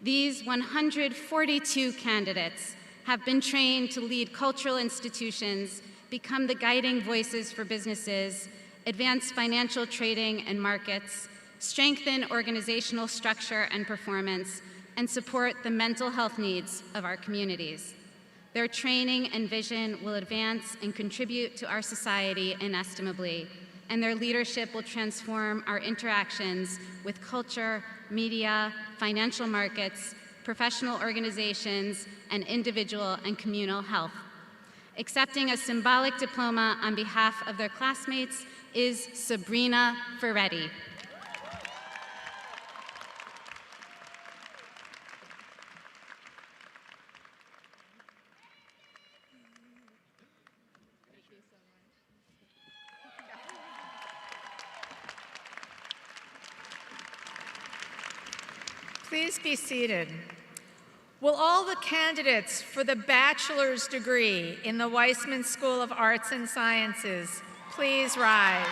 These 142 candidates have been trained to lead cultural institutions, become the guiding voices for businesses, advance financial trading and markets, strengthen organizational structure and performance, and support the mental health needs of our communities. Their training and vision will advance and contribute to our society inestimably, and their leadership will transform our interactions with culture, media, financial markets, professional organizations, and individual and communal health. Accepting a symbolic diploma on behalf of their classmates is Sabrina Ferretti. Please be seated. Will all the candidates for the bachelor's degree in the Weissman School of Arts and Sciences please rise?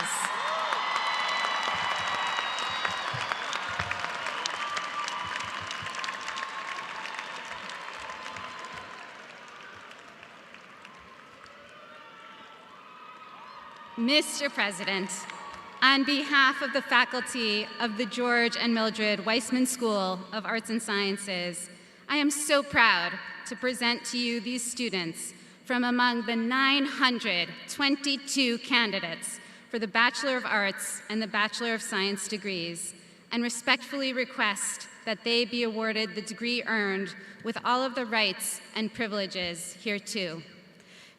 Mr. President, on behalf of the faculty of the George and Mildred Weissman School of Arts and Sciences, I am so proud to present to you these students from among the 922 candidates for the Bachelor of Arts and the Bachelor of Science degrees, and respectfully request that they be awarded the degree earned with all of the rights and privileges hereto.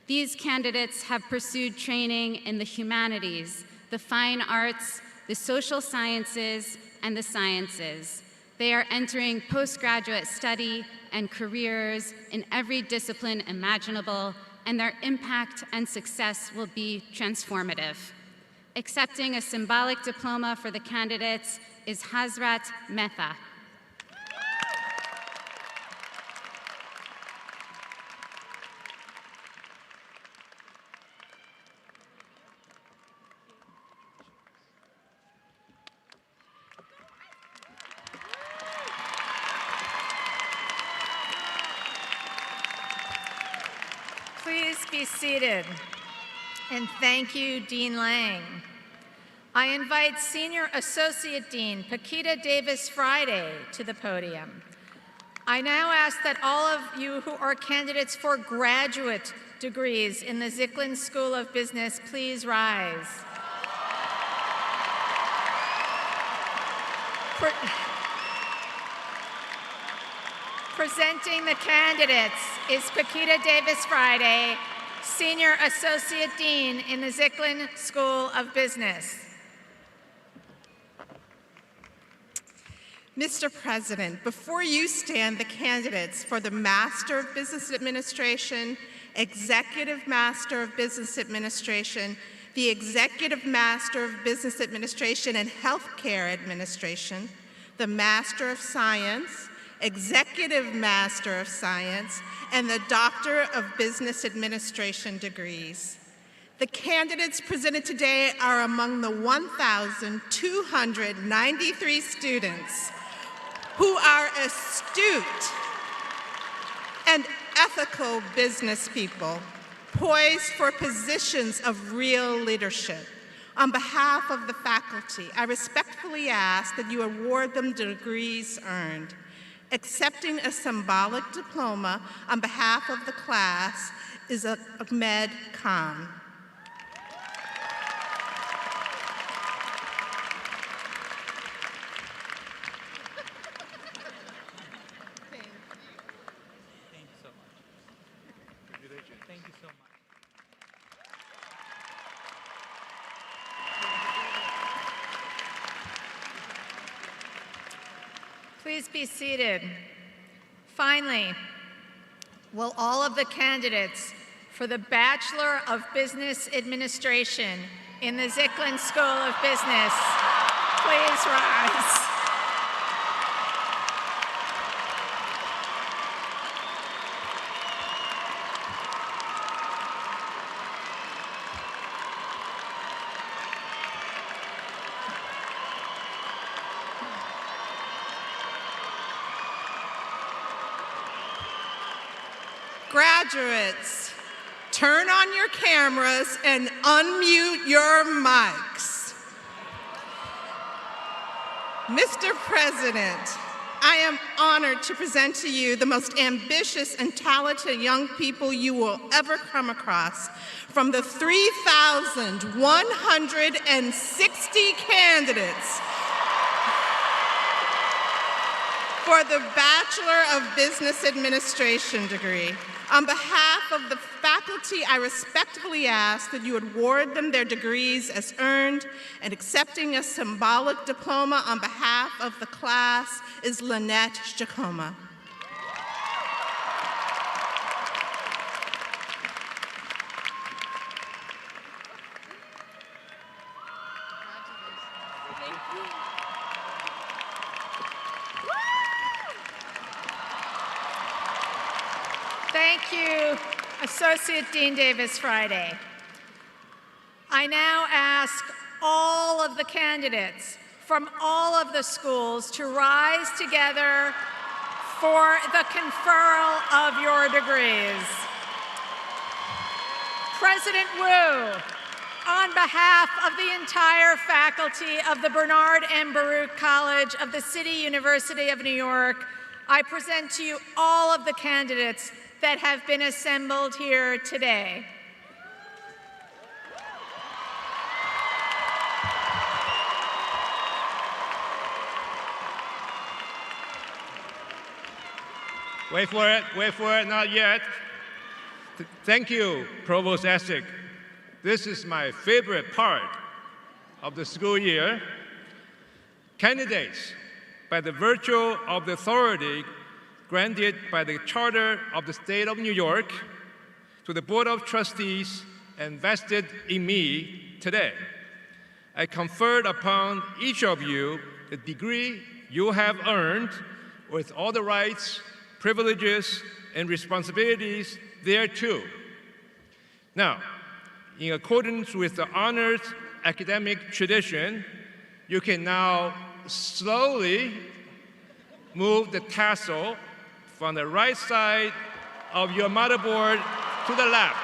These candidates have pursued training in the humanities, the fine arts, the social sciences, and the sciences. They are entering postgraduate study and careers in every discipline imaginable, and their impact and success will be transformative. Accepting a symbolic diploma for the candidates is Hazrat Mehta. Please be seated. And thank you, Dean Lang. I invite Senior Associate Dean Paquita Davis Friday to the podium. I now ask that all of you who are candidates for graduate degrees in the Zicklin School of Business please rise. Presenting the candidates is Paquita Davis Friday, Senior Associate Dean in the Zicklin School of Business. Mr. President, before you stand the candidates for the Master of Business Administration, Executive Master of Business Administration, the Executive Master of Business Administration and Healthcare Administration, the Master of Science, Executive Master of Science, and the Doctor of Business Administration degrees. The candidates presented today are among the 1,293 students who are astute and ethical business people, poised for positions of real leadership. On behalf of the faculty, I respectfully ask that you award them the degrees earned. Accepting a symbolic diploma on behalf of the class is Ahmed Khan. Please be seated. Finally, will all of the candidates for the Bachelor of Business Administration in the Zicklin School of Business please rise? Graduates, turn on your cameras and unmute your mics. Mr. President, I am honored to present to you the most ambitious and talented young people you will ever come across. From the 3,160 candidates for the Bachelor of Business Administration degree. On behalf of the faculty, I respectfully ask that you award them their degrees as earned, and accepting a symbolic diploma on behalf of the class is Lynette Jacoma. Thank you, Associate Dean Davis Friday. I now ask all of the candidates from all of the schools to rise together for the conferral of your degrees. President Wu, on behalf of the entire faculty of the Bernard M. Baruch College of the City University of New York, I present to you all of the candidates that have been assembled here today. Wait for it, not yet. Thank you, Provost Essig. This is my favorite part of the school year. Candidates, by the virtue of the authority granted by the Charter of the State of New York to the Board of Trustees and vested in me today, I conferred upon each of you the degree you have earned with all the rights, privileges, and responsibilities thereto. Now, in accordance with the honored academic tradition, you can now slowly move the tassel from the right side of your motherboard to the left.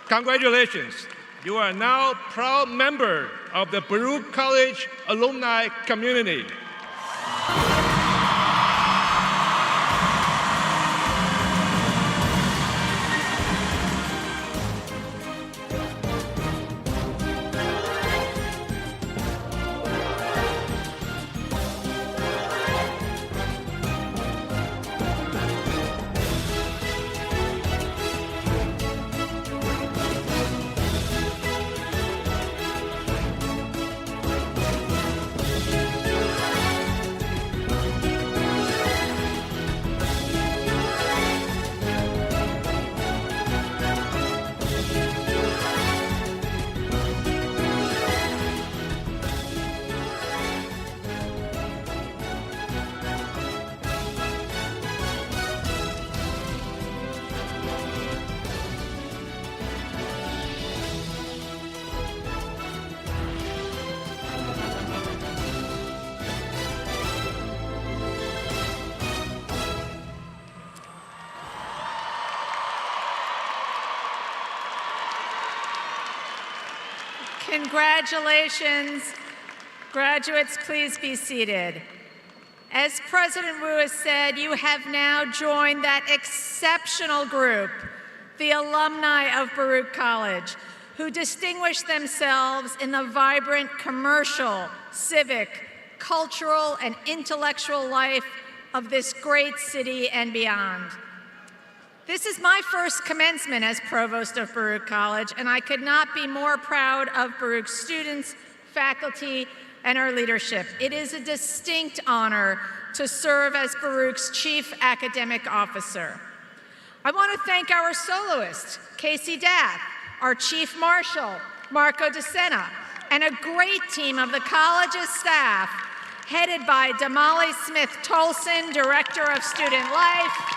Congratulations. You are now a proud member of the Baruch College alumni community. Congratulations. Graduates, please be seated. As President Wu has said, you have now joined that exceptional group, the alumni of Baruch College, who distinguish themselves in the vibrant commercial, civic, cultural, and intellectual life of this great city and beyond. This is my first commencement as Provost of Baruch College, and I could not be more proud of Baruch's students, faculty, and our leadership. It is a distinct honor to serve as Baruch's Chief Academic Officer. I want to thank our soloist, Casey Dath, our Chief Marshal, Marco DeSena, and a great team of the college's staff, headed by Damali Smith-Tolson, Director of Student Life,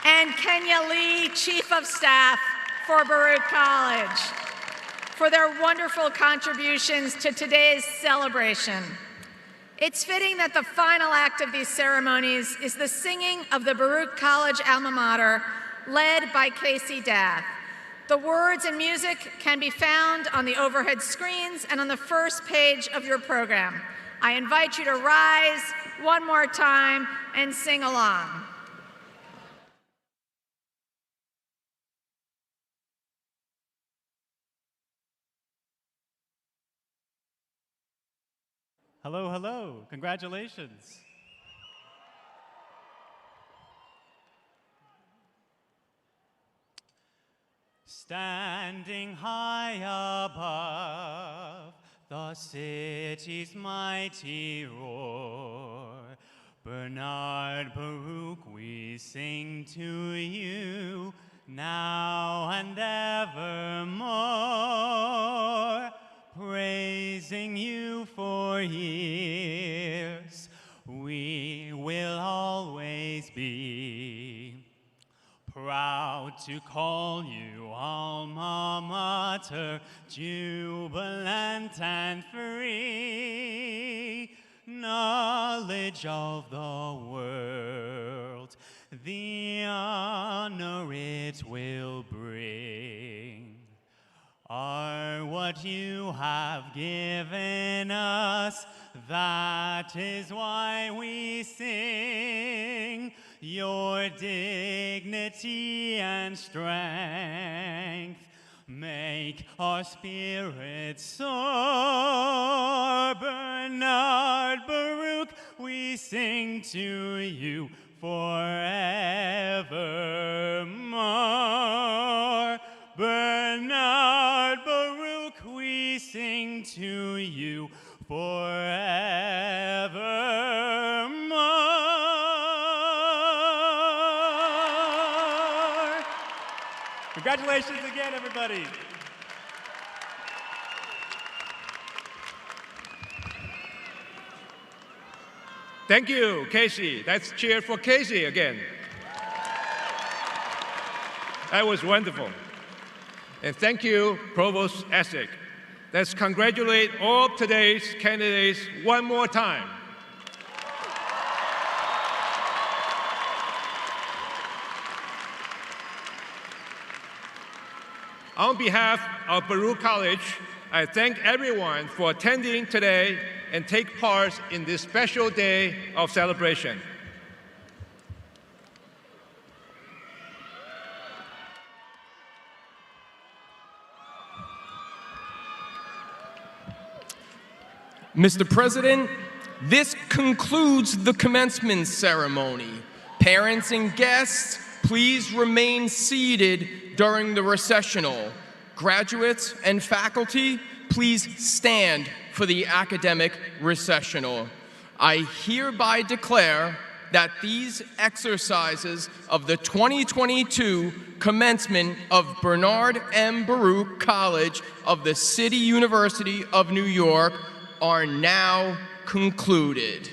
and Kenya Lee, Chief of Staff for Baruch College, for their wonderful contributions to today's celebration. It's fitting that the final act of these ceremonies is the singing of the Baruch College alma mater, led by Casey Dath. The words and music can be found on the overhead screens and on the first page of your program. I invite you to rise one more time and sing along. Hello, hello. Congratulations. Standing high above the city's mighty roar, Bernard Baruch, we sing to you now and evermore, praising you for years. We will always be proud to call you alma mater, jubilant and free. Knowledge of the world, the honor it will bring, are what you have given us. That is why we sing. Your dignity and strength make our spirits soar. Bernard, Baruch, we sing to you forevermore. Bernard, Baruch, we sing to you forevermore. Congratulations again, everybody. Thank you, Casey. Let's cheer for Casey again. That was wonderful. And thank you, Provost Essig. Let's congratulate all today's candidates one more time. On behalf of Baruch College, I thank everyone for attending today and take part in this special day of celebration. Mr. President, this concludes the commencement ceremony. Parents and guests, please remain seated during the recessional. Graduates and faculty, please stand for the academic recessional. I hereby declare that these exercises of the 2022 commencement of Bernard M. Baruch College of the City University of New York are now concluded.